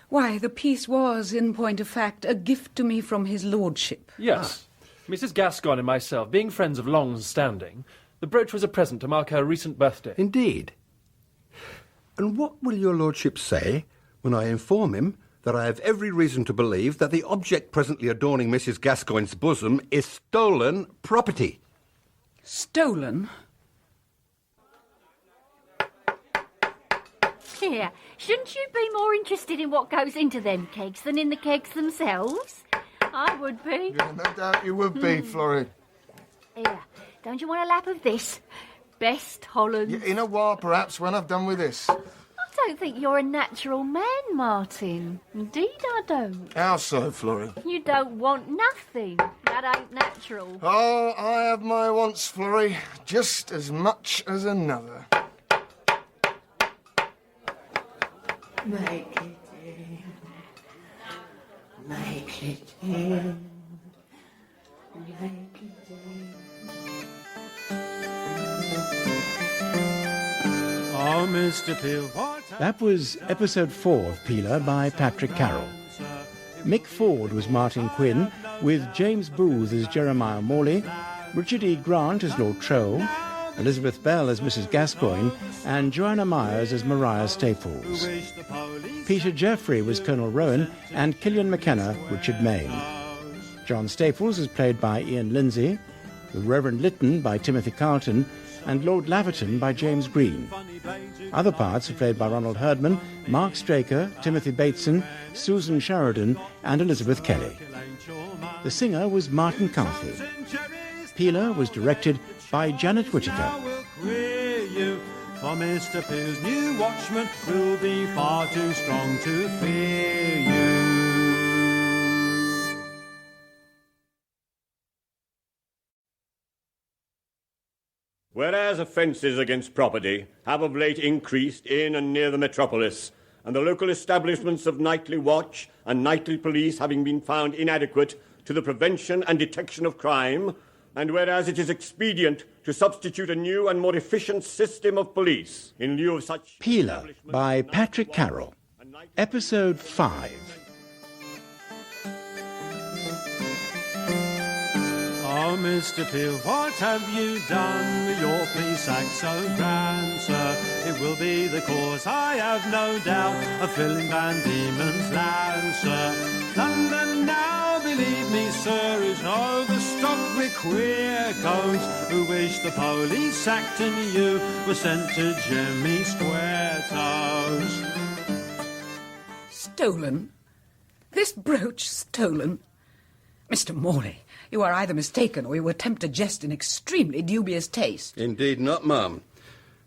Why, the piece was, in point of fact, a gift to me from his lordship. Yes. Mrs. Gascoigne and myself, being friends of long standing, the brooch was a present to mark her recent birthday. Indeed. And what will your lordship say when I inform him that I have every reason to believe that the object presently adorning Mrs. Gascoigne's bosom is stolen property? Stolen? Here, shouldn't you be more interested in what goes into them kegs than in the kegs themselves? I would be. Yeah, no doubt you would be, Florrie. Here, don't you want a lap of this? Best Hollands. Yeah, in a while, perhaps, when I've done with this. I don't think you're a natural man, Martin. Indeed I don't. How so, Florrie? You don't want nothing. That ain't natural. Oh, I have my wants, Florrie, just as much as another. Make it in. Make it in. Make it in. Oh, Mr. Peel, That was episode 4 of Peeler by Patrick Carroll. Mick Ford was Martin Quinn, with James Booth as Jeremiah Morley, Richard E. Grant as Lord Troll, Elizabeth Bell as Mrs. Gascoigne, and Joanna Myers as Maria Staples. Peter Jeffrey was Colonel Rowan, and Killian McKenna, Richard Mayne. John Staples was played by Ian Lindsay, the Reverend Lytton by Timothy Carlton, and Lord Laverton by James Green. Other parts were played by Ronald Herdman, Mark Straker, Timothy Bateson, Susan Sheridan, and Elizabeth Kelly. The singer was Martin Carthy. Peeler was directed by Janet Whittaker. For Mr. Peel's new watchman will be far too strong to fear you. Whereas offences against property have of late increased in and near the metropolis, and the local establishments of nightly watch and nightly police having been found inadequate to the prevention and detection of crime, and whereas it is expedient to substitute a new and more efficient system of police in lieu of such... Peeler by Patrick Carrol. Episode 5. Oh, Mr. Peel, what have you done with your police act so grand, sir? It will be the cause, I have no doubt, of filling Van Diemen's land, sir. London now, believe me, sir, is overstocked with queer codes who wish the police act and you were sent to Jimmy Square Toes. Stolen? This brooch stolen? Mr. Morley, you are either mistaken or you attempt to jest in extremely dubious taste. Indeed not, ma'am.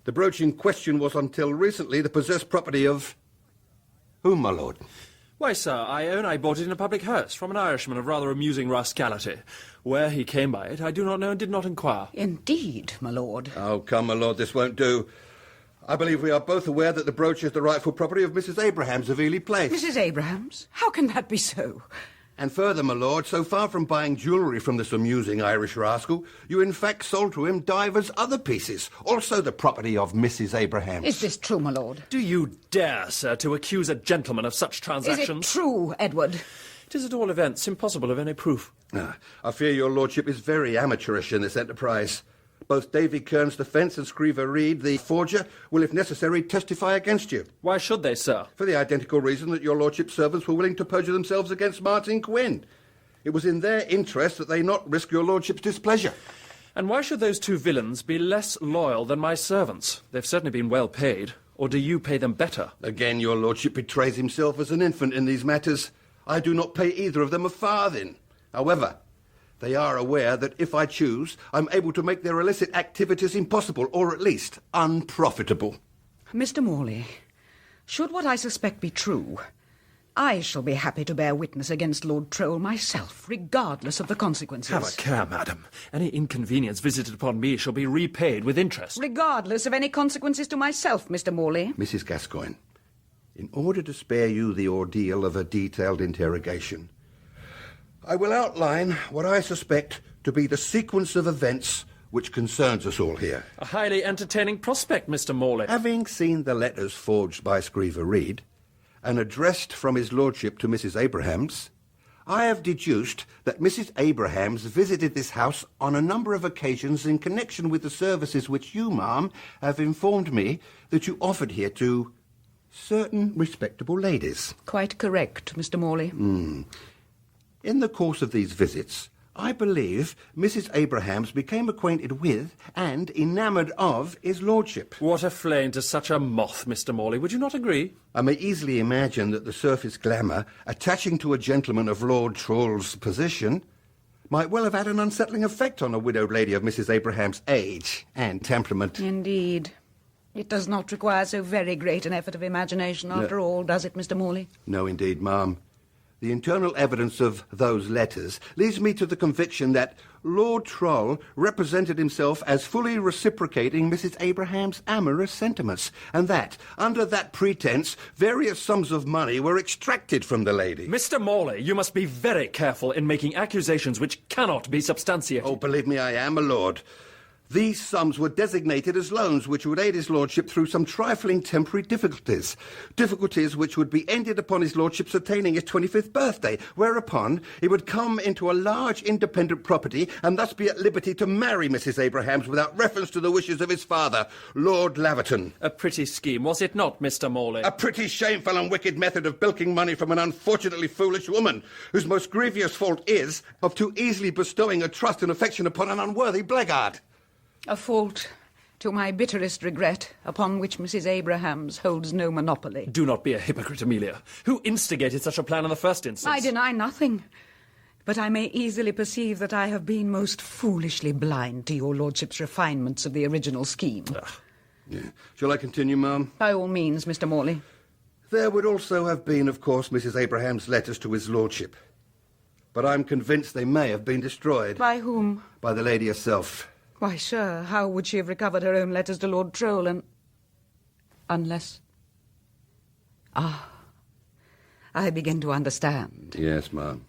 The brooch in question was until recently the possessed property of... whom, my lord? Why, sir, I bought it in a public house from an Irishman of rather amusing rascality. Where he came by it, I do not know and did not inquire. Indeed, my lord. Oh, come, my lord, this won't do. I believe we are both aware that the brooch is the rightful property of Mrs. Abrahams of Ely Place. Mrs. Abrahams? How can that be so? And further, my lord, so far from buying jewellery from this amusing Irish rascal, you in fact sold to him divers other pieces, also the property of Mrs. Abrahams. Is this true, my lord? Do you dare, sir, to accuse a gentleman of such transactions? Is it true, Edward? It is at all events impossible of any proof. I fear your lordship is very amateurish in this enterprise. Both Davy Kearns defence and Screever Reed, the forger, will, if necessary, testify against you. Why should they, sir? For the identical reason that your lordship's servants were willing to perjure themselves against Martin Quinn. It was in their interest that they not risk your lordship's displeasure. And why should those two villains be less loyal than my servants? They've certainly been well paid. Or do you pay them better? Again, your lordship betrays himself as an infant in these matters. I do not pay either of them a farthing. However, they are aware that if I choose, I'm able to make their illicit activities impossible, or at least unprofitable. Mr. Morley, should what I suspect be true, I shall be happy to bear witness against Lord Troll myself, regardless of the consequences. Have a care, madam. Any inconvenience visited upon me shall be repaid with interest. Regardless of any consequences to myself, Mr. Morley. Mrs. Gascoigne, in order to spare you the ordeal of a detailed interrogation, I will outline what I suspect to be the sequence of events which concerns us all here. A highly entertaining prospect, Mr. Morley. Having seen the letters forged by Screever Reed and addressed from his lordship to Mrs. Abrahams, I have deduced that Mrs. Abrahams visited this house on a number of occasions in connection with the services which you, ma'am, have informed me that you offered here to certain respectable ladies. Quite correct, Mr. Morley. In the course of these visits, I believe Mrs. Abrahams became acquainted with and enamoured of his lordship. What a flame to such a moth, Mr. Morley. Would you not agree? I may easily imagine that the surface glamour attaching to a gentleman of Lord Troll's position might well have had an unsettling effect on a widowed lady of Mrs. Abraham's age and temperament. Indeed. It does not require so very great an effort of imagination, after all, does it, Mr. Morley? No, indeed, ma'am. The internal evidence of those letters leads me to the conviction that Lord Troll represented himself as fully reciprocating Mrs. Abraham's amorous sentiments, and that, under that pretence, various sums of money were extracted from the lady. Mr. Morley, you must be very careful in making accusations which cannot be substantiated. Oh, believe me, I am, my lord. These sums were designated as loans which would aid his lordship through some trifling temporary difficulties. Difficulties which would be ended upon his lordship's attaining his 25th birthday, whereupon he would come into a large independent property and thus be at liberty to marry Mrs. Abrahams without reference to the wishes of his father, Lord Laverton. A pretty scheme, was it not, Mr. Morley? A pretty shameful and wicked method of bilking money from an unfortunately foolish woman, whose most grievous fault is of too easily bestowing her trust and affection upon an unworthy blackguard. A fault, to my bitterest regret, upon which Mrs. Abrahams holds no monopoly. Do not be a hypocrite, Amelia. Who instigated such a plan in the first instance? I deny nothing. But I may easily perceive that I have been most foolishly blind to your lordship's refinements of the original scheme. Yeah. Shall I continue, ma'am? By all means, Mr. Morley. There would also have been, of course, Mrs. Abraham's letters to his lordship. But I'm convinced they may have been destroyed. By whom? By the lady herself. Why, sir, how would she have recovered her own letters to Lord Troll and... Unless... Ah, I begin to understand. Yes, ma'am.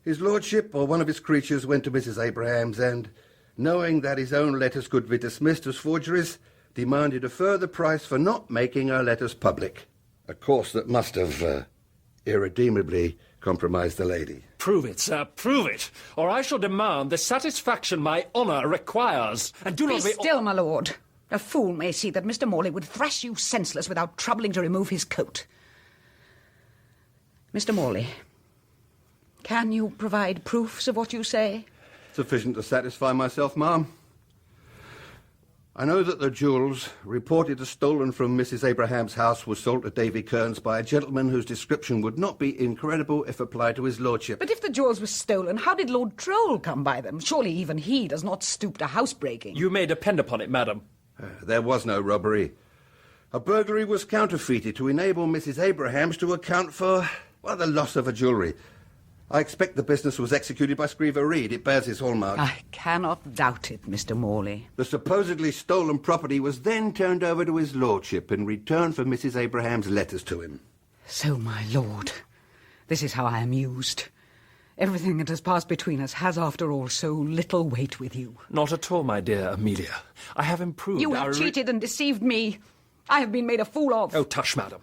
His lordship or one of his creatures went to Mrs. Abrahams and, knowing that his own letters could be dismissed as forgeries, demanded a further price for not making her letters public. A course that must have irredeemably compromised the lady. Prove it, sir, prove it, or I shall demand the satisfaction my honour requires. And do not Be still, my lord. A fool may see that Mr. Morley would thrash you senseless without troubling to remove his coat. Mr. Morley, can you provide proofs of what you say? Sufficient to satisfy myself, ma'am. I know that the jewels, reported as stolen from Mrs. Abraham's house, were sold to Davy Kearns by a gentleman whose description would not be incredible if applied to his lordship. But if the jewels were stolen, how did Lord Troll come by them? Surely even he does not stoop to housebreaking. You may depend upon it, madam. There was no robbery. A burglary was counterfeited to enable Mrs. Abrahams to account for, well, the loss of her jewellery. I expect the business was executed by Screever Reed. It bears his hallmark. I cannot doubt it, Mr. Morley. The supposedly stolen property was then turned over to his lordship in return for Mrs. Abraham's letters to him. So, my lord, this is how I am used. Everything that has passed between us has, after all, so little weight with you. Not at all, my dear Amelia. I have improved. You have cheated and deceived me. I have been made a fool of. Oh, tush, madam.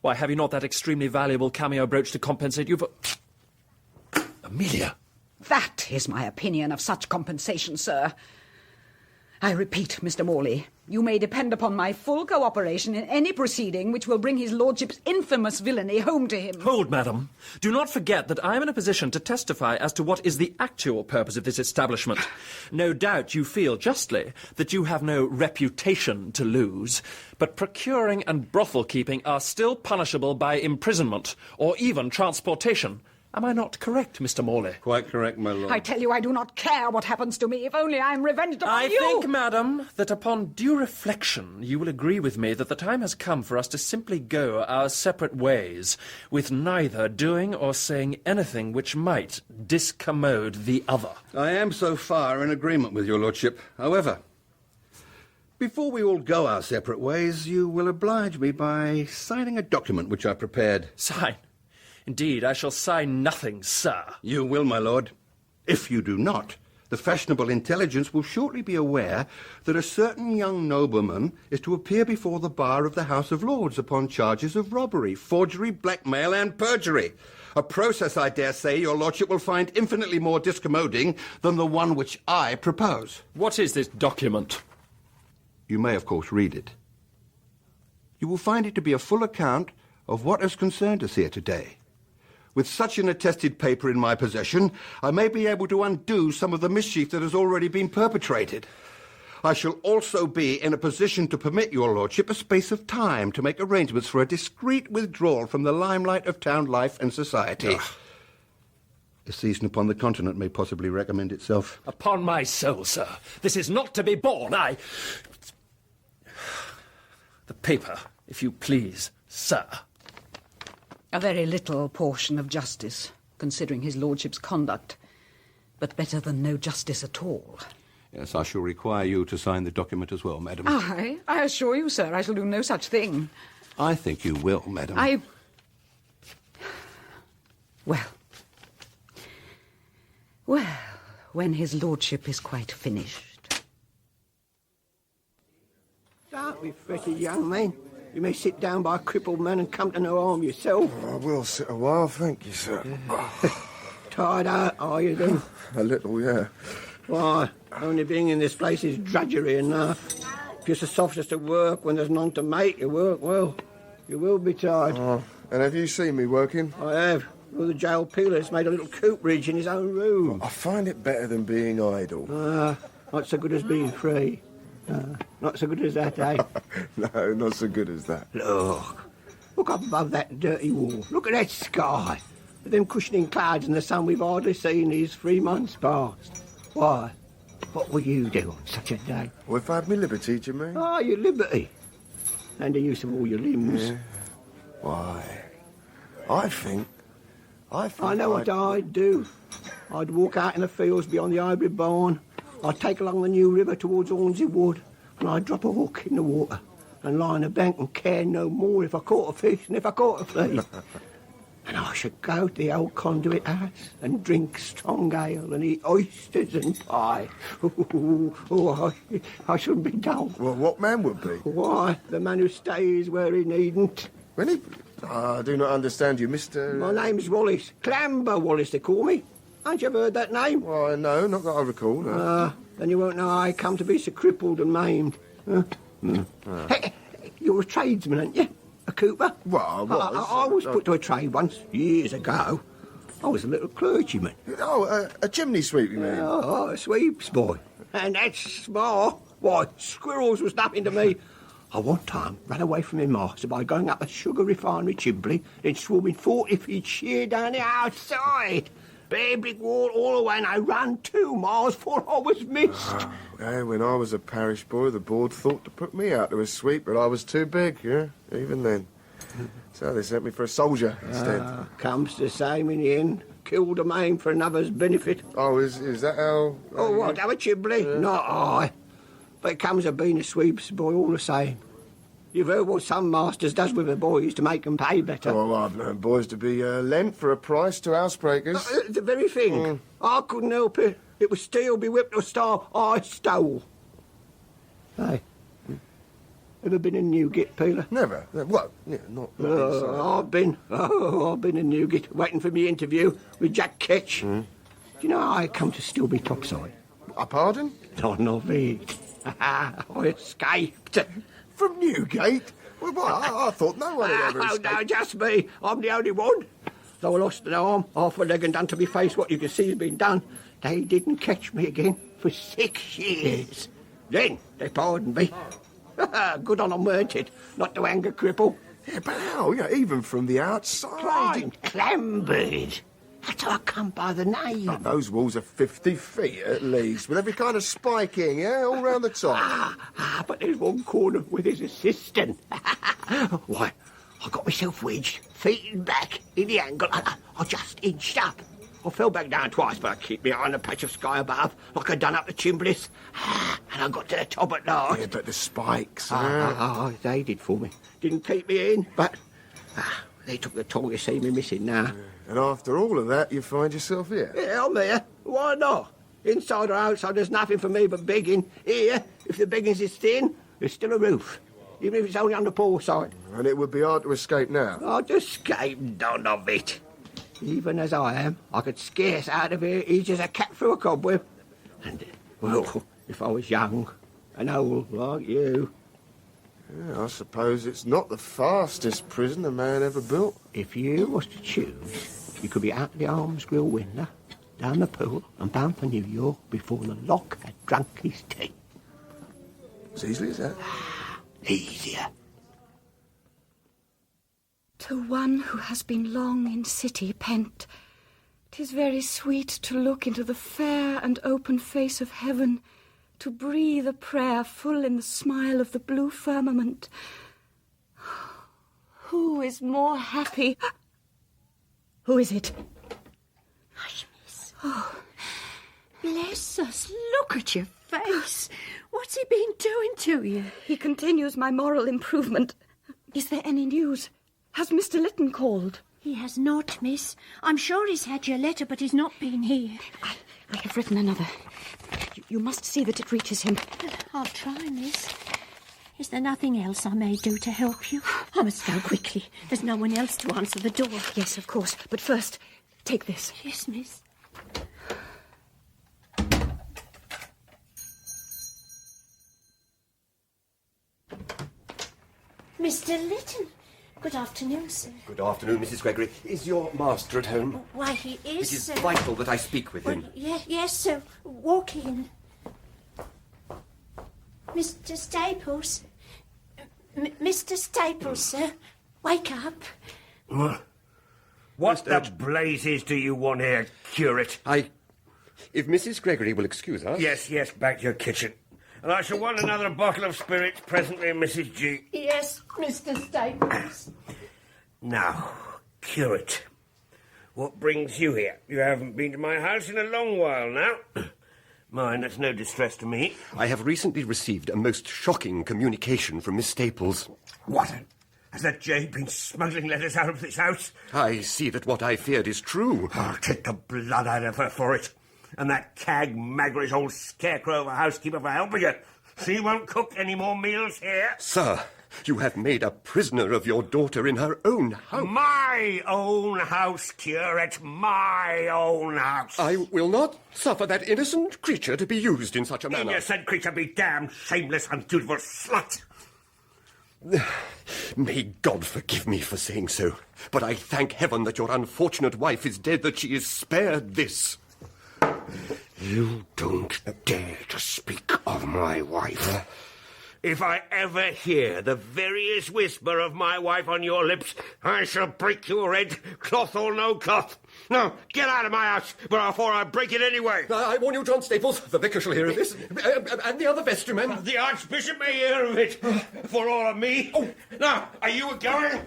Why, have you not that extremely valuable cameo brooch to compensate you for... Amelia. That is my opinion of such compensation, sir. I repeat, Mr. Morley, you may depend upon my full cooperation in any proceeding which will bring his lordship's infamous villainy home to him. Hold, madam. Do not forget that I am in a position to testify as to what is the actual purpose of this establishment. No doubt you feel justly that you have no reputation to lose, but procuring and brothel-keeping are still punishable by imprisonment or even transportation. Am I not correct, Mr. Morley? Quite correct, my lord. I tell you, I do not care what happens to me, if only I am revenged upon you. I think, madam, that upon due reflection you will agree with me that the time has come for us to simply go our separate ways, with neither doing or saying anything which might discommode the other. I am so far in agreement with your lordship. However, before we all go our separate ways, you will oblige me by signing a document which I prepared. Sign? Indeed, I shall sign nothing, sir. You will, my lord. If you do not, the fashionable intelligence will shortly be aware that a certain young nobleman is to appear before the bar of the House of Lords upon charges of robbery, forgery, blackmail, and perjury. A process, I dare say, your lordship will find infinitely more discommoding than the one which I propose. What is this document? You may, of course, read it. You will find it to be a full account of what has concerned us here today. With such an attested paper in my possession, I may be able to undo some of the mischief that has already been perpetrated. I shall also be in a position to permit your lordship a space of time to make arrangements for a discreet withdrawal from the limelight of town life and society. A season upon the continent may possibly recommend itself. Upon my soul, sir, this is not to be borne. The paper, if you please, sir. A very little portion of justice, considering his lordship's conduct, but better than no justice at all. Yes, I shall require you to sign the document as well, madam. I assure you, sir, I shall do no such thing. I think you will, madam. Well, when his lordship is quite finished. Don't be fretted, young man. You may sit down by a crippled man and come to no harm yourself. I will sit a while, thank you, sir. Tired out, are you, then? A little, yeah. Why, only being in this place is drudgery enough. If you're so soft as to work when there's none to make you work, well, you will be tired. Oh, and have you seen me working? I have. Well, the jail peeler's made a little cooperage in his own room. I find it better than being idle. Not so good as being free. Not so good as that, eh? No, not so good as that. Look up above that dirty wall. Look at that sky. With them cushioning clouds and the sun we've hardly seen these 3 months past. Why? What will you do on such a day? Well, if I had my liberty, do you mean? Ah, your liberty. And the use of all your limbs. Yeah. Why? I think I know what I'd do. I'd walk out in the fields beyond the hybrid barn, I'd take along the New River towards Hornsey Wood, and I'd drop a hook in the water and lie on the bank and care no more if I caught a fish than if I caught a flea. And I should go to the old conduit house and drink strong ale and eat oysters and pie. I shouldn't be dull. Well, what man would be? Why, the man who stays where he needn't. When he... I do not understand you, Mr... My name's Wallace. Clamber Wallace, they call me. Ain't you ever heard that name? Why, no, not that I recall. No. Then you won't know how I come to be so crippled and maimed. Hey, you're a tradesman, ain't you? A cooper? Well, I was. I was put to a trade once, years ago. I was a little clergyman. Oh, a chimney sweep, you mean? Oh, a sweeps boy. And that's small. Why, squirrels was nothing to me. I one time ran away from my master by going up a sugar refinery chimney, then swarming 40 feet sheer down the outside. Bare brick wall all the way, and I ran 2 miles before I was missed. When I was a parish boy, the board thought to put me out to a sweep, but I was too big, even then. So they sent me for a soldier instead. Comes the same in the end. Killed a man for another's benefit. Oh, is that how... Oh, what, have a chimney? Not I. But it comes of being a sweeps boy all the same. You've heard what some masters does with the boys to make them pay better. Oh, I've known boys to be lent for a price to housebreakers. The very thing. I couldn't help it. It was steal, be whipped or starve. I stole. Hey, ever been in Newgate, Peeler? Never. Well, yeah, not I've been in Newgate, waiting for me interview with Jack Ketch. Do you know how I come to still be topside? Pardon? None of it. I escaped. From Newgate? Well, I thought no one had ever escaped. No, just me. I'm the only one. Though I lost an arm, half a leg and done to me face what you can see has been done, they didn't catch me again for 6 years. Then they pardoned me. Good on them, weren't it? Not to hang a cripple. Yeah, but how? Even from the outside. Clambered. That's how I come by the name. Oh, those walls are 50 feet at least, with every kind of spiking, all round the top. But there's one corner with his assistant. Why, I got myself wedged, feet and back, in the angle. I just inched up. I fell back down twice, but I kept behind a patch of sky above, like I'd done up the chimblies. And I got to the top at last. Yeah, but the spikes... They did for me. Didn't keep me in, but... they took the toll you see me missing now. And after all of that, you find yourself here? Yeah, I'm here. Why not? Inside or outside, there's nothing for me but begging. Here, if the beggings is thin, there's still a roof. Even if it's only on the poor side. And it would be hard to escape now? I'd escape, none of it. Even as I am, I could scarce out of here easy as a cat through a cobweb. And, well, if I was young and old like you... Yeah, I suppose it's not the fastest prison a man ever built. If you was to choose, you could be out the Arms Grill window, down the pool, and bound for New York before the lock had drunk his tea. As easily as that? Easier. To one who has been long in city pent, 'tis very sweet to look into the fair and open face of heaven, to breathe a prayer full in the smile of the blue firmament. Who is more happy? Who is it? Hush, miss. Oh, bless us, look at your face. What's he been doing to you? He continues my moral improvement. Is there any news? Has Mr. Lytton called? He has not, miss. I'm sure he's had your letter, but he's not been here. I have written another. You must see that it reaches him. I'll try, miss. Is there nothing else I may do to help you? I must go quickly. There's no one else to answer the door. Yes, of course. But first, take this. Yes, miss. Mr. Lytton. Good afternoon, sir. Good afternoon, Mrs. Gregory. Is your master at home? Why, he is, It is sir. vital that I speak with him. Yes, sir. Walk in. Mr. Staples. Mr. Staples, sir. Wake up. What the blazes do you want here, curate? If Mrs. Gregory will excuse us... Yes, back to your kitchen. And I shall want another bottle of spirits presently, Mrs. G. Yes, Mr. Staples. Now, curate, what brings you here? You haven't been to my house in a long while now. Mind, that's no distress to me. I have recently received a most shocking communication from Miss Staples. What? Has that jade been smuggling letters out of this house? I see that what I feared is true. Oh, take the blood out of her for it. And that cag, magrish old scarecrow of a housekeeper for helping her. She won't cook any more meals here. Sir, you have made a prisoner of your daughter in her own house. My own house, curate. My own house. I will not suffer that innocent creature to be used in such a manner. Innocent creature be damned, shameless, undutiful slut. May God forgive me for saying so, but I thank heaven that your unfortunate wife is dead, that she is spared this. You don't dare to speak of my wife. If I ever hear the veriest whisper of my wife on your lips, I shall break your head, cloth or no cloth. Now, get out of my house, before I break it anyway. I warn you, John Staples, the vicar shall hear of this, and the other vestrymen. The Archbishop may hear of it, for all of me. Oh. Now, are you going?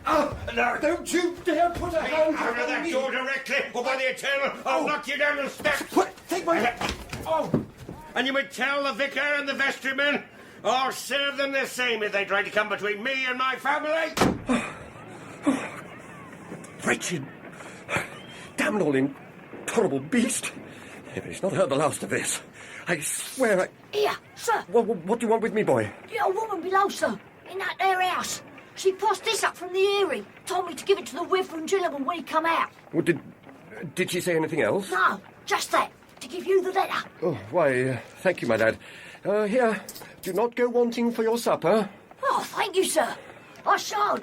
No. Don't you dare put a hand out of that door directly, or by the Eternal, I'll knock you down the steps. Take my... And you may tell the vicar and the vestrymen, I'll serve them the same if they try to come between me and my family. Wretched, damned all intolerable beast. If he's not heard the last of this, I swear I... Here, sir. What do you want with me, boy? A woman below, sir, in that there house. She passed this up from the earring. Told me to give it to the Reverend gentleman when he come out. Well, did she say anything else? No, just that. To give you the letter. Oh, why, thank you, my lad. Here, do not go wanting for your supper. Oh, thank you, sir. I shan't.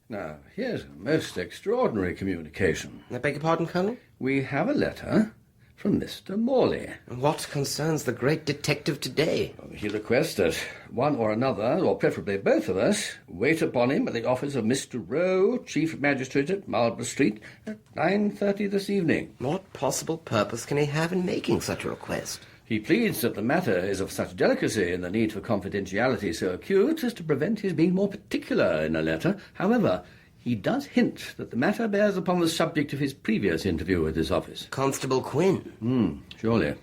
Now, here's a most extraordinary communication. I beg your pardon, Colonel? We have a letter from Mr. Morley. And what concerns the great detective today? He requests that one or another, or preferably both of us, wait upon him at the office of Mr. Rowe, Chief Magistrate at Marlborough Street, at 9:30 this evening. What possible purpose can he have in making such a request? He pleads that the matter is of such delicacy and the need for confidentiality so acute as to prevent his being more particular in a letter. However, he does hint that the matter bears upon the subject of his previous interview with his office. Constable Quinn? Surely.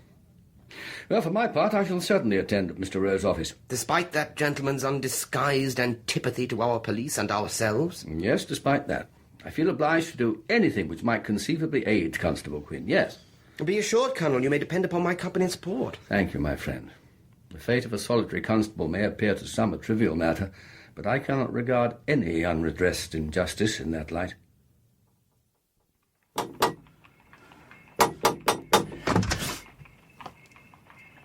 Well, for my part, I shall certainly attend at Mr. Rowe's office. Despite that gentleman's undisguised antipathy to our police and ourselves? Yes, despite that. I feel obliged to do anything which might conceivably aid Constable Quinn, yes. Be assured, Colonel, you may depend upon my company and support. Thank you, my friend. The fate of a solitary constable may appear to some a trivial matter, but I cannot regard any unredressed injustice in that light.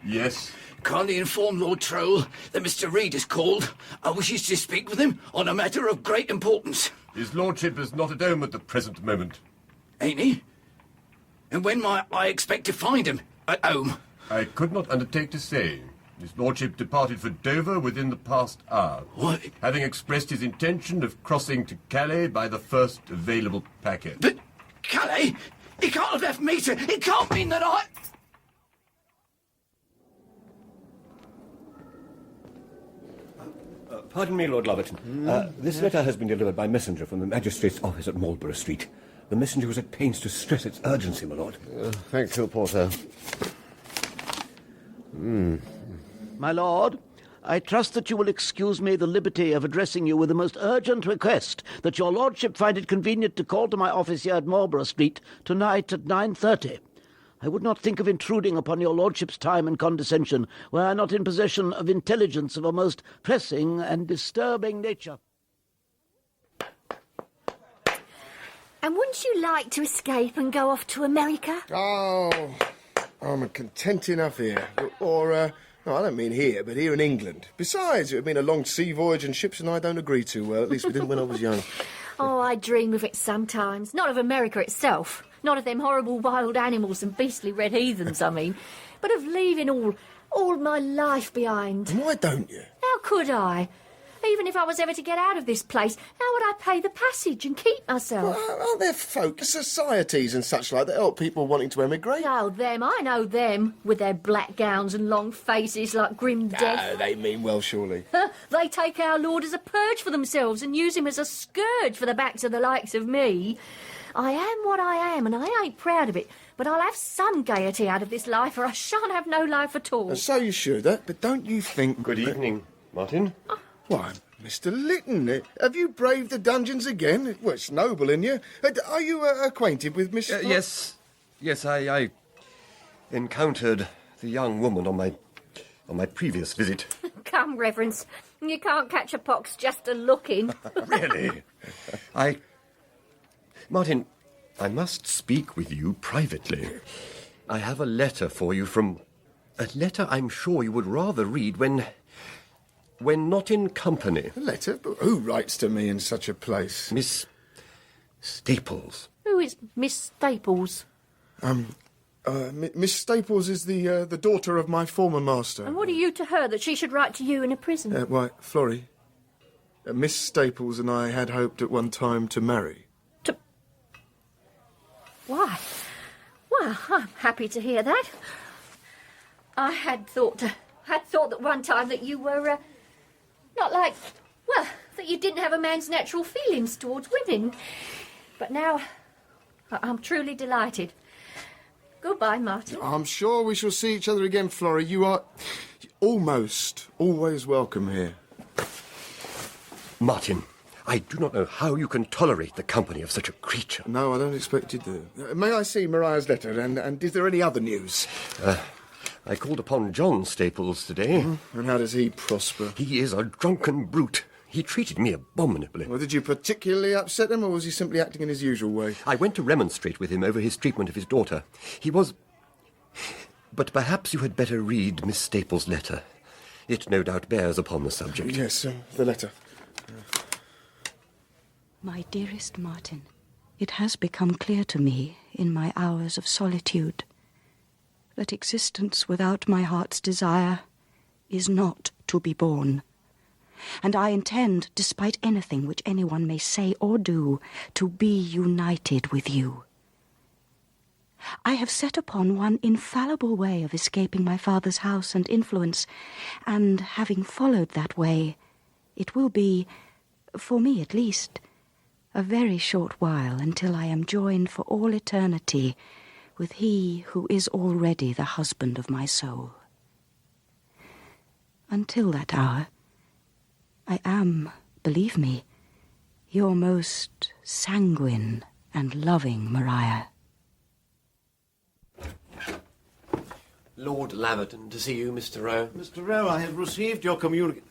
Yes? Kindly inform Lord Troll that Mr. Reed is called. I wishes to speak with him on a matter of great importance. His lordship is not at home at the present moment. Ain't he? And when might I expect to find him at home? I could not undertake to say. His lordship departed for Dover within the past hour. What? Having expressed his intention of crossing to Calais by the first available packet. But Calais? He can't have left me to... It can't mean that I... Pardon me, Lord Loverton. This letter has been delivered by messenger from the magistrate's office at Marlborough Street. The messenger was at pains to stress its urgency, my lord. Thank you, Porter. My lord, I trust that you will excuse me the liberty of addressing you with the most urgent request that your lordship find it convenient to call to my office here at Marlborough Street tonight at 9:30. I would not think of intruding upon your lordship's time and condescension were I not in possession of intelligence of a most pressing and disturbing nature. And wouldn't you like to escape and go off to America? Oh, I'm content enough here. Or, no, I don't mean here, but here in England. Besides, it would mean a long sea voyage and ships and I don't agree too well. At least we didn't when I was young. Oh, I dream of it sometimes. Not of America itself. Not of them horrible wild animals and beastly red heathens, I mean. But of leaving all my life behind. Why don't you? How could I? Even if I was ever to get out of this place, how would I pay the passage and keep myself? Well, aren't there folk, societies and such like that help people wanting to emigrate? Oh, them, I know them, with their black gowns and long faces like grim death. No, they mean well, surely. They take our Lord as a purge for themselves and use him as a scourge for the backs of the likes of me. I am what I am, and I ain't proud of it, But I'll have some gaiety out of this life, or I shan't have no life at all. So you should, but don't you think... Good evening, Martin. Why, Mr. Lytton, have you braved the dungeons again? Well, it's noble in you. Are you acquainted with Miss... Yes, I encountered the young woman on my previous visit. Come, Reverence, you can't catch a pox just a looking. Really? Martin, I must speak with you privately. I have a letter for you from... A letter I'm sure you would rather read when not in company. A letter? Who writes to me in such a place? Miss Staples. Who is Miss Staples? Miss Staples is the daughter of my former master. And what are you to her that she should write to you in a prison? Why, Florrie, Miss Staples and I had hoped at one time to marry. Why? Well, I'm happy to hear that. I had thought that one time that you were not like, well, that you didn't have a man's natural feelings towards women. But now I'm truly delighted. Goodbye, Martin. I'm sure we shall see each other again, Florrie. You are almost always welcome here. Martin, I do not know how you can tolerate the company of such a creature. No, I don't expect you to. May I see Mariah's letter, and is there any other news? I called upon John Staples today. And how does he prosper? He is a drunken brute. He treated me abominably. Well, did you particularly upset him, or was he simply acting in his usual way? I went to remonstrate with him over his treatment of his daughter. He was... But perhaps you had better read Miss Staples' letter. It no doubt bears upon the subject. Yes, the letter. My dearest Martin, it has become clear to me in my hours of solitude that existence without my heart's desire is not to be borne. And I intend, despite anything which anyone may say or do, to be united with you. I have set upon one infallible way of escaping my father's house and influence, and having followed that way, it will be, for me at least, a very short while until I am joined for all eternity with he who is already the husband of my soul. Until that hour, I am, believe me, your most sanguine and loving Maria. Lord Laverton to see you, Mr. Rowe. Mr. Rowe, I have received your communication.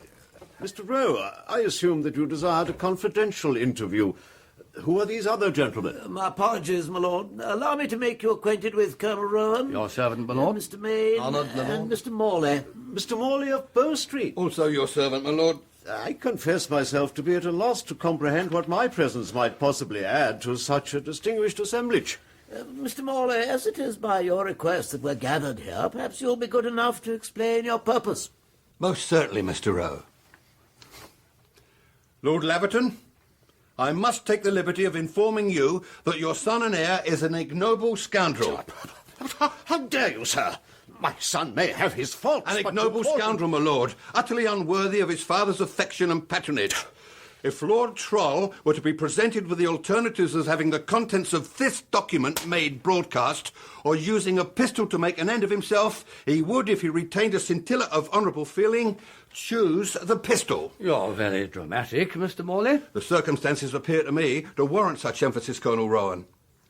Mr. Rowe, I assume that you desired a confidential interview. Who are these other gentlemen? My apologies, my lord. Allow me to make you acquainted with Colonel Rowan. Your servant, my lord. Mr. Maine. Honoured, my lord. And Mr. Morley. Mr. Morley of Bow Street. Also your servant, my lord. I confess myself to be at a loss to comprehend what my presence might possibly add to such a distinguished assemblage. Mr. Morley, as it is by your request that we're gathered here, perhaps you'll be good enough to explain your purpose. Most certainly, Mr. Rowe. Lord Laverton, I must take the liberty of informing you that your son and heir is an ignoble scoundrel. How dare you, sir? My son may have his faults, An but ignoble to call scoundrel, my lord, utterly unworthy of his father's affection and patronage. If Lord Troll were to be presented with the alternatives as having the contents of this document made broadcast, or using a pistol to make an end of himself, he would, if he retained a scintilla of honourable feeling, choose the pistol. You're very dramatic, Mr. Morley. The circumstances appear to me to warrant such emphasis, Colonel Rowan.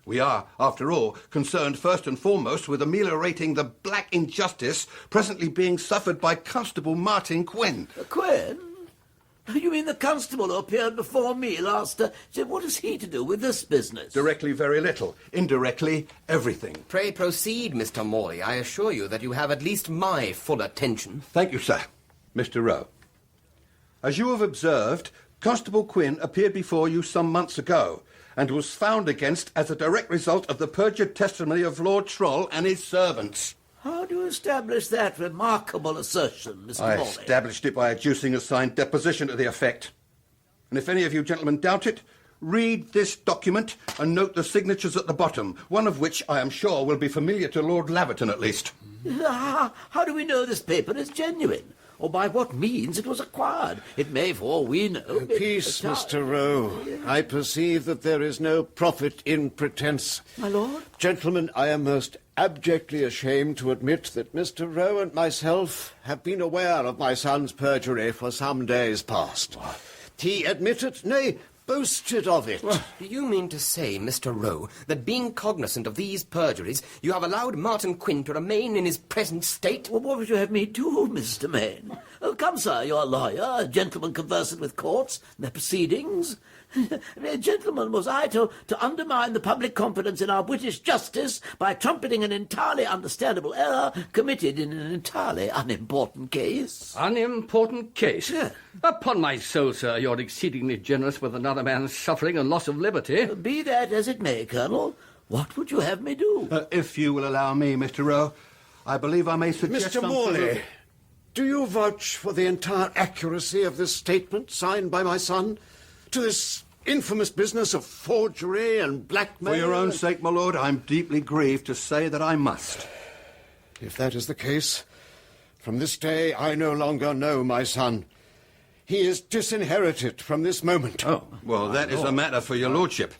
We are, after all, concerned first and foremost with ameliorating the black injustice presently being suffered by Constable Martin Quinn. Quinn? You mean the constable who appeared before me last... what has he to do with this business? Directly, very little. Indirectly, everything. Pray proceed, Mr. Morley. I assure you that you have at least my full attention. Thank you, sir. Mr. Rowe. As you have observed, Constable Quinn appeared before you some months ago, and was found against as a direct result of the perjured testimony of Lord Troll and his servants. How do you establish that remarkable assertion, Mr. I Morley? established it by adducing a signed deposition to the effect. And if any of you gentlemen doubt it, read this document and note the signatures at the bottom, one of which I am sure will be familiar to Lord Laverton at least. How do we know this paper is genuine? or by what means it was acquired. It may, for all we know... Peace, Mr. Rowe. I perceive that there is no profit in pretence. My lord? Gentlemen, I am most abjectly ashamed to admit that Mr. Rowe and myself have been aware of my son's perjury for some days past. What? He admitted, nay, boasted of it. Well, do you mean to say, Mr. Rowe, that being cognizant of these perjuries, you have allowed Martin Quinn to remain in his present state? Well, what would you have me do, Mr. Maine? Oh, come, sir, you're a lawyer, a gentleman conversant with courts and their proceedings. Gentlemen, was I to undermine the public confidence in our British justice by trumpeting an entirely understandable error committed in an entirely unimportant case? Unimportant case? Yeah. Upon my soul, sir, you're exceedingly generous with another man's suffering and loss of liberty. Be that as it may, Colonel, what would you have me do? If you will allow me, Mr. Rowe, I believe I may suggest Mr. Morley, do you vouch for the entire accuracy of this statement signed by my son to this infamous business of forgery and blackmail? For your own sake, my lord, I'm deeply grieved to say that I must. If that is the case, from this day I no longer know my son. He is disinherited from this moment. Oh, well, that is a matter for your lordship.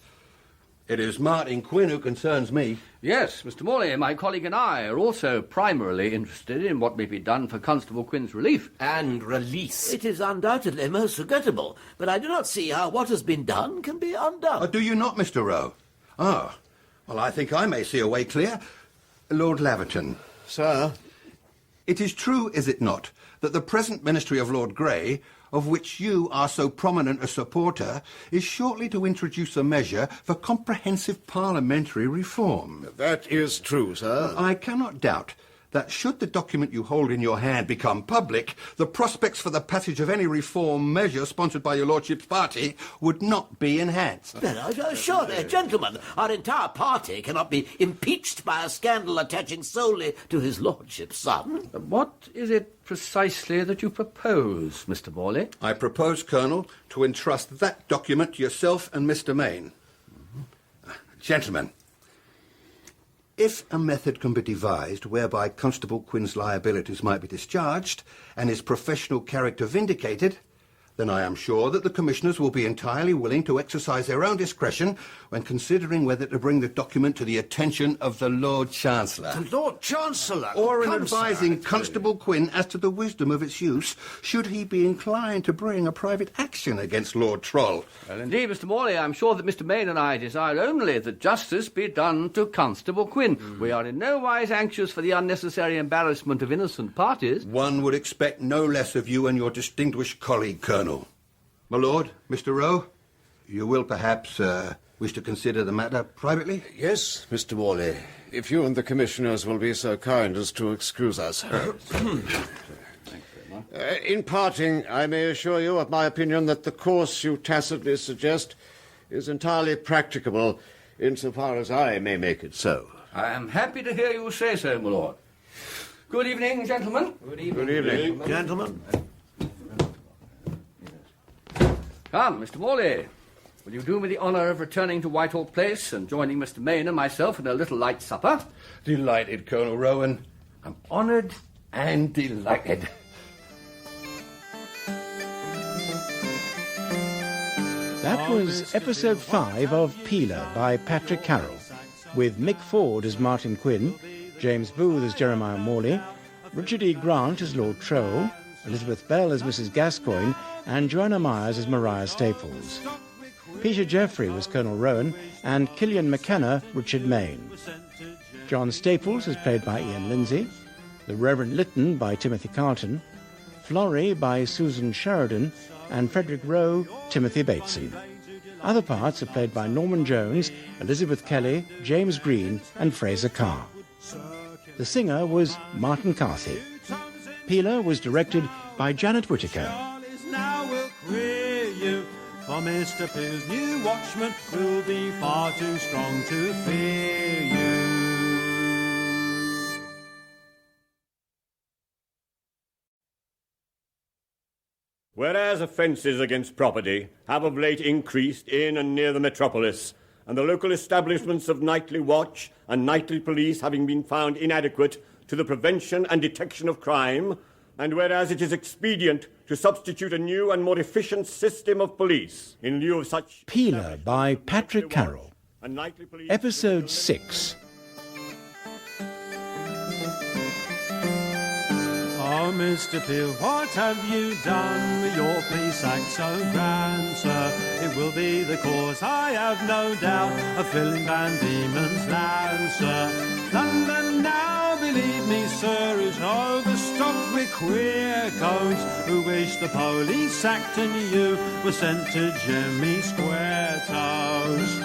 It is Martin Quinn who concerns me. Yes, Mr. Morley, my colleague and I are also primarily interested in what may be done for Constable Quinn's relief. And release. It is undoubtedly most regrettable, but I do not see how what has been done can be undone. Do you not, Mr. Rowe? Ah, well, I think I may see a way clear. Lord Laverton. Sir? It is true, is it not, that the present ministry of Lord Grey, of which you are so prominent a supporter, is shortly to introduce a measure for comprehensive parliamentary reform? That is true, sir. I cannot doubt that should the document you hold in your hand become public, the prospects for the passage of any reform measure sponsored by your lordship's party would not be enhanced. Surely, gentlemen, our entire party cannot be impeached by a scandal attaching solely to his lordship's son. What is it precisely that you propose, Mr. Morley? I propose, Colonel, to entrust that document to yourself and Mr. Maine. Gentlemen, if a method can be devised whereby Constable Quinn's liabilities might be discharged and his professional character vindicated, then I am sure that the commissioners will be entirely willing to exercise their own discretion when considering whether to bring the document to the attention of the Lord Chancellor. The Lord Chancellor? Or in advising Constable Quinn as to the wisdom of its use, should he be inclined to bring a private action against Lord Troll. Well, indeed, Mr. Morley, I'm sure that Mr. Maine and I desire only that justice be done to Constable Quinn. We are in no wise anxious for the unnecessary embarrassment of innocent parties. One would expect no less of you and your distinguished colleague, Colonel. My lord, Mr. Rowe, you will perhaps wish to consider the matter privately? Yes, Mr. Morley, if you and the commissioners will be so kind as to excuse us. In parting, I may assure you of my opinion that the course you tacitly suggest is entirely practicable, insofar as I may make it so. I am happy to hear you say so, my lord. Good evening, gentlemen. Good evening. Good evening. Gentlemen. Come, Mr. Morley, will you do me the honour of returning to Whitehall Place and joining Mr. Maine and myself in a little light supper? Delighted, Colonel Rowan. I'm honoured and delighted. That was episode 5 of Peeler by Patrick Carrol, with Mick Ford as Martin Quinn, James Booth as Jeremiah Morley, Richard E. Grant as Lord Troll, Elizabeth Bell as Mrs. Gascoigne, and Joanna Myers as Maria Staples. Peter Jeffrey was Colonel Rowan, and Killian McKenna Richard Maine. John Staples was played by Ian Lindsay, the Reverend Lytton by Timothy Carlton, Florrie by Susan Sheridan, and Frederick Rowe, Timothy Bateson. Other parts are played by Norman Jones, Elizabeth Kelly, James Green, and Fraser Carr. The singer was Martin Carthy. Peeler was directed by Janet Whittaker. Now we'll queer you, for Mr. Peel's new watchman will be far too strong to fear you. Whereas offences against property have of late increased in and near the metropolis, and the local establishments of nightly watch and nightly police having been found inadequate to the prevention and detection of crime, and whereas it is expedient to substitute a new and more efficient system of police in lieu of such... Peeler by Patrick Carrol. Episode 6. Oh, Mr. Peel, what have you done with your police act so grand, sir? It will be the cause, I have no doubt, of filling Van Diemen's land, sir. London now, believe me, sir, is overstocked with queer codes who wish the police act and you were sent to Jimmy Square Toes.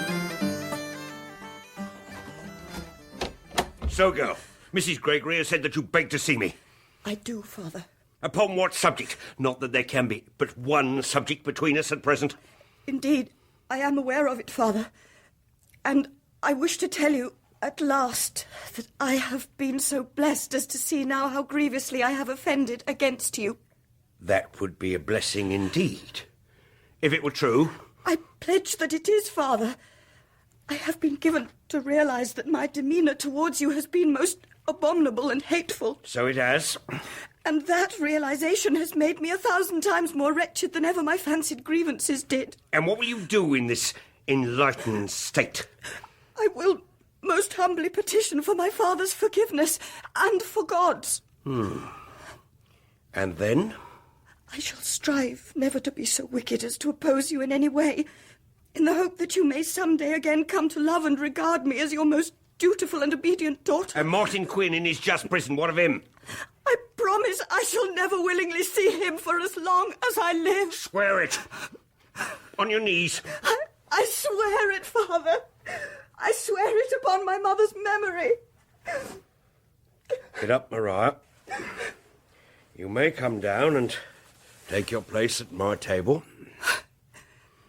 So, girl, Mrs. Gregory has said that you begged to see me. I do, Father. Upon what subject? Not that there can be but one subject between us at present. Indeed, I am aware of it, Father. And I wish to tell you, at last, that I have been so blessed as to see now how grievously I have offended against you. That would be a blessing indeed. If it were true. I pledge that it is, Father. I have been given to realise that my demeanour towards you has been most abominable and hateful. So it has. And that realisation has made me 1,000 times more wretched than ever my fancied grievances did. And what will you do in this enlightened state? I will most humbly petition for my father's forgiveness and for God's. And then? I shall strive never to be so wicked as to oppose you in any way, in the hope that you may some day again come to love and regard me as your most dutiful and obedient daughter. And Martin Quinn in his just prison, what of him? I promise I shall never willingly see him for as long as I live. Swear it. On your knees. I swear it, Father. I swear it upon my mother's memory. Get up, Maria. You may come down and take your place at my table.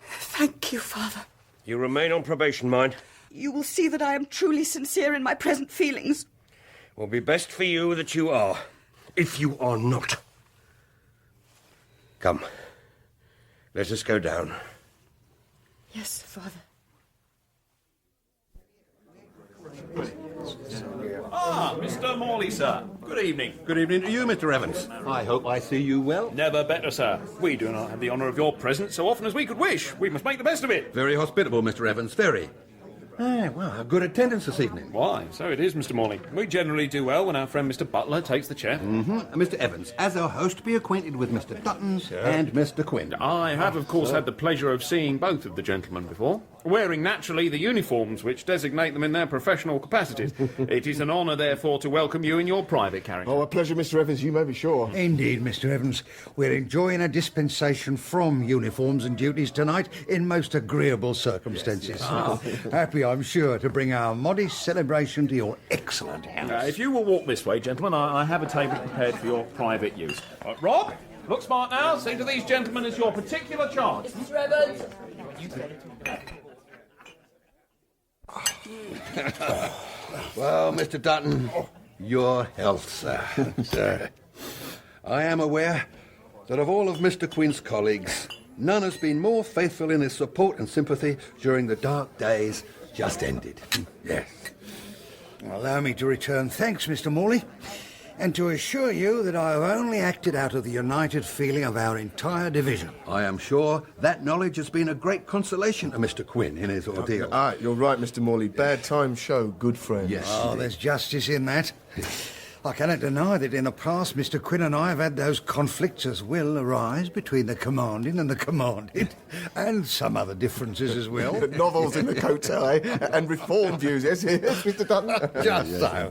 Thank you, Father. You remain on probation, mind. You will see that I am truly sincere in my present feelings. It will be best for you that you are, if you are not. Come, let us go down. Yes, Father. Ah, Mr. Morley, sir. Good evening. Good evening to you, Mr. Evans. I hope I see you well. Never better, sir. We do not have the honour of your presence so often as we could wish. We must make the best of it. Very hospitable, Mr. Evans, very. Well, a good attendance this evening. Why, so it is, Mr. Morley. We generally do well when our friend Mr. Butler takes the chair. Mr. Evans, as our host, be acquainted with Mr. Dutton and Mr. Quinn. I have, of course, had the pleasure of seeing both of the gentlemen before, wearing naturally the uniforms which designate them in their professional capacities. It is an honour, therefore, to welcome you in your private character. Oh, a pleasure, Mr. Evans, you may be sure. Indeed, Mr. Evans. We're enjoying a dispensation from uniforms and duties tonight in most agreeable circumstances. Yes. Happy, I'm sure, to bring our modest celebration to your excellent house. If you will walk this way, gentlemen, I have a table prepared for your private use. Rob, look smart now. See to these gentlemen as your particular charge. Mr. Evans! Well, Mr. Dutton, your health, sir. Sir. I am aware that of all of Mr. Quinn's colleagues, none has been more faithful in his support and sympathy during the dark days just ended. Yes. Allow me to return thanks, Mr. Morley, and to assure you that I have only acted out of the united feeling of our entire division. I am sure that knowledge has been a great consolation to Mr. Quinn in his ordeal. You're right, Mr. Morley. Bad times show good friends. Yes. Oh, there's justice in that. I cannot deny that in the past Mr. Quinn and I have had those conflicts as will arise between the commanding and the commanded, and some other differences as well. Novels in the coattail, eh? And reform views, yes, Mr. Dutton? Just so.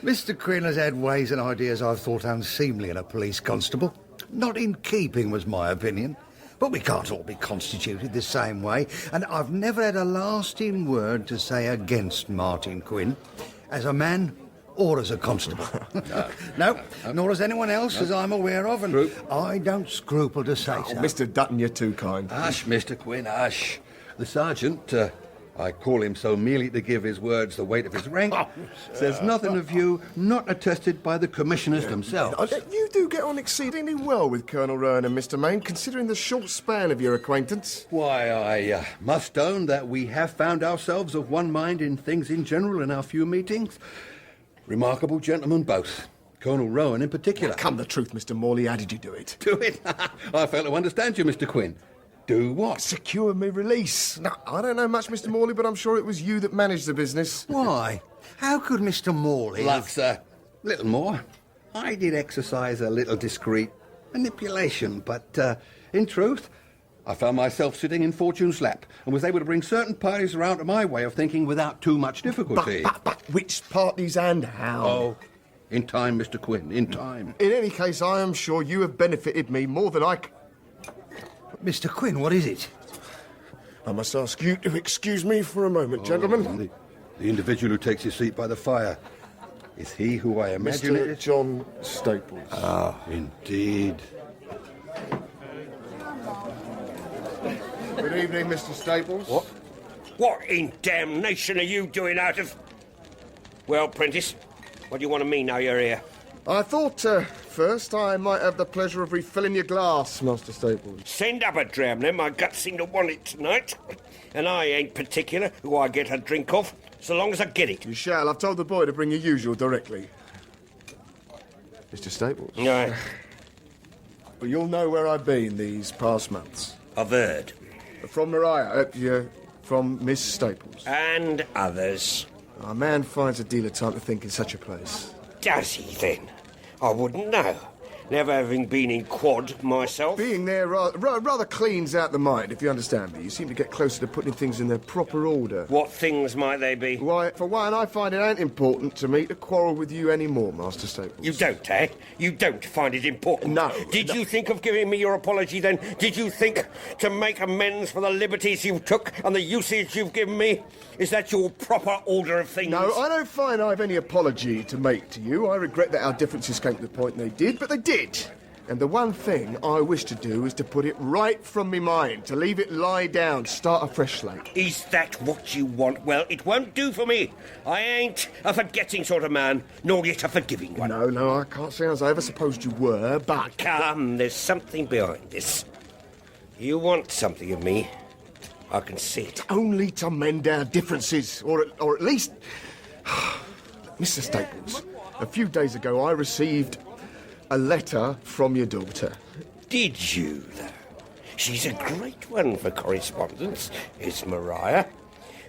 Mr. Quinn has had ways and ideas I've thought unseemly in a police constable. Not in keeping, was my opinion. But we can't all be constituted the same way, and I've never had a lasting word to say against Martin Quinn, as a man or as a constable. No, nor as anyone else, as I'm aware of, and I don't scruple to say so. Mr. Dutton, you're too kind. Hush, Mr. Quinn, hush. The sergeant, I call him so merely to give his words the weight of his rank, says nothing of you not attested by the commissioners themselves. You do get on exceedingly well with Colonel Rowan and Mr. Main, considering the short span of your acquaintance. Why, I must own that we have found ourselves of one mind in things in general in our few meetings. Remarkable gentlemen both. Colonel Rowan in particular. Come the truth, Mr. Morley, how did you do it? Do it? I fail to understand you, Mr. Quinn. Do what? Secure me release. Now, I don't know much, Mr. Morley, but I'm sure it was you that managed the business. Why? How could Mr. Morley... Luck, sir. Little more. I did exercise a little discreet manipulation, but in truth, I found myself sitting in Fortune's lap and was able to bring certain parties around to my way of thinking without too much difficulty. But which parties and how? Oh, in time, Mr. Quinn, in time. In any case, I am sure you have benefited me more than I... Mr. Quinn, what is it? I must ask you to excuse me for a moment, gentlemen. The individual who takes his seat by the fire. Is he who I imagine Mr. it is? John Staples. Ah, indeed. Good evening, Mr. Staples. What in damnation are you doing out of... Well, Prentice, what do you want of me now you're here? I thought, first I might have the pleasure of refilling your glass, Master Staples. Send up a dram, then. My guts seem to want it tonight. And I ain't particular who I get a drink of, so long as I get it. You shall. I've told the boy to bring your usual directly. Mr. Staples? No. Well, you'll know where I've been these past months. I've heard. From Mariah, from Miss Staples. And others. A man finds a deal of time to think in such a place. Does he, then? I wouldn't know. Never having been in quad myself. Being there rather cleans out the mind, if you understand me. You seem to get closer to putting things in their proper order. What things might they be? Why, for one, I find it ain't important to me to quarrel with you anymore, Master Staples. You don't, eh? You don't find it important? No. Did you think of giving me your apology, then? Did you think to make amends for the liberties you took and the usage you've given me? Is that your proper order of things? No, I don't find I've any apology to make to you. I regret that our differences came to the point they did, but they did. And the one thing I wish to do is to put it right from me mind, to leave it lie down, start a fresh slate. Is that what you want? Well, it won't do for me. I ain't a forgetting sort of man, nor yet a forgiving one. No, I can't say as I ever supposed you were, but... Come, there's something behind this. You want something of me. I can see it. Only to mend our differences, or at least... Mr. Staples, a few days ago I received a letter from your daughter. Did you, though? She's a great one for correspondence, is Mariah.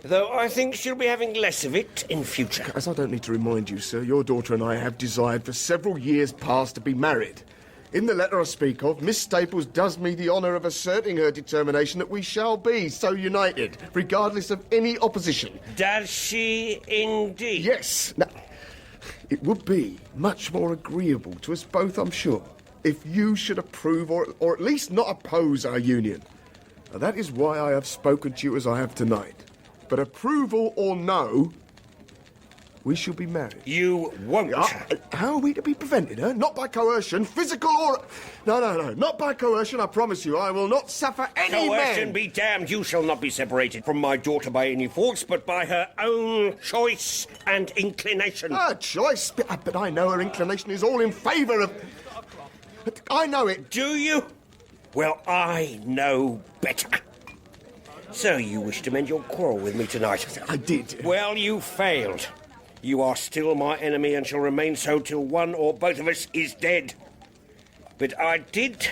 Though I think she'll be having less of it in future. As I don't need to remind you, sir, your daughter and I have desired for several years past to be married. In the letter I speak of, Miss Staples does me the honour of asserting her determination that we shall be so united, regardless of any opposition. Does she indeed? Yes. Now, it would be much more agreeable to us both, I'm sure, if you should approve or at least not oppose our union. Now, that is why I have spoken to you as I have tonight. But approval or no, we shall be married. You won't. How are we to be prevented, huh? Not by coercion, physical or... No, not by coercion, I promise you. I will not suffer any Coercion man... be damned. You shall not be separated from my daughter by any force, but by her own choice and inclination. Her choice? But I know her inclination is all in favour of... I know it. Do you? Well, I know better. So you wish to mend your quarrel with me tonight? I did. Well, you failed. You are still my enemy and shall remain so till one or both of us is dead. But I did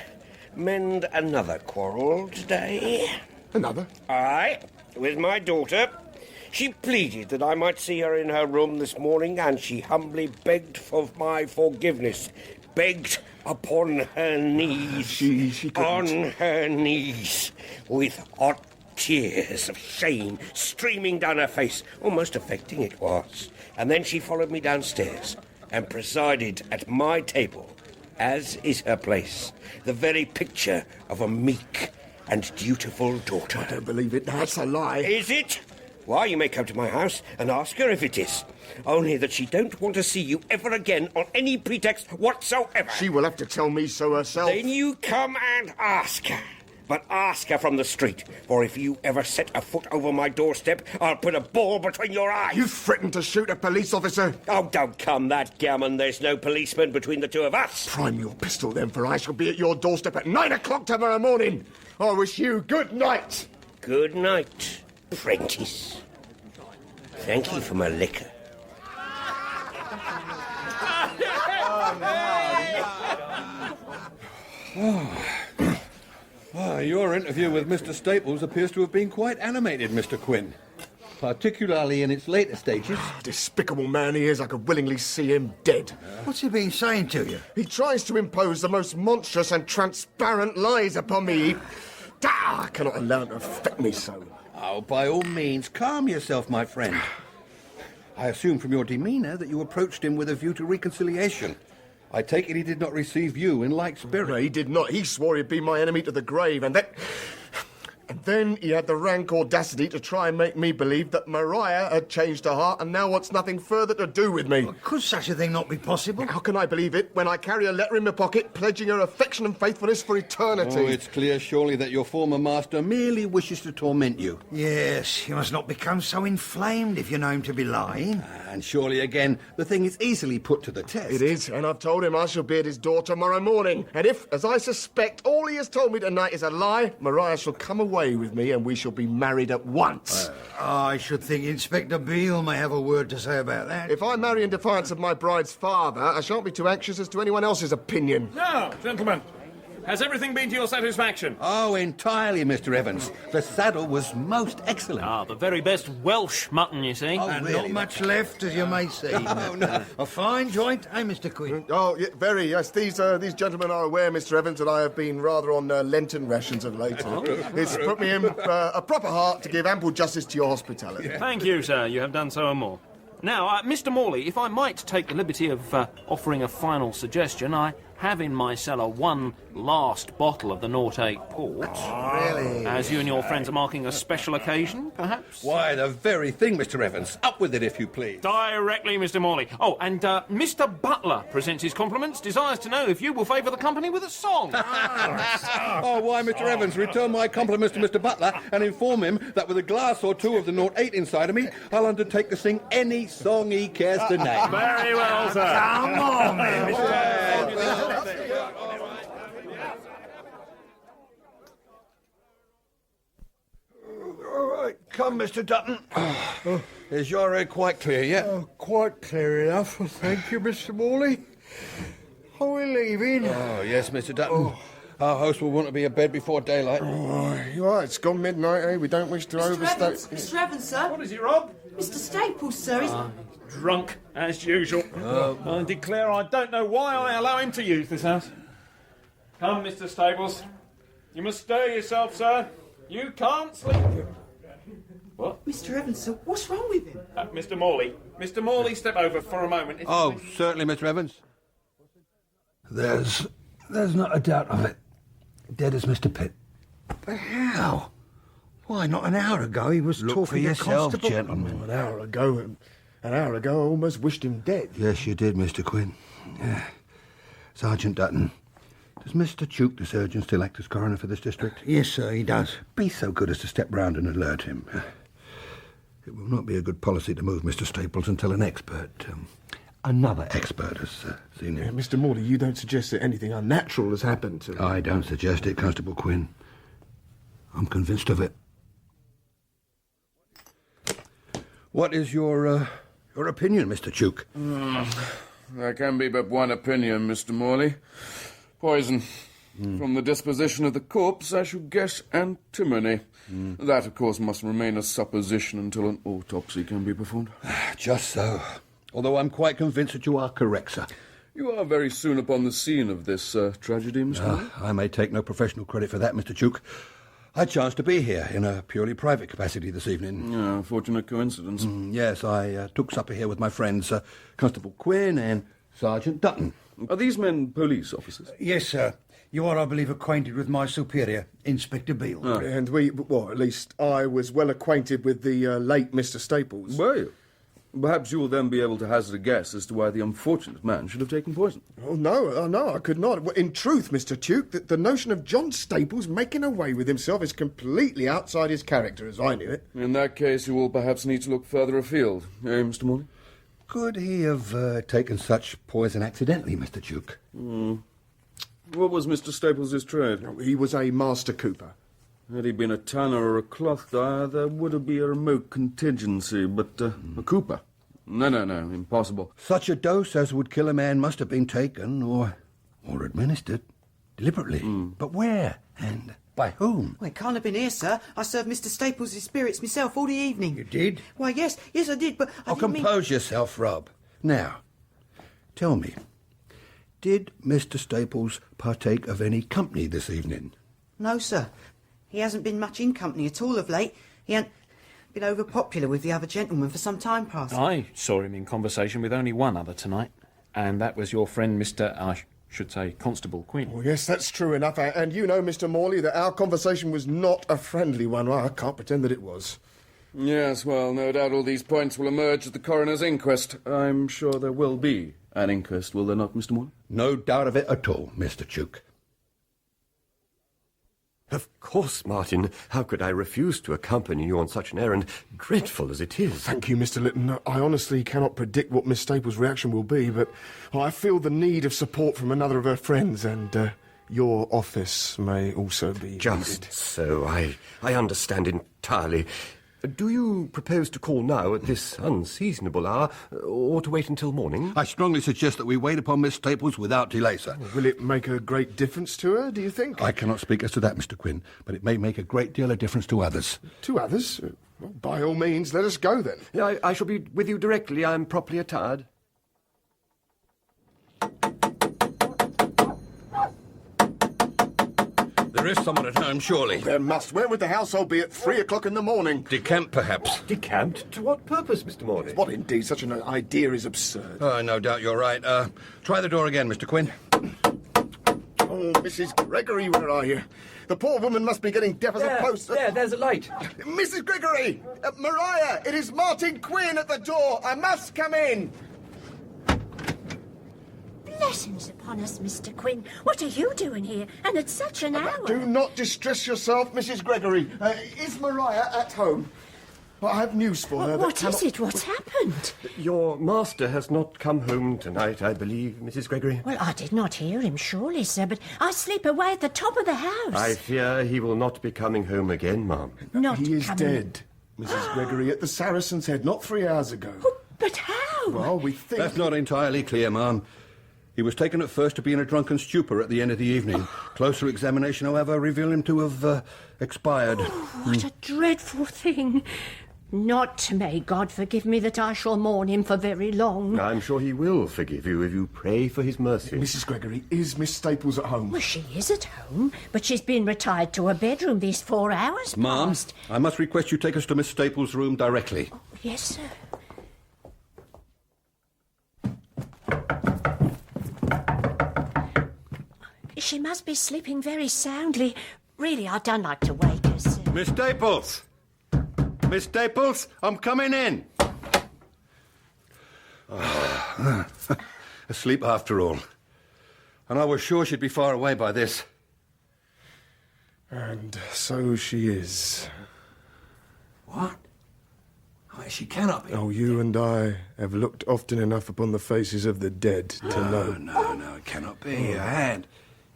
mend another quarrel today. Another? Aye, with my daughter. She pleaded that I might see her in her room this morning, and she humbly begged for my forgiveness. Begged upon her knees. She couldn't. On her knees, with hot tears of shame streaming down her face. Almost affecting it was. And then she followed me downstairs and presided at my table, as is her place, the very picture of a meek and dutiful daughter. I don't believe it. That's a lie. Is it? Why, you may come to my house and ask her if it is. Only that she don't want to see you ever again on any pretext whatsoever. She will have to tell me so herself. Then you come and ask her. But ask her from the street, for if you ever set a foot over my doorstep, I'll put a ball between your eyes. You threatened to shoot a police officer. Oh, don't come that gammon. There's no policeman between the two of us. Prime your pistol then, for I shall be at your doorstep at 9 o'clock tomorrow morning. I wish you good night. Good night, Prentice. Thank you for my liquor. Your interview with Mr. Staples appears to have been quite animated, Mr. Quinn. Particularly in its later stages. Despicable man he is, I could willingly see him dead. What's he been saying to you? He tries to impose the most monstrous and transparent lies upon me. I cannot allow him to affect me so. Oh, by all means, calm yourself, my friend. I assume from your demeanour that you approached him with a view to reconciliation. I take it he did not receive you in like spirit. No, he did not. He swore he'd be my enemy to the grave, and then he had the rank audacity to try and make me believe that Mariah had changed her heart and now wants nothing further to do with me. Well, could such a thing not be possible? How can I believe it when I carry a letter in my pocket pledging her affection and faithfulness for eternity? Oh, it's clear, surely, that your former master merely wishes to torment you. Yes, you must not become so inflamed if you know him to be lying. And surely, again, the thing is easily put to the test. It is, and I've told him I shall be at his door tomorrow morning. And if, as I suspect, all he has told me tonight is a lie, Mariah shall come away with me and we shall be married at once. I should think Inspector Beale may have a word to say about that. If I marry in defiance of my bride's father, I shan't be too anxious as to anyone else's opinion. Now, gentlemen, has everything been to your satisfaction? Oh, entirely, Mr. Evans. The saddle was most excellent. Ah, the very best Welsh mutton, you see. And really, not much left, as you may see. No. A fine joint, eh, Mr. Quinn? Oh, yeah, very, yes. These gentlemen are aware, Mr. Evans, that I have been rather on Lenten rations of late. It's put me in a proper heart to give ample justice to your hospitality. Thank you, sir. You have done so and more. Now, Mr. Morley, if I might take the liberty of offering a final suggestion, I have in my cellar one last bottle of the 08 port. Really? As you and your friends are marking a special occasion, perhaps? Why, the very thing, Mr. Evans. Up with it, if you please. Directly, Mr. Morley. Oh, and Mr. Butler presents his compliments, desires to know if you will favour the company with a song. Oh, why, Mr. Evans, return my compliments to Mr. Butler and inform him that with a glass or two of the 08 inside of me, I'll undertake to sing any song he cares to name. Very well, sir. Come on, man. All right, come, Mr. Dutton. Is your head quite clear yet? Quite clear enough, thank you, Mr. Morley. Are we leaving? Oh, yes, Mr. Dutton. Our host will want to be in bed before daylight. You're right, it's gone midnight, eh? We don't wish to overstay... Mr. Evans, sir. What is it, Rob? Mr. Staples, sir. Drunk, as usual. I declare I don't know why I allow him to use this house. Come, Mr. Staples. You must stir yourself, sir. You can't sleep. What? Mr. Evans, sir, what's wrong with him? Mr. Morley. Mr. Morley, step over for a moment. Oh, certainly, Mr. Evans. There's not a doubt of it. Dead as Mr. Pitt. But how? Why, not an hour ago he was Look talking for yourself, to Constable... gentlemen. An hour ago, I almost wished him dead. Yes, you did, Mr. Quinn. Yeah. Sergeant Dutton, does Mr. Tuke, the surgeon, still act as coroner for this district? Yes, sir, he does. Be so good as to step round and alert him. It will not be a good policy to move Mr. Staples until an expert, another expert has seen him. Mr. Morley, you don't suggest that anything unnatural has happened to him? I don't suggest it, Constable Quinn. I'm convinced of it. What is your opinion, Mr. Tuke? There can be but one opinion, Mr. Morley. Poison. From the disposition of the corpse, I should guess antimony. That, of course, must remain a supposition until an autopsy can be performed. Just so. Although I'm quite convinced that you are correct, sir. You are very soon upon the scene of this tragedy, Mr. Morley. I may take no professional credit for that, Mr. Tuke. I chanced to be here in a purely private capacity this evening. Yeah, fortunate coincidence. Yes, I took supper here with my friends, Constable Quinn and Sergeant Dutton. Are these men police officers? Yes, sir. You are, I believe, acquainted with my superior, Inspector Beale. And at least I was well acquainted with the late Mr. Staples. Were you? Perhaps you will then be able to hazard a guess as to why the unfortunate man should have taken poison. Oh, no, I could not. In truth, Mr. Tuke, the notion of John Staples making away with himself is completely outside his character, as I knew it. In that case, you will perhaps need to look further afield. Eh, Mr. Morley? Could he have taken such poison accidentally, Mr. Tuke? What was Mr. Staples' trade? He was a master cooper. Had he been a tanner or a cloth dyer, there would have been a remote contingency, but a cooper? No, impossible. Such a dose as would kill a man must have been taken or administered. Deliberately? But where? And by whom? Well, it can't have been here, sir. I served Mr. Staples' spirits myself all the evening. You did? Why, yes, I did, but I didn't mean... Compose yourself, Rob. Now, tell me, did Mr. Staples partake of any company this evening? No, sir. He hasn't been much in company at all of late. He hasn't been over popular with the other gentlemen for some time past. I saw him in conversation with only one other tonight, and that was your friend Mr. I should say Constable Quinn. Well, yes, that's true enough. And you know, Mr. Morley, that our conversation was not a friendly one. Well, I can't pretend that it was. Yes, well, no doubt all these points will emerge at the coroner's inquest. I'm sure there will be an inquest, will there not, Mr. Morley? No doubt of it at all, Mr. Tuke. Of course, Martin. How could I refuse to accompany you on such an errand, dreadful as it is? Thank you, Mr. Lytton. I honestly cannot predict what Miss Staples' reaction will be, but I feel the need of support from another of her friends, and your office may also be Just needed. so. I understand entirely. Do you propose to call now at this unseasonable hour, or to wait until morning? I strongly suggest that we wait upon Miss Staples without delay, sir. Will it make a great difference to her, do you think? I cannot speak as to that, Mr. Quinn, but it may make a great deal of difference to others. To others? Well, by all means, let us go then. I shall be with you directly. I am properly attired. There is someone at home, surely. There must. Where would the household be at 3 o'clock in the morning? Decamped, perhaps. Decamped? To what purpose, Mr. Morley? What indeed? Such an idea is absurd. Oh, no doubt you're right. Try the door again, Mr. Quinn. Oh, Mrs. Gregory, where are you? The poor woman must be getting deaf as a post. There's a light. Mrs. Gregory! Maria! It is Martin Quinn at the door! I must come in! Blessings upon us, Mr. Quinn. What are you doing here, and at such an hour? Do not distress yourself, Mrs. Gregory. Is Maria at home? Well, I have news for her. What is it? What's happened? Your master has not come home tonight, I believe, Mrs. Gregory. Well, I did not hear him, surely, sir, but I sleep away at the top of the house. I fear he will not be coming home again, ma'am. He is dead, Mrs. Gregory, at the Saracen's Head, not 3 hours ago. But how? Well, we think... That's not entirely clear, ma'am. He was taken at first to be in a drunken stupor at the end of the evening. Closer examination, however, revealed him to have expired. Oh, what a dreadful thing. Not, may God forgive me, that I shall mourn him for very long. I'm sure he will forgive you if you pray for his mercy. Mrs. Gregory, is Miss Staples at home? Well, she is at home, but she's been retired to her bedroom these 4 hours Ma'am, past. I must request you take us to Miss Staples' room directly. Oh, yes, sir. She must be sleeping very soundly. Really, I don't like to wake her, sir. Miss Staples! Miss Staples, I'm coming in. Asleep after all. And I was sure she'd be far away by this. And so she is. What? Why, she cannot be. Oh, you and I have looked often enough upon the faces of the dead to know. No, it cannot be. A hand.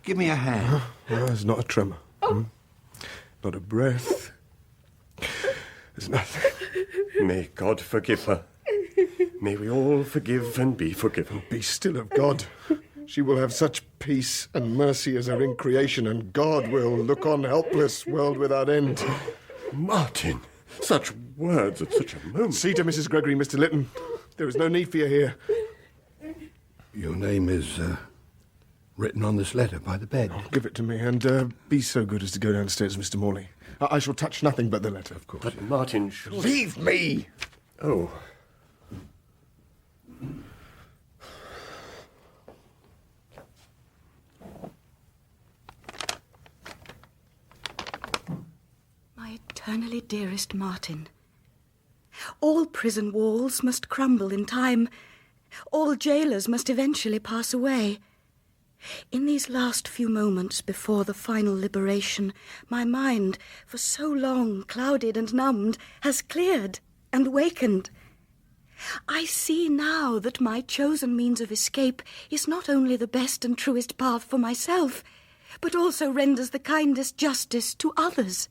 Give me a hand. No, there's not a tremor. Not a breath. There's nothing. May God forgive her. May we all forgive and be forgiven. Be still of God. She will have such peace and mercy as her in creation, and God will look on helpless, world without end. Martin, such words at such a moment. See to Mrs. Gregory, Mr. Lytton. There is no need for you here. Your name is written on this letter by the bed. Oh, give it to me, and be so good as to go downstairs, Mr. Morley. I shall touch nothing but the letter, of course. But Martin, surely... Leave me! Oh. My eternally dearest Martin, all prison walls must crumble in time. All jailers must eventually pass away. In these last few moments before the final liberation, my mind, for so long clouded and numbed, has cleared and wakened. I see now that my chosen means of escape is not only the best and truest path for myself, but also renders the kindest justice to others.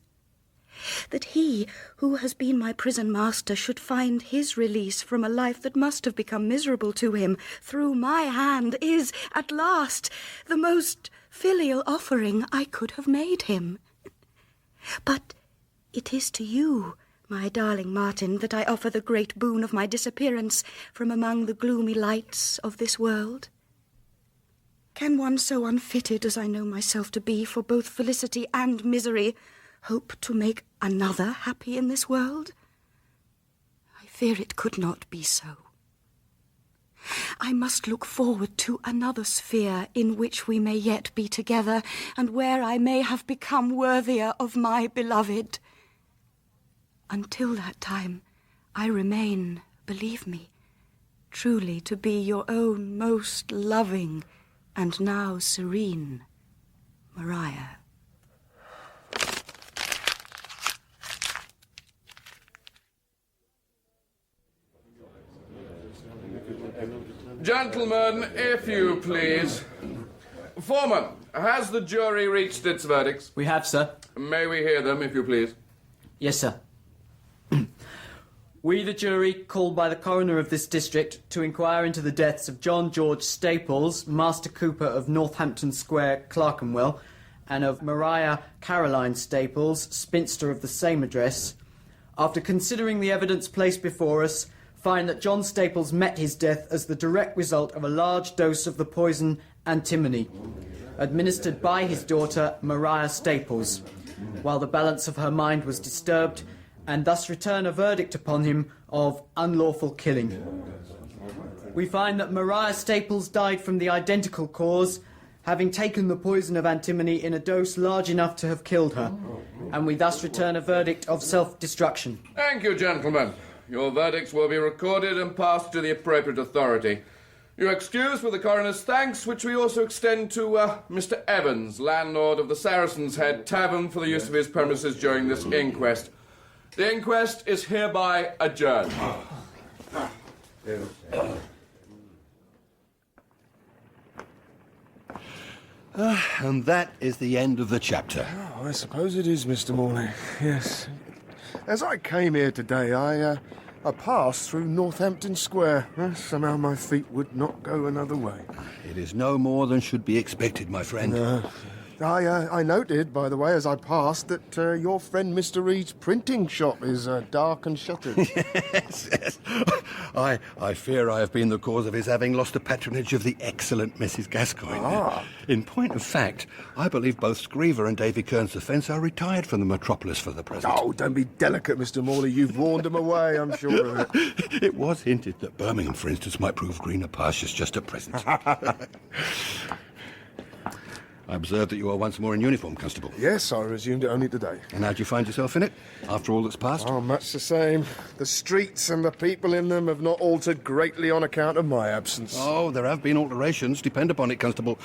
that he, who has been my prison master, should find his release from a life that must have become miserable to him through my hand is, at last, the most filial offering I could have made him. But it is to you, my darling Martin, that I offer the great boon of my disappearance from among the gloomy lights of this world. Can one so unfitted as I know myself to be for both felicity and misery hope to make another happy in this world? I fear it could not be so. I must look forward to another sphere in which we may yet be together, and where I may have become worthier of my beloved. Until that time, I remain, believe me, truly to be your own most loving and now serene Maria. Gentlemen, if you please. Foreman, has the jury reached its verdicts? We have, sir. May we hear them, if you please? Yes, sir. We, the jury, called by the coroner of this district to inquire into the deaths of John George Staples, Master Cooper of Northampton Square, Clerkenwell, and of Maria Caroline Staples, spinster of the same address, after considering the evidence placed before us, find that John Staples met his death as the direct result of a large dose of the poison antimony, administered by his daughter Maria Staples, while the balance of her mind was disturbed, and thus return a verdict upon him of unlawful killing. We find that Maria Staples died from the identical cause, having taken the poison of antimony in a dose large enough to have killed her, and we thus return a verdict of self-destruction. Thank you, gentlemen. Your verdicts will be recorded and passed to the appropriate authority. You're excused with the coroner's thanks, which we also extend to Mr. Evans, landlord of the Saracen's Head Tavern, for the use of his premises during this inquest. The inquest is hereby adjourned. And that is the end of the chapter. Oh, I suppose it is, Mr. Morley. Yes. As I came here today, I passed through Northampton Square. Somehow my feet would not go another way. It is no more than should be expected, my friend. I noted, by the way, as I passed, that your friend Mr. Reed's printing shop is dark and shuttered. Yes. I fear I have been the cause of his having lost the patronage of the excellent Mrs. Gascoigne. In point of fact, I believe both Screever and Davy Kearns the Fence are retired from the metropolis for the present. Oh, don't be delicate, Mr. Morley. You've warned them away, I'm sure of it. It was hinted that Birmingham, for instance, might prove greener pastures just at present. I observe that you are once more in uniform, Constable. Yes, I resumed it only today. And how do you find yourself in it, after all that's passed? Oh, much the same. The streets and the people in them have not altered greatly on account of my absence. Oh, there have been alterations, depend upon it, Constable.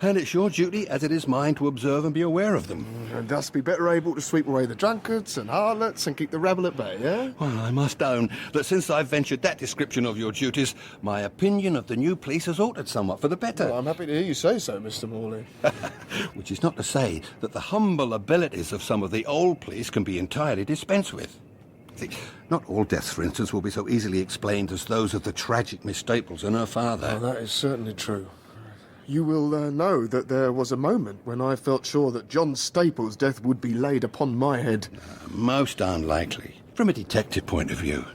And it's your duty, as it is mine, to observe and be aware of them. And thus be better able to sweep away the drunkards and harlots and keep the rabble at bay, yeah? Well, I must own that since I've ventured that description of your duties, my opinion of the new police has altered somewhat for the better. Well, I'm happy to hear you say so, Mr. Morley. Which is not to say that the humble abilities of some of the old police can be entirely dispensed with. See, not all deaths, for instance, will be so easily explained as those of the tragic Miss Staples and her father. Oh, that is certainly true. You will know that there was a moment when I felt sure that John Staples' death would be laid upon my head. Most unlikely, from a detective point of view.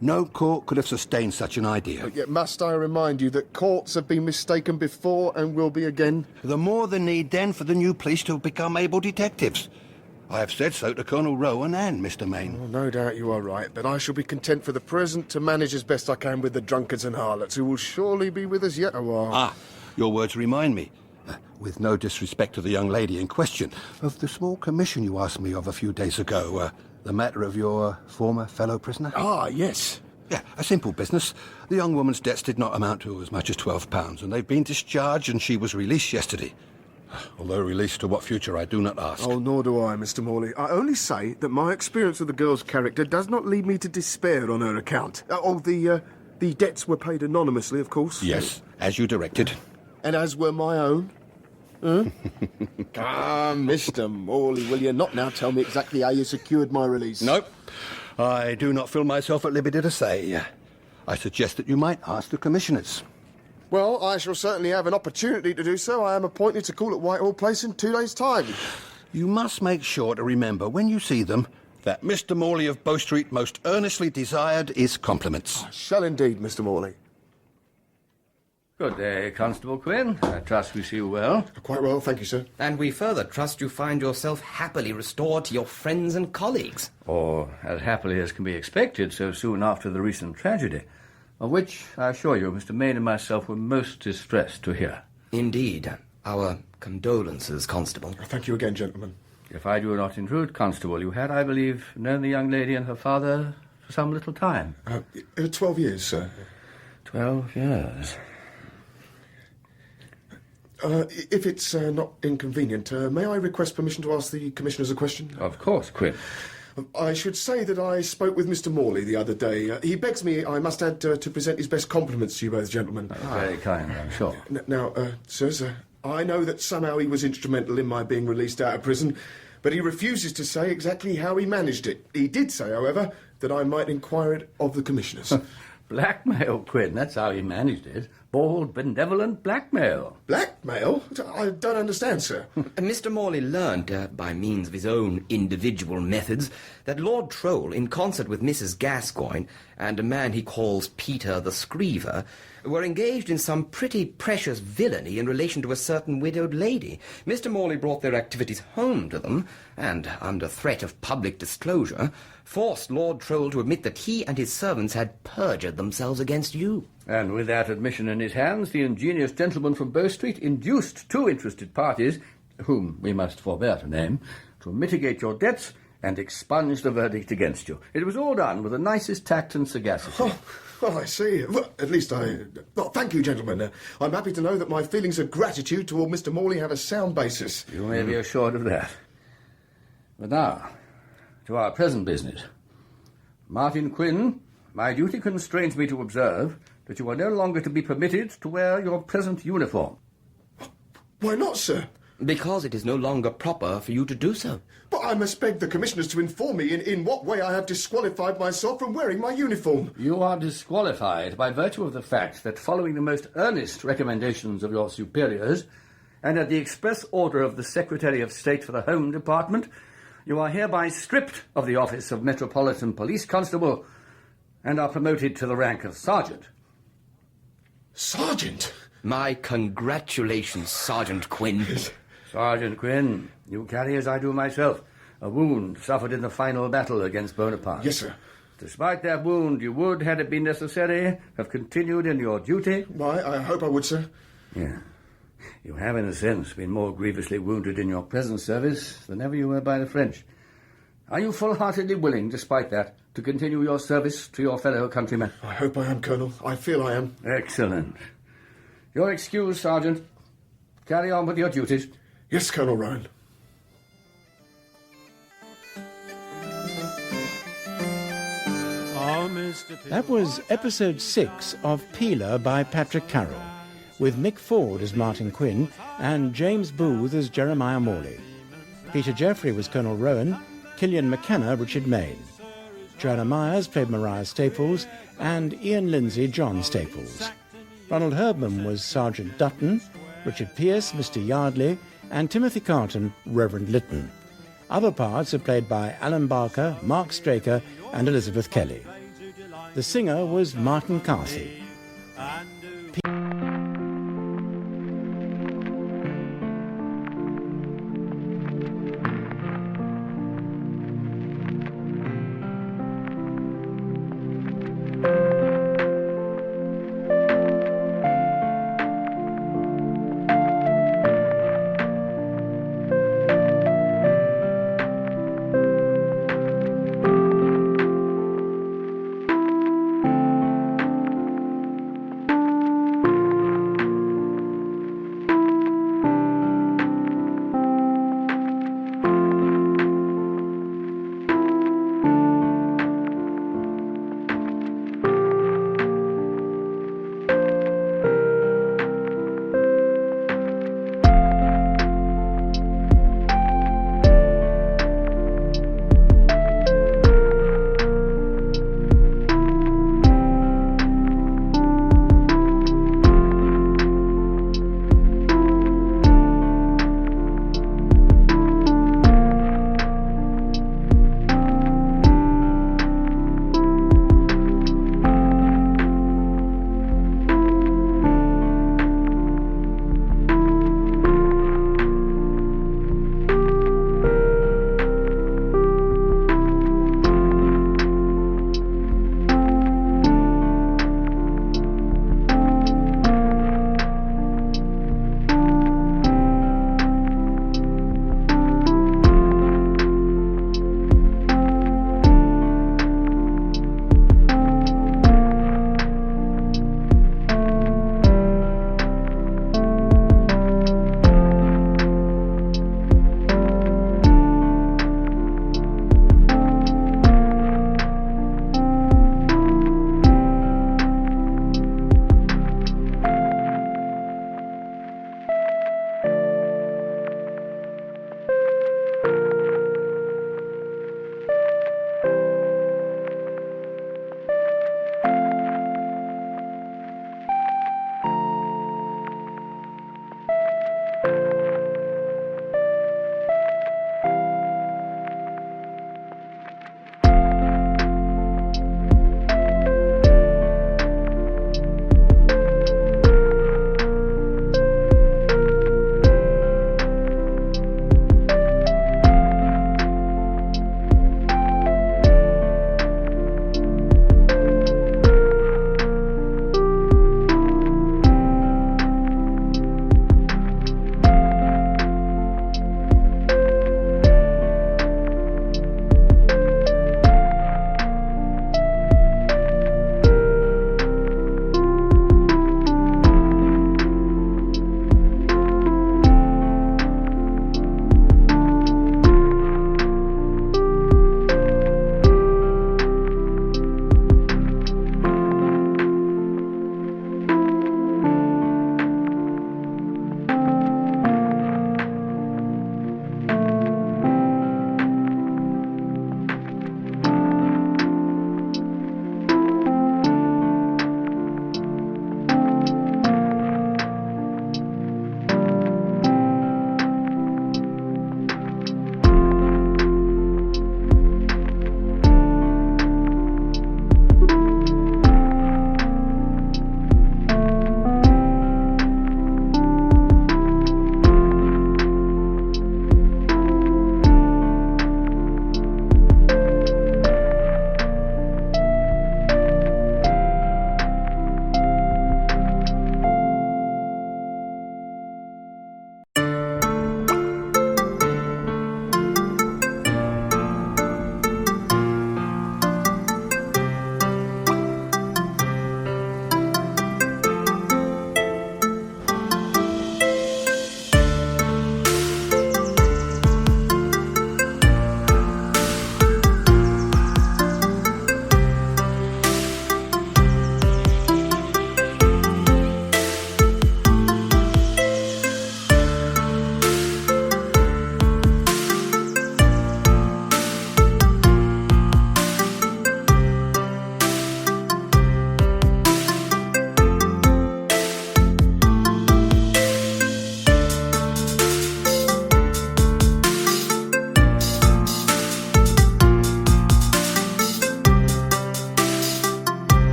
No court could have sustained such an idea. But yet must I remind you that courts have been mistaken before and will be again? The more the need, then, for the new police to become able detectives. I have said so to Colonel Rowan and Mr. Main. Well, no doubt you are right, but I shall be content for the present to manage as best I can with the drunkards and harlots, who will surely be with us yet a while. Your words remind me, with no disrespect to the young lady in question, of the small commission you asked me of a few days ago, the matter of your former fellow prisoner. Yes. Yeah, a simple business. The young woman's debts did not amount to as much as £12, and they've been discharged, and she was released yesterday. Although released to what future I do not ask. Oh, nor do I, Mr. Morley. I only say that my experience of the girl's character does not lead me to despair on her account. The debts were paid anonymously, of course. Yes, as you directed. And as were my own. Come, Mr. Morley, will you not now tell me exactly how you secured my release? Nope. I do not feel myself at liberty to say. I suggest that you might ask the commissioners. Well, I shall certainly have an opportunity to do so. I am appointed to call at Whitehall Place in 2 days' time. You must make sure to remember, when you see them, that Mr. Morley of Bow Street most earnestly desired is compliments. I shall indeed, Mr. Morley. Good day, Constable Quinn. I trust we see you well. Quite well, thank you, sir. And we further trust you find yourself happily restored to your friends and colleagues. Or as happily as can be expected so soon after the recent tragedy, of which, I assure you, Mr. Maine and myself were most distressed to hear. Indeed. Our condolences, Constable. Thank you again, gentlemen. If I do not intrude, Constable, you had, I believe, known the young lady and her father for some little time. 12 years, sir. 12 years. If it's not inconvenient, may I request permission to ask the commissioners a question? Of course, Quinn. I should say that I spoke with Mr. Morley the other day. He begs me, I must add, to present his best compliments to you both, gentlemen. Very kind, I'm sure. Now, sirs, I know that somehow he was instrumental in my being released out of prison, but he refuses to say exactly how he managed it. He did say, however, that I might inquire it of the commissioners. Blackmail, Quinn, that's how he managed it. Bold, benevolent blackmail. Blackmail? I don't understand, sir. Mr. Morley learned, by means of his own individual methods, that Lord Troll, in concert with Mrs. Gascoigne and a man he calls Peter the Screever, were engaged in some pretty precious villainy in relation to a certain widowed lady. Mr. Morley brought their activities home to them, and, under threat of public disclosure, forced Lord Troll to admit that he and his servants had perjured themselves against you. And with that admission in his hands, the ingenious gentleman from Bow Street induced two interested parties, whom we must forbear to name, to mitigate your debts and expunge the verdict against you. It was all done with the nicest tact and sagacity. Well, I see. Well, at least thank you, gentlemen. I'm happy to know that my feelings of gratitude toward Mr. Morley have a sound basis. You may be assured of that. But now, to our present business. Martin Quinn, my duty constrains me to observe that you are no longer to be permitted to wear your present uniform. Why not, sir? Because it is no longer proper for you to do so. But I must beg the commissioners to inform me in what way I have disqualified myself from wearing my uniform. You are disqualified by virtue of the fact that, following the most earnest recommendations of your superiors, and at the express order of the Secretary of State for the Home Department, you are hereby stripped of the office of Metropolitan Police Constable and are promoted to the rank of Sergeant. Sergeant? My congratulations, Sergeant Quinn. Sergeant Quinn, you carry, as I do myself, a wound suffered in the final battle against Bonaparte. Yes, sir. Despite that wound, you would, had it been necessary, have continued in your duty. Why, I hope I would, sir. Yeah. You have, in a sense, been more grievously wounded in your present service than ever you were by the French. Are you full-heartedly willing, despite that, to continue your service to your fellow countrymen? I hope I am, Colonel. I feel I am. Excellent. Your excuse, Sergeant. Carry on with your duties. Yes, Colonel Rowan. That was episode 6 of Peeler by Patrick Carrol, with Mick Ford as Martin Quinn and James Booth as Jeremiah Morley. Peter Jeffrey was Colonel Rowan, Killian McKenna Richard Maine. Joanna Myers played Maria Staples, and Ian Lindsay John Staples. Ronald Herdman was Sergeant Dutton, Richard Pearce Mr. Yardley, and Timothy Carton Reverend Lytton. Other parts are played by Alan Barker, Mark Straker, and Elizabeth Kelly. The singer was Martin Carthy.